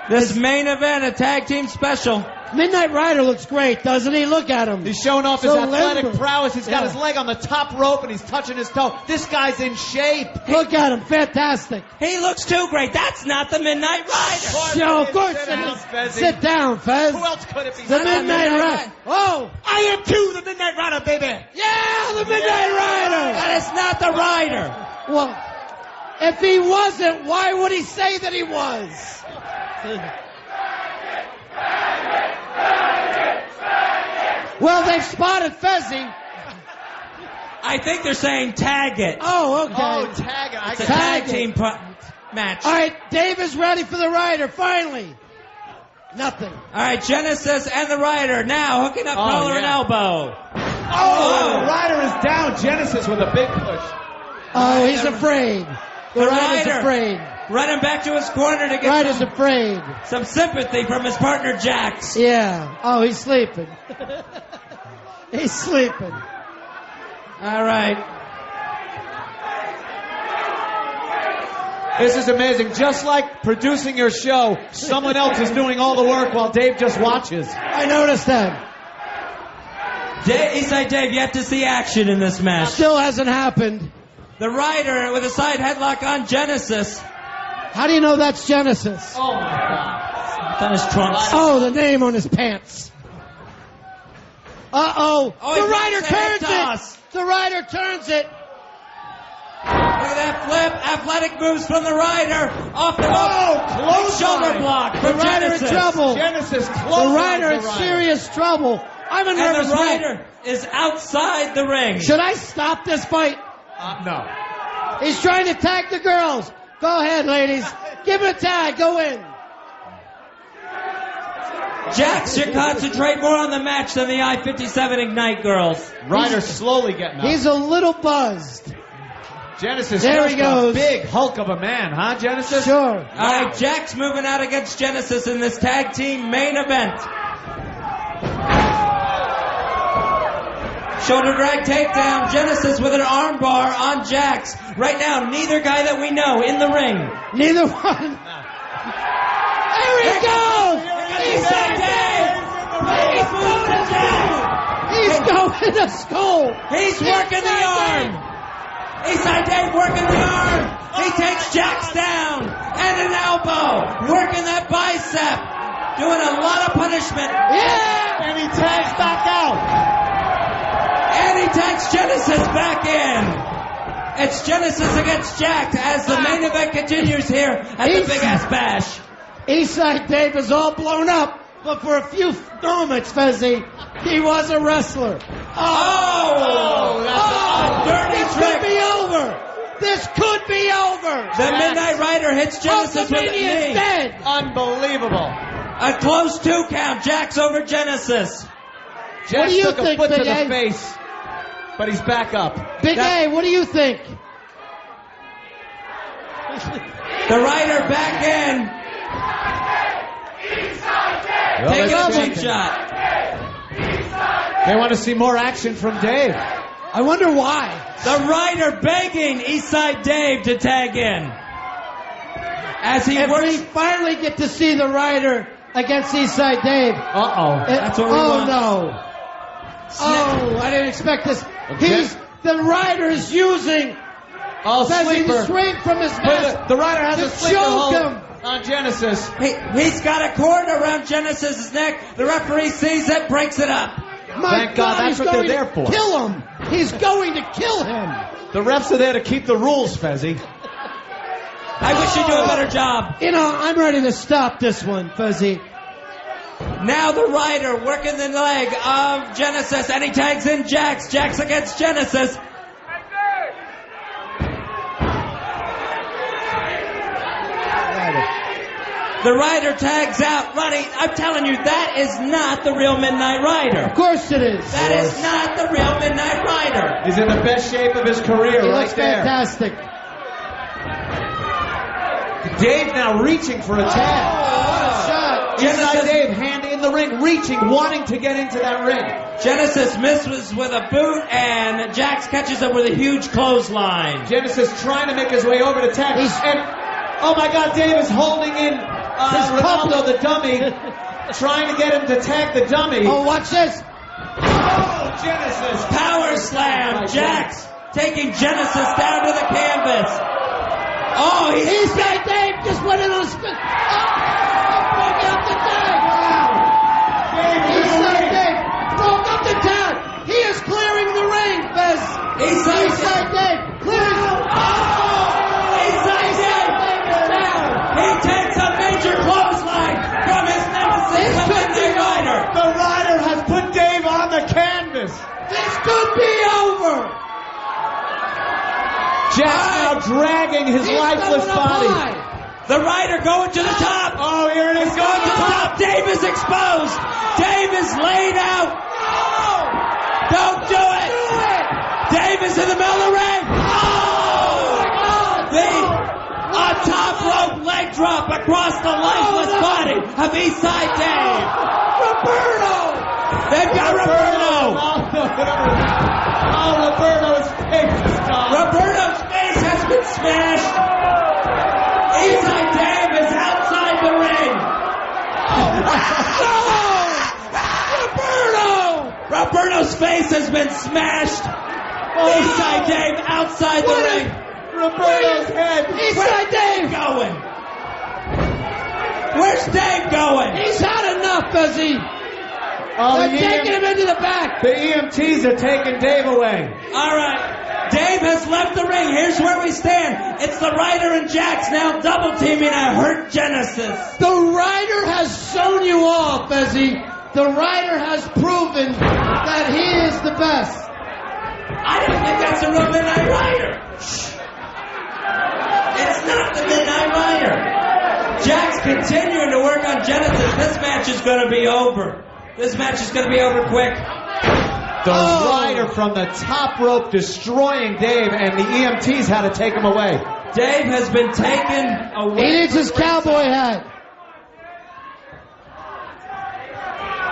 This main event, a tag team special. Midnight Rider looks great, doesn't he? Look at him. He's showing off his So athletic limber. prowess. He's got Yeah. his leg on the top rope, and he's touching his toe. This guy's in shape. Look at him. Fantastic. He looks too great. That's not the Midnight Rider. Yeah, of course it is. Sit down, Fez. Who else could it be? The Midnight Rider. Oh, I am too the Midnight Rider, baby. yeah, the Midnight Rider. That is not the Rider. Well, if he wasn't, why would he say that he was? Well, they've spotted Fezzy. I think they're saying tag it. Oh, okay. Oh, tag it. It's a Tag tag it. team match. All right, Dave is ready for the Rider, finally. Nothing. All right, Genesis and the Rider now hooking up collar and elbow. Oh, the rider is down. Genesis with a big push. Oh, he's afraid. The Rider's Rider afraid. running back to his corner to get Rider's afraid. some sympathy from his partner Jax. Yeah. Oh, he's sleeping. He's sleeping. All right. This is amazing. Just like producing your show, someone else is doing all the work while Dave just watches. I noticed that. Eastside Dave, you have to see action in this match. Still hasn't happened. The Rider with a side headlock on Genesis. How do you know that's Genesis? Oh, my God. It's on his trunks. Oh, the name on his pants. Uh-oh. Oh, he The Rider makes a head turns toss. it. The Rider turns it. Look at that flip. Athletic moves from the Rider. Off the close shoulder line. block The from Rider Genesis. in trouble. Genesis The close. Rider in serious trouble. I'm a And nervous the wreck. Rider is outside the ring. Should I stop this fight? No. He's trying to tag the girls. Go ahead, ladies. Give it a tag. Go in. Jax should concentrate more on the match than the I-57 Ignite girls. Rider slowly getting up. He's a little buzzed. Genesis There just he goes. a big hulk of a man, huh, Genesis? Sure. All right, Jax moving out against Genesis in this tag team main event. Shoulder drag takedown. Genesis with an armbar on Jax. Right now, neither guy that we know in the ring. Neither one. There he goes. Eastside Dave. He's moving to Jax. He's going to school. He's working the arm. Eastside Dave working the arm. He takes Jax down. And an elbow. Working that bicep. Doing a lot of punishment. Yeah. And he tags back out. And he takes Genesis back in. It's Genesis against Jax as the main event continues here at the Big Ass Bash. Eastside Dave is all blown up, but for a few moments, Fezzy, he was a wrestler. Oh, that's a dirty this trick. could be over. This could be over. The Midnight Rider hits Genesis with a knee. is dead. Unbelievable. A close 2 count. Jax over Genesis. Jax What do you took a think, foot to Big the A? face, but he's back up. Big A, what do you think? The Rider back in. Well, Take let's a cheap see. shot. They want to see more action from Dave. I wonder why. The Rider begging Eastside Dave to tag in. As he If works. we finally get to see the Rider against Eastside Dave. Uh-oh. That's what we oh, want. no. Oh, I didn't expect this. The Rider is using Fezzy to swing from his mask. The Rider has to a sleeper choke hold him. on Genesis. He's got a cord around Genesis' neck. The referee sees it, breaks it up. My Thank God, that's he's what they're going there to for. Kill him. He's going to kill him. The refs are there to keep the rules, Fezzy. I wish you'd do a better job. You know, I'm ready to stop this one, Fezzy. Now the Rider working the leg of Genesis, and he tags in Jax. Jax against Genesis. The Rider tags out. Ronnie, I'm telling you, that is not the real Midnight Rider. Of course it is. That is not the real Midnight Rider. He's in the best shape of his career He right looks there. fantastic. Dave now reaching for a tag. Shot. Inside Dave, hand in the ring, reaching, wanting to get into that ring. Genesis misses with a boot, and Jax catches him with a huge clothesline. Genesis trying to make his way over to tag. And, oh my God, Dave is holding in Ronaldo, the dummy, trying to get him to tag the dummy. Oh, watch this. Oh, Genesis. Power slam. Jax taking Genesis down to the canvas. Oh, he's got Dave just went in on a spin. Broke up the tag. Eastside Dave broke up the tag. He is clearing the ring, Fez. Eastside Dave clearing. Eastside Dave is down. He takes a major clothesline from his nemesis, the Midnight Rider. The Rider has put Dave on the canvas. This could be over. Jax now dragging his lifeless body. The Rider going to the top. Oh, here it is. He's going to the top. Dave is exposed. Dave is laid out. No! Don't do it. Dave is in the middle of the ring. Oh! A top rope leg drop across the lifeless body of Eastside Dave. Roberto! They've got Roberto. Oh, Roberto's face is gone. Roberto's face has been smashed. Eastside Dave is outside the ring. Roberto's face has been smashed. Eastside Dave outside the ring. Roberto's head. Eastside Dave going. Where's Dave going? He's had enough, Fezzy. They're taking him into the back. The EMTs are taking Dave away. All right. Dave has left the ring. Here's where we stand. It's the Rider and Jax now double teaming a hurt Genesis. The Rider has shown you all, Fezzy. The Rider has proven that he is the best. I don't think that's a real Midnight Rider. It's not the Midnight Rider. Jax continuing to work on Genesis. This match is going to be over. This match is going to be over quick. The Rider from the top rope destroying Dave, and the EMTs had to take him away. Dave has been taken away. He needs his cowboy hat.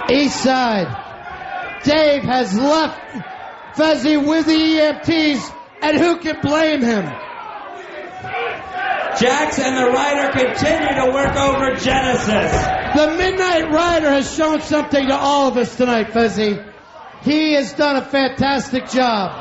Eastside. Dave has left Fezzy with the EMTs, and who can blame him? Jax and the Rider continue to work over Genesis. The Midnight Rider has shown something to all of us tonight, Fezzy. He has done a fantastic job.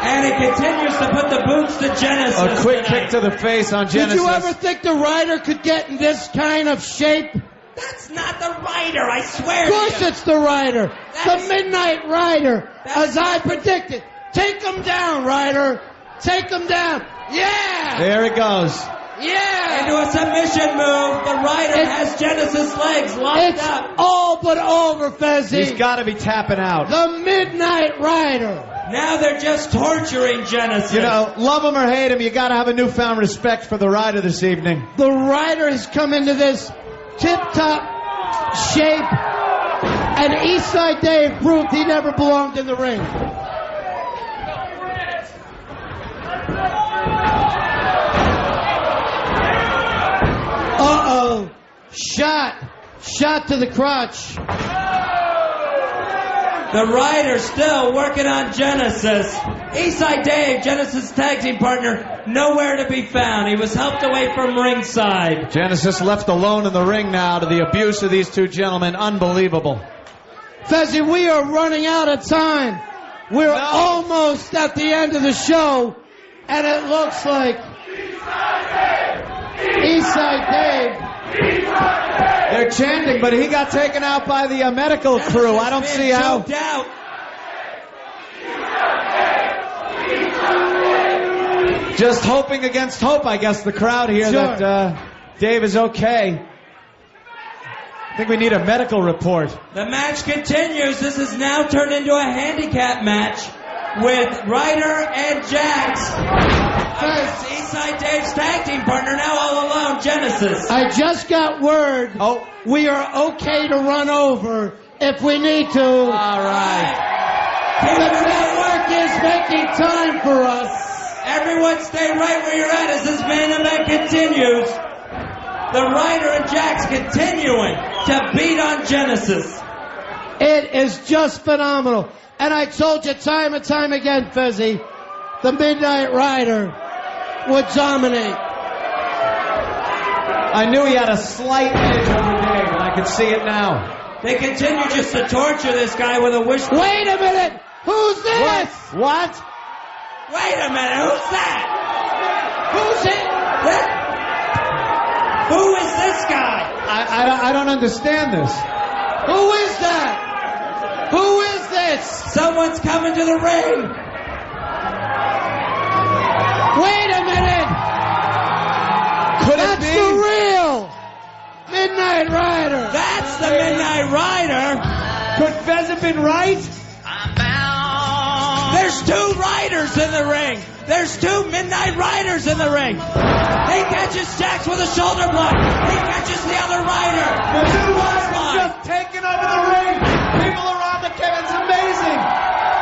And he continues to put the boots to Genesis. A quick kick to the face on Genesis. Did you ever think the Rider could get in this kind of shape? That's not the Rider, I swear. Of course it's the Rider. The Midnight Rider, as I predicted. Take him down, Rider. Take him down. Yeah! There it goes. Yeah! Into a submission move. The Rider has Genesis' legs locked up. It's all but over, Fezzy. He's got to be tapping out. The Midnight Rider. Now they're just torturing Genesis. You know, love him or hate him, you got to have a newfound respect for the Rider this evening. The Rider has come into this tip-top shape, and Eastside Dave proved he never belonged in the ring. Uh-oh. Shot to the crotch. The Rider still working on Genesis. Eastside Dave, Genesis' tag team partner, nowhere to be found. He was helped away from ringside. Genesis left alone in the ring now to the abuse of these two gentlemen. Unbelievable. Fezzy, we are running out of time. We're almost at the end of the show, and it looks like Eastside Dave. They're chanting, but he got taken out by the medical crew. I don't see how. Out. Just hoping against hope, I guess, the crowd here, that Dave is okay. I think we need a medical report. The match continues. This is now turned into a handicap match with Rider and Jax. It's Eastside Dave's tag team partner, now all alone, Genesis. I just got word. We are okay to run over if we need to. All right. The network is making time for us. Everyone stay right where you're at as this main event continues. The Ryder and Jax continuing to beat on Genesis. It is just phenomenal. And I told you time and time again, Fezzy, the Midnight Rider would dominate. I knew he had a slight edge over Dave, and I could see it now. They continue just to torture this guy with a wish. Wait a minute! Who's this? What? Wait a minute, who's that? Who's it? Who is this guy? I don't understand this. Who is that? Who is this? Someone's coming to the ring. Wait a minute! That's the real Midnight Rider! That's the Midnight Rider! Could Fez have been right? There's two riders in the ring! There's two Midnight Riders in the ring! He catches Jax with a shoulder block! He catches the other rider! The two riders just taking over the ring! People around the cage, it's amazing!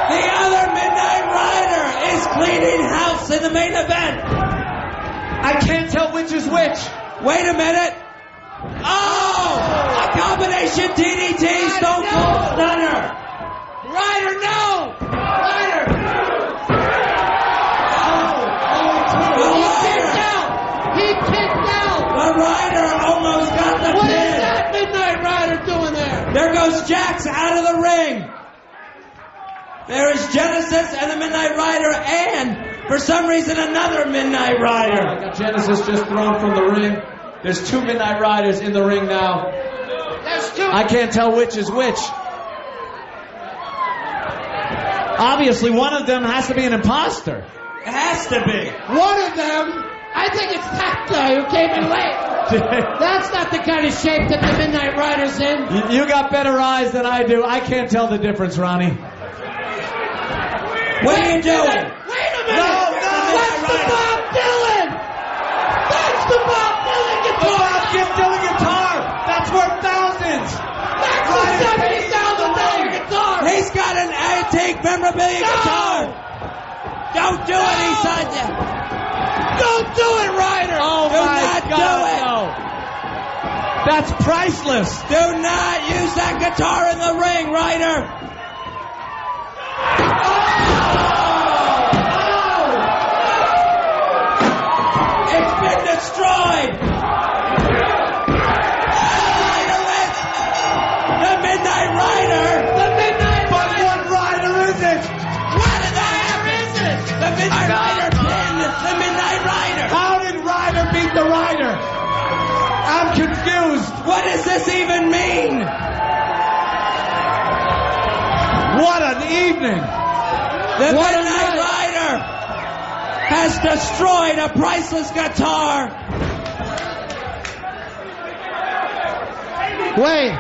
The other Midnight Rider is cleaning house in the main event! I can't tell which is which. Wait a minute! Oh! A combination DDT Stone Cold Stunner! Ryder, no! Ryder! He kicked out! The Rider almost got the What pin! is that Midnight Rider doing there? There goes Jax out of the ring! There is Genesis and the Midnight Rider, and for some reason another Midnight Rider. I got Genesis just thrown from the ring. There's two Midnight Riders in the ring now. There's two. I can't tell which is which. Obviously, one of them has to be an imposter. It has to be. One of them, I think it's that guy who came in late. That's not the kind of shape that the Midnight Rider's in. You got better eyes than I do. I can't tell the difference, Ronnie. What are you doing? Wait a minute! That's the Bob Dylan! That's the Bob Dylan guitar! The Bob Dylan guitar! That's worth thousands! That's the $70,000 guitar! He's got an antique memorabilia guitar! Don't do it, Eastside. Don't do it, Ryder! Oh do my not God, do it! no. That's priceless! Do not use that guitar in the ring, Ryder! It's been destroyed! The Midnight Rider! The Midnight But what rider is it? What in the hell is it? The Midnight Rider pinned the Midnight Rider! How did Ryder beat the Rider? I'm confused. What does this even mean? What an evening! The Midnight Rider has destroyed a priceless guitar! Wait.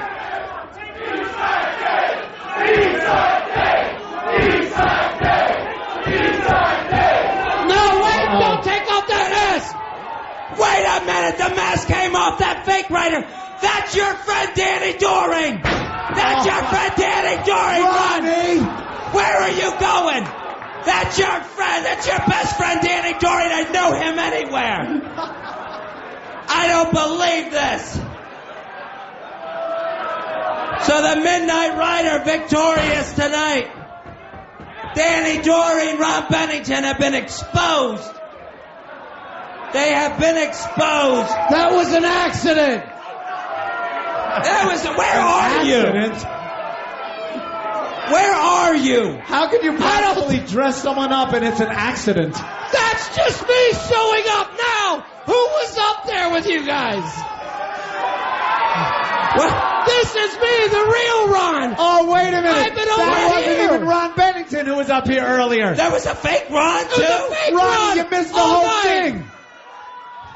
No, wait! Don't take off that mask! Wait a minute! The mask came off! That fake Rider! That's your friend Danny Doring! That's your friend Danny Doring! Ronnie! Where are you going? That's your friend! That's your best friend Danny Doring! I know him anywhere! I don't believe this! So the Midnight Rider victorious tonight. Danny Doring, Ron Bennington have been exposed. They have been exposed. That was an accident. Where are you? Where are you? How could you possibly dress someone up and it's an accident? That's just me showing up now. Who was up there with you guys? What? This is me, the real Ron. Oh, wait a minute. I've been over that wasn't here. even Ron Bennington who was up here earlier. There was a fake Ron, too? There was a fake Ron, Ron. you missed the All whole night. thing.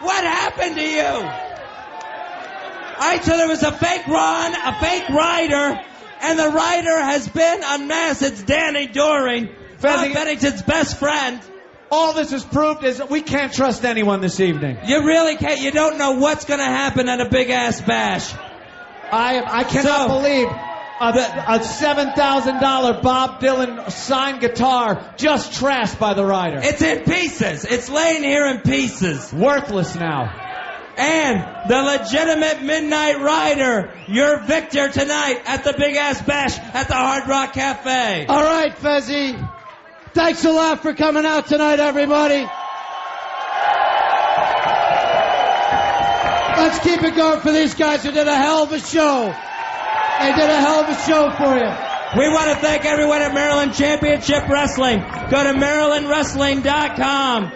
What happened to you? All right, so there was a fake Ron, a fake Rider, and the Rider has been unmasked. It's Danny Doring, Ron Bennington's best friend. All this has proved is that we can't trust anyone this evening. You really can't. You don't know what's going to happen at a big-ass bash. I cannot believe a $7,000 Bob Dylan signed guitar just trashed by the rider. It's in pieces. It's laying here in pieces. Worthless now. And the legitimate Midnight Rider, your victor tonight at the big-ass bash at the Hard Rock Café. All right, Fezzy. Thanks a lot for coming out tonight, everybody. Let's keep it going for these guys who did a hell of a show. They did a hell of a show for you. We want to thank everyone at Maryland Championship Wrestling. Go to MarylandWrestling.com.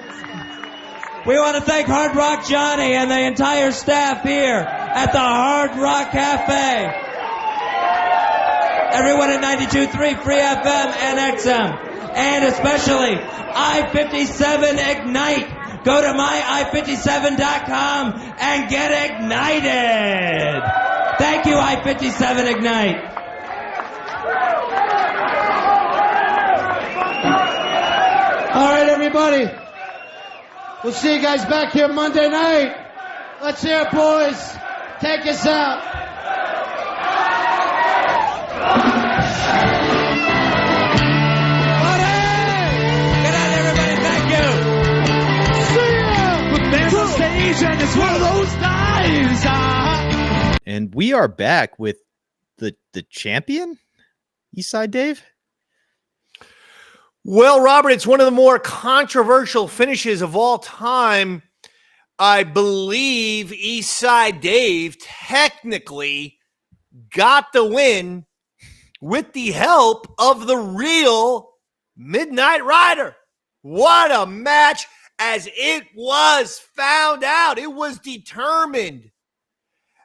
We want to thank Hard Rock Johnny and the entire staff here at the Hard Rock Cafe. Everyone at 92.3 Free FM and XM. And especially I-57 Ignite. Go to myi57.com and get ignited. Thank you, I-57 Ignite. All right, everybody. We'll see you guys back here Monday night. Let's hear it, boys. Take us out. And it's one of those times. And we are back with the champion, Eastside Dave. Well, Robert, it's one of the more controversial finishes of all time. I believe Eastside Dave technically got the win with the help of the real Midnight Rider. What a match. As it was found out, it was determined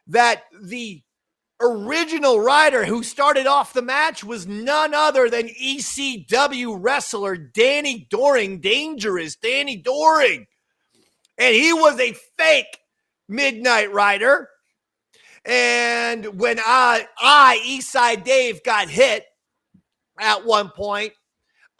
that the original rider who started off the match was none other than ECW wrestler Danny Doring, Dangerous Danny Doring. And he was a fake Midnight Rider. And when Eastside Dave, got hit at one point,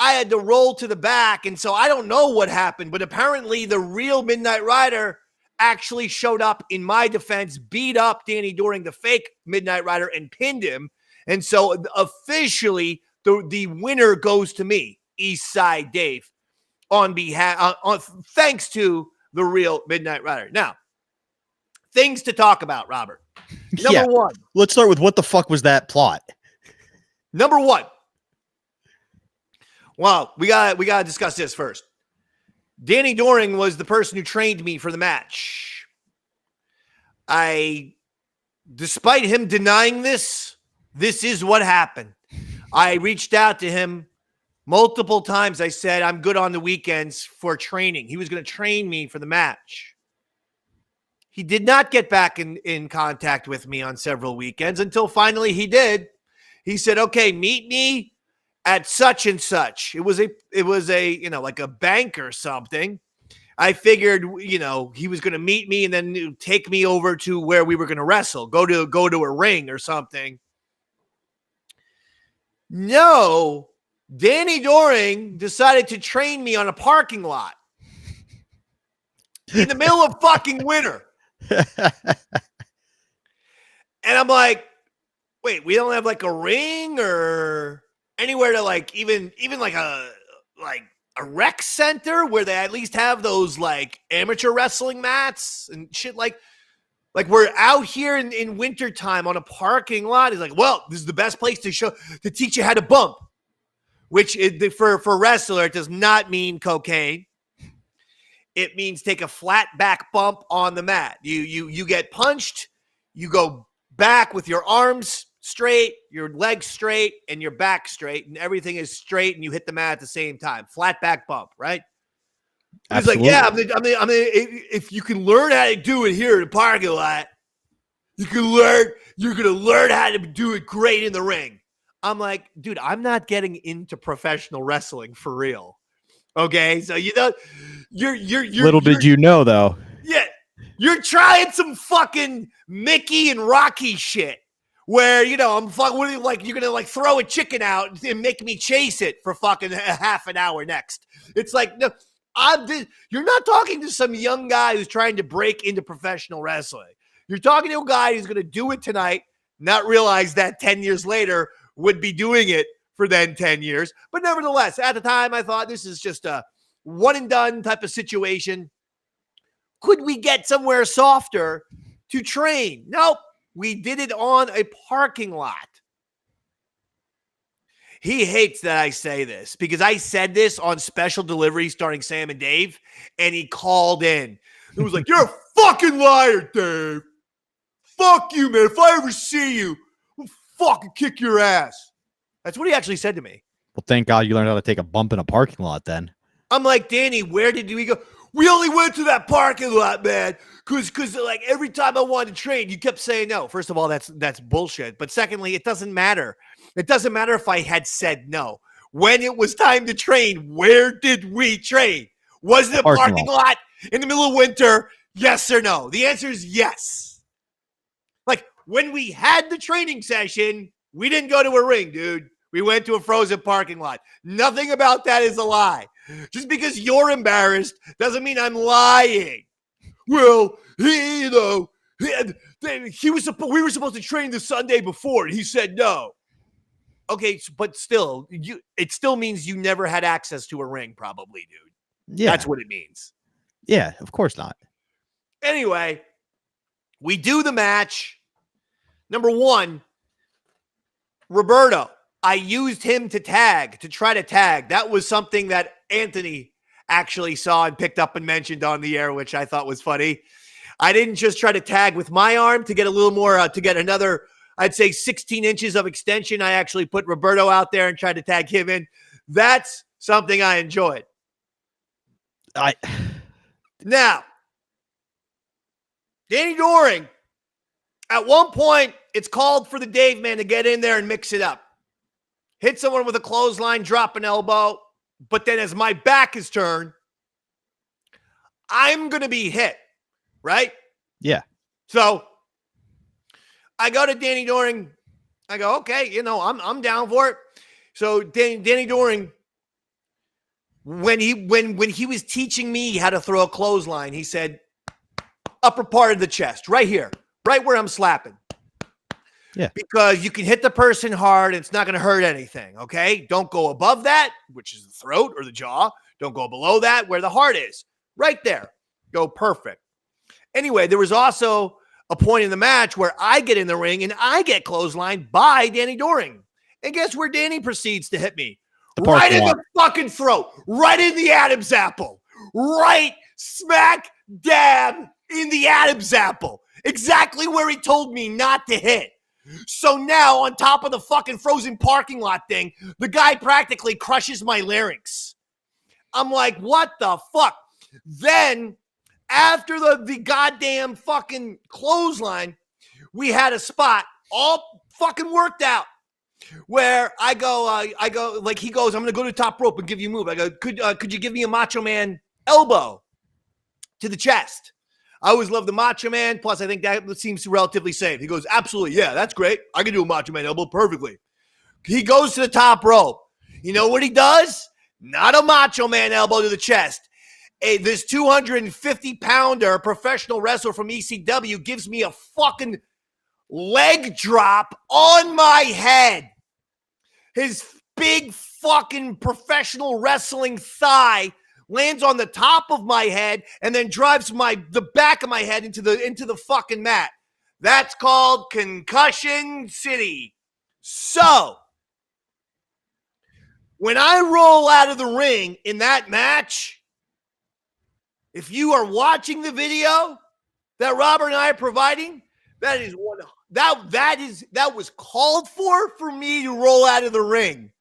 I had to roll to the back, and so I don't know what happened, but apparently the real Midnight Rider actually showed up in my defense, beat up Danny Doring, the fake Midnight Rider, and pinned him. And so officially, the winner goes to me, Eastside Dave, on behalf, thanks to the real Midnight Rider. Now, things to talk about, Robert. Number one. Let's start with what the fuck was that plot? Number one. Well, we gotta discuss this first. Danny Doring was the person who trained me for the match. Despite him denying this is what happened. I reached out to him multiple times. I said, I'm good on the weekends for training. He was going to train me for the match. He did not get back in contact with me on several weekends until finally he did. He said, okay, meet me at such and such. It was a like a bank or something. I figured, he was going to meet me and then take me over to where we were going to wrestle, go to a ring or something. No, Danny Doring decided to train me on a parking lot in the middle of fucking winter. And I'm like, wait, we don't have like a ring or anywhere to like even like a rec center where they at least have those like amateur wrestling mats and shit like we're out here in wintertime on a parking lot. He's like, well, this is the best place to teach you how to bump, which for wrestler, it does not mean cocaine. It means take a flat back bump on the mat. You get punched, you go back with your arms straight, your legs straight, and your back straight, and everything is straight, and you hit the mat at the same time. Flat back bump, right? He's like, yeah, I'm if you can learn how to do it here in the parking lot, you're going to learn how to do it great in the ring. I'm like, dude, I'm not getting into professional wrestling for real. Okay? So, you're little did you know, though. Yeah. You're trying some fucking Mickey and Rocky shit where, I'm fucking, like, you're going to, like, throw a chicken out and make me chase it for fucking half an hour next. It's like, no, You're not talking to some young guy who's trying to break into professional wrestling. You're talking to a guy who's going to do it tonight, not realize that 10 years later would be doing it for then 10 years. But nevertheless, at the time, I thought this is just a one and done type of situation. Could we get somewhere softer to train? Nope. We did it on a parking lot. He hates that I say this because I said this on Special Delivery starring Sam and Dave, and he called in. It was like, you're a fucking liar, Dave. Fuck you, man. If I ever see you, I'll fucking kick your ass. That's what he actually said to me. Well, thank God you learned how to take a bump in a parking lot then. I'm like, Danny, where did we go? We only went to that parking lot, man. Because like every time I wanted to train, you kept saying no. First of all, that's bullshit. But secondly, it doesn't matter. It doesn't matter if I had said no. When it was time to train, where did we train? Was it a parking lot in the middle of winter? Yes or no? The answer is yes. Like when we had the training session, we didn't go to a ring, dude. We went to a frozen parking lot. Nothing about that is a lie. Just because you're embarrassed doesn't mean I'm lying. Well, we were supposed to train the Sunday before, and he said no. Okay, but still, it still means you never had access to a ring, probably, dude. Yeah. That's what it means. Yeah, of course not. Anyway, we do the match. Number one, Roberto. I used him to try to tag. That was something that Anthony actually saw and picked up and mentioned on the air, which I thought was funny. I didn't just try to tag with my arm to get a little more, to get another, I'd say 16 inches of extension. I actually put Roberto out there and tried to tag him in. That's something I enjoyed. Now, Danny Doring, at one point, it's called for the Dave man to get in there and mix it up. Hit someone with a clothesline, drop an elbow, but then as my back is turned, I'm going to be hit, right? Yeah. So I go to Danny Doring. I go, okay, I'm down for it. So Danny Doring, when he was teaching me how to throw a clothesline, he said, upper part of the chest, right here, right where I'm slapping. Yeah. Because you can hit the person hard and it's not going to hurt anything, okay? Don't go above that, which is the throat or the jaw. Don't go below that where the heart is. Right there. Go perfect. Anyway, there was also a point in the match where I get in the ring and I get clotheslined by Danny Doring. And guess where Danny proceeds to hit me? Right in the fucking throat. Right in the Adam's apple. Right smack dab in the Adam's apple. Exactly where he told me not to hit. So now, on top of the fucking frozen parking lot thing, the guy practically crushes my larynx. I'm like, what the fuck? Then, after the goddamn fucking clothesline, we had a spot all fucking worked out where I go, like he goes, I'm going to go to the top rope and give you a move. I go, could you give me a Macho Man elbow to the chest? I always love the Macho Man. Plus, I think that seems relatively safe. He goes, absolutely. Yeah, that's great. I can do a Macho Man elbow perfectly. He goes to the top rope. You know what he does? Not a Macho Man elbow to the chest. This 250-pounder professional wrestler from ECW gives me a fucking leg drop on my head. His big fucking professional wrestling thigh lands on the top of my head and then drives the back of my head into the fucking mat. That's called Concussion City. So, when I roll out of the ring in that match, if you are watching the video that Robert and I are providing, that was called for me to roll out of the ring.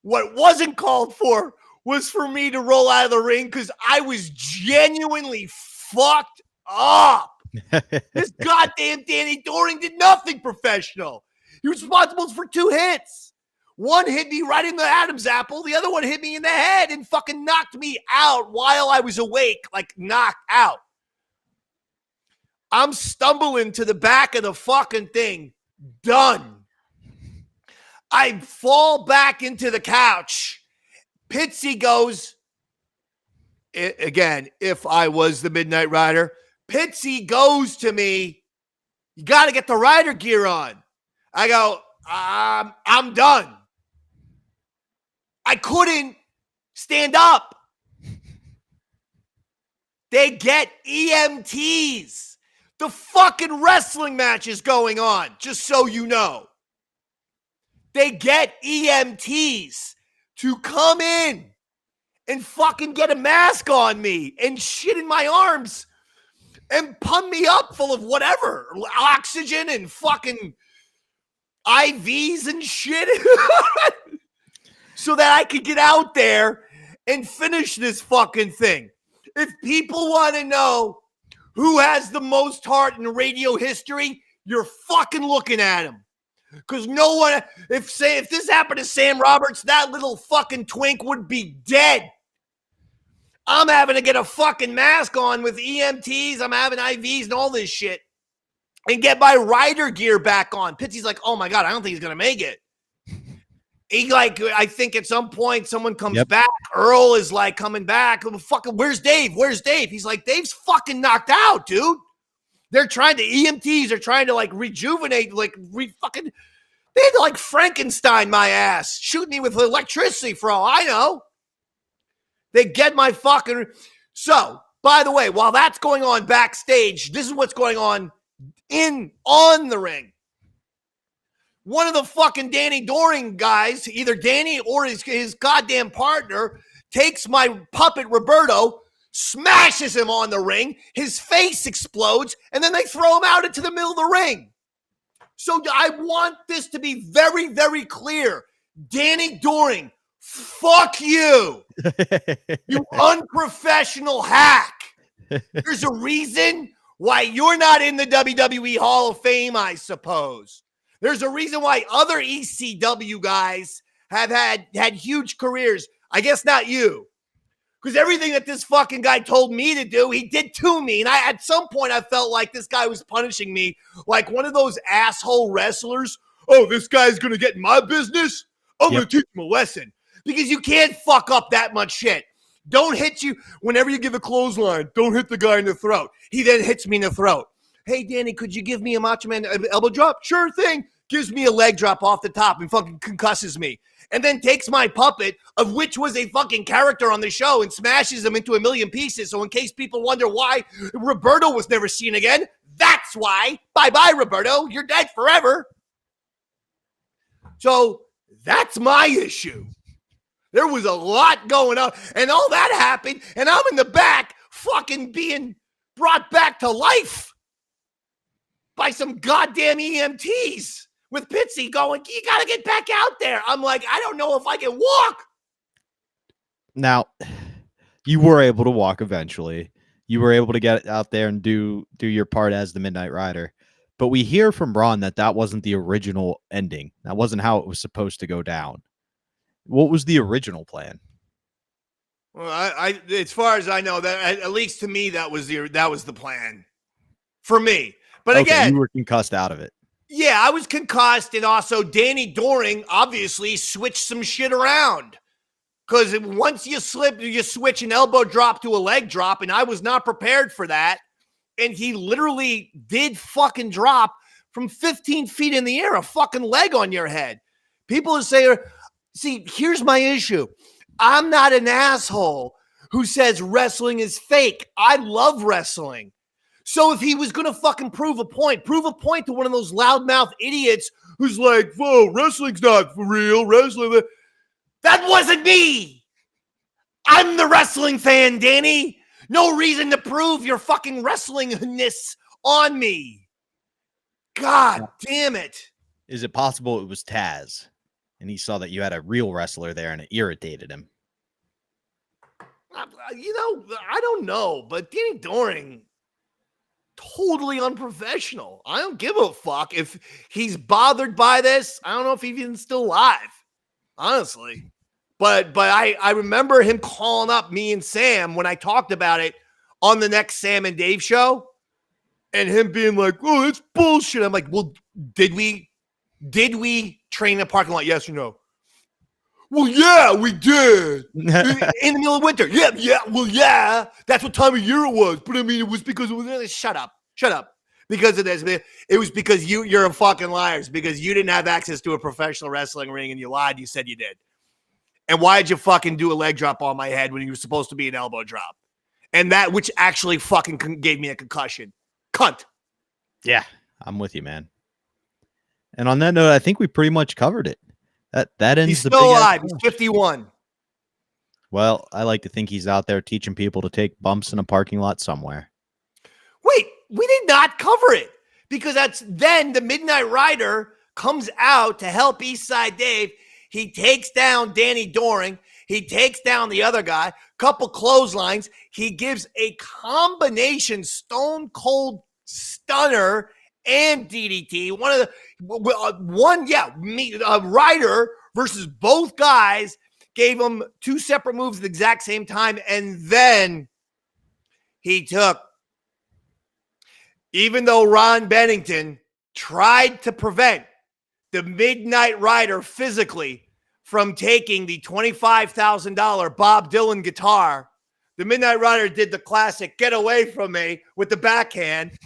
What wasn't called for was for me to roll out of the ring because I was genuinely fucked up. This goddamn Danny Doring did nothing professional. He was responsible for 2 hits. One hit me right in the Adam's apple. The other one hit me in the head and fucking knocked me out while I was awake, like knocked out. I'm stumbling to the back of the fucking thing. Done. I fall back into the couch. Pitsy goes, again, if I was the Midnight Rider, Pitsy goes to me, you got to get the rider gear on. I go, I'm done. I couldn't stand up. They get EMTs. The fucking wrestling match is going on, just so you know. They get EMTs to come in and fucking get a mask on me and shit in my arms and pump me up full of whatever, oxygen and fucking IVs and shit so that I could get out there and finish this fucking thing. If people want to know who has the most heart in radio history, you're fucking looking at him. Because no one, if this happened to Sam Roberts, that little fucking twink would be dead. I'm having to get a fucking mask on with EMTs. I'm having IVs and all this shit. And get my rider gear back on. Pitsy's like, oh my God, I don't think he's going to make it. I think at some point someone comes back. Earl is like coming back. Fucking, where's Dave? Where's Dave? He's like, Dave's fucking knocked out, dude. They're trying to, EMTs are trying to like rejuvenate, they had to like Frankenstein my ass, shoot me with electricity for all I know. They get my fucking, so, by the way, while that's going on backstage, this is what's going on on the ring. One of the fucking Danny Doring guys, either Danny or his goddamn partner, takes my puppet Roberto, smashes him on the ring, his face explodes, and then they throw him out into the middle of the ring. So I want this to be very, very clear. Danny Doring, fuck you. You unprofessional hack. There's a reason why you're not in the WWE Hall of Fame, I suppose. There's a reason why other ECW guys have had huge careers. I guess not you. Because everything that this fucking guy told me to do, he did to me. And at some point, I felt like this guy was punishing me like one of those asshole wrestlers. Oh, this guy's going to get in my business? I'm going to teach him a lesson. Because you can't fuck up that much shit. Don't hit you whenever you give a clothesline. Don't hit the guy in the throat. He then hits me in the throat. Hey, Danny, could you give me a Macho Man elbow drop? Sure thing. Gives me a leg drop off the top and fucking concusses me. And then takes my puppet, of which was a fucking character on the show, and smashes him into a million pieces. So in case people wonder why Roberto was never seen again, that's why. Bye-bye, Roberto. You're dead forever. So that's my issue. There was a lot going on, and all that happened, and I'm in the back fucking being brought back to life by some goddamn EMTs. With Pitsy going, you got to get back out there. I'm like, I don't know if I can walk. Now, you were able to walk eventually. You were able to get out there and do your part as the Midnight Rider. But we hear from Ron that wasn't the original ending. That wasn't how it was supposed to go down. What was the original plan? Well, I as far as I know, that at least to me, that was the plan for me. But again, you were concussed out of it. Yeah, I was concussed, and also Danny Doring obviously switched some shit around. Because once you switch an elbow drop to a leg drop, and I was not prepared for that. And he literally did fucking drop from 15 feet in the air, a fucking leg on your head. People who say, see, here's my issue. I'm not an asshole who says wrestling is fake. I love wrestling. So if he was going to fucking prove a point to one of those loudmouth idiots who's like, whoa, wrestling's not for real. Wrestling. That wasn't me. I'm the wrestling fan, Danny. No reason to prove your fucking wrestlingness on me. God damn it. Is it possible it was Tazz and he saw that you had a real wrestler there and it irritated him? I don't know, but Danny Doring, totally unprofessional. I don't give a fuck if he's bothered by this. I don't know if he's even still alive, honestly. But I remember him calling up me and Sam when I talked about it on the next Sam and Dave show, and him being like, "Oh, it's bullshit." I'm like, "Well, did we train in a parking lot? Yes or no?" Well, yeah, we did. In the middle of winter. Yeah. Well, yeah. That's what time of year it was. But I mean, it was because it was. Shut up. Because of this. It was because you're a fucking liars. Because you didn't have access to a professional wrestling ring and you lied. You said you did. And why did you fucking do a leg drop on my head when you were supposed to be an elbow drop? And that which actually fucking gave me a concussion. Cunt. Yeah, I'm with you, man. And on that note, I think we pretty much covered it. That ends He's the still big alive. He's 51. Well, I like to think he's out there teaching people to take bumps in a parking lot somewhere. Wait, we did not cover it because that's then the Midnight Rider comes out to help Eastside Dave. He takes down Danny Doring. He takes down the other guy. Couple clotheslines. He gives a combination Stone Cold Stunner and DDT. Ryder versus both guys gave him two separate moves at the exact same time. And then he took, even though Ron Bennington tried to prevent the Midnight Rider physically from taking the $25,000 Bob Dylan guitar, the Midnight Rider did the classic get away from me with the backhand.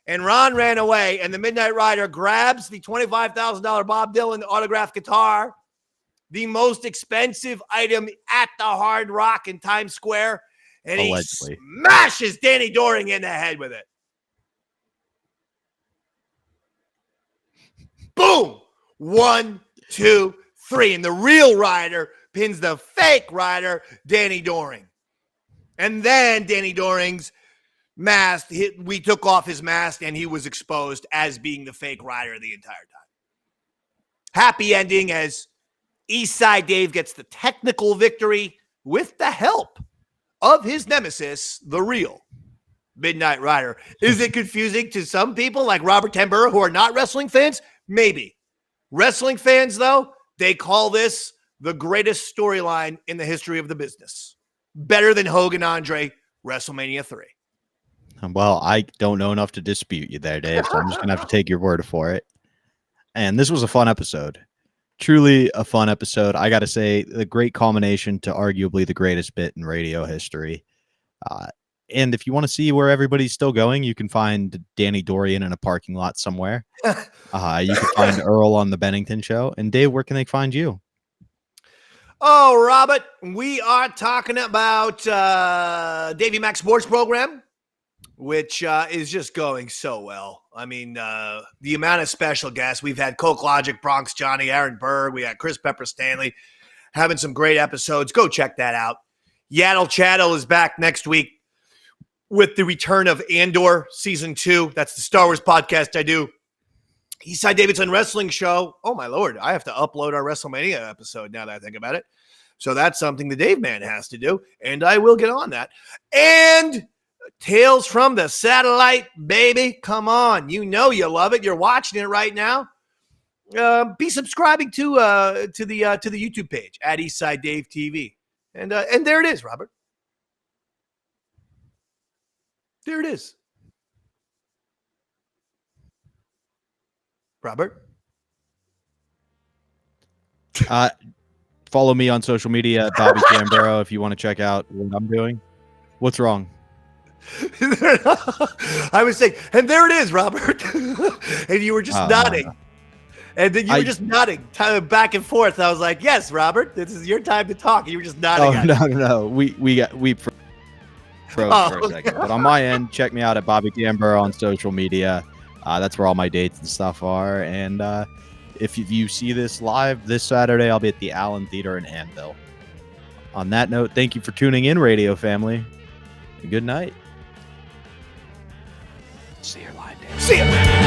And Ron ran away, and the Midnight Rider grabs the $25,000 Bob Dylan autographed guitar, the most expensive item at the Hard Rock in Times Square, and Allegedly. he smashes Danny Doring in the head with it. Boom! 1, 2, 3. And the real Rider pins the fake Rider, Danny Doring. And then Danny Doring's mask, we took off his mask and he was exposed as being the fake Rider the entire time. Happy ending as Eastside Dave gets the technical victory with the help of his nemesis, the real Midnight Rider. Is it confusing to some people like Robert Tambura who are not wrestling fans? Maybe. Wrestling fans, though, they call this the greatest storyline in the history of the business. Better than Hogan Andre WrestleMania 3. Well, I don't know enough to dispute you there, Dave, so I'm just going to have to take your word for it. And this was a fun episode. Truly a fun episode. I got to say, the great culmination to arguably the greatest bit in radio history. And if you want to see where everybody's still going, you can find Danny Dorian in a parking lot somewhere. You can find Earl on the Bennington Show. And Dave, where can they find you? Oh, Robert, we are talking about Davey Mac Sports Program, which is just going so well. I mean, the amount of special guests. We've had Coke Logic, Bronx Johnny, Aaron Berg. We had Chris Pepper Stanley having some great episodes. Go check that out. Yaddle Chaddle is back next week with the return of Andor Season 2. That's the Star Wars podcast I do. Eastside Davidson Wrestling Show. Oh, my Lord. I have to upload our WrestleMania episode now that I think about it. So that's something the Dave Man has to do, and I will get on that. And Tales from the Satellite, baby. Come on. You know you love it. You're watching it right now. Be subscribing to the YouTube page at Eastside Dave TV. And there it is, Robert. There it is. Robert? Follow me on social media at Bobby Cambero if you want to check out what I'm doing. What's wrong? I was saying, and there it is, Robert. And you were just nodding. And then you were just nodding back and forth. I was like, yes, Robert, this is your time to talk. And you were just nodding. Oh, no. We froze for a second. But on my end, check me out at Bobby Cambero on social media. That's where all my dates and stuff are. And if you see this live this Saturday, I'll be at the Allen Theater in Anvil. On that note, thank you for tuning in, radio family. And good night. See you live, Dave. See ya.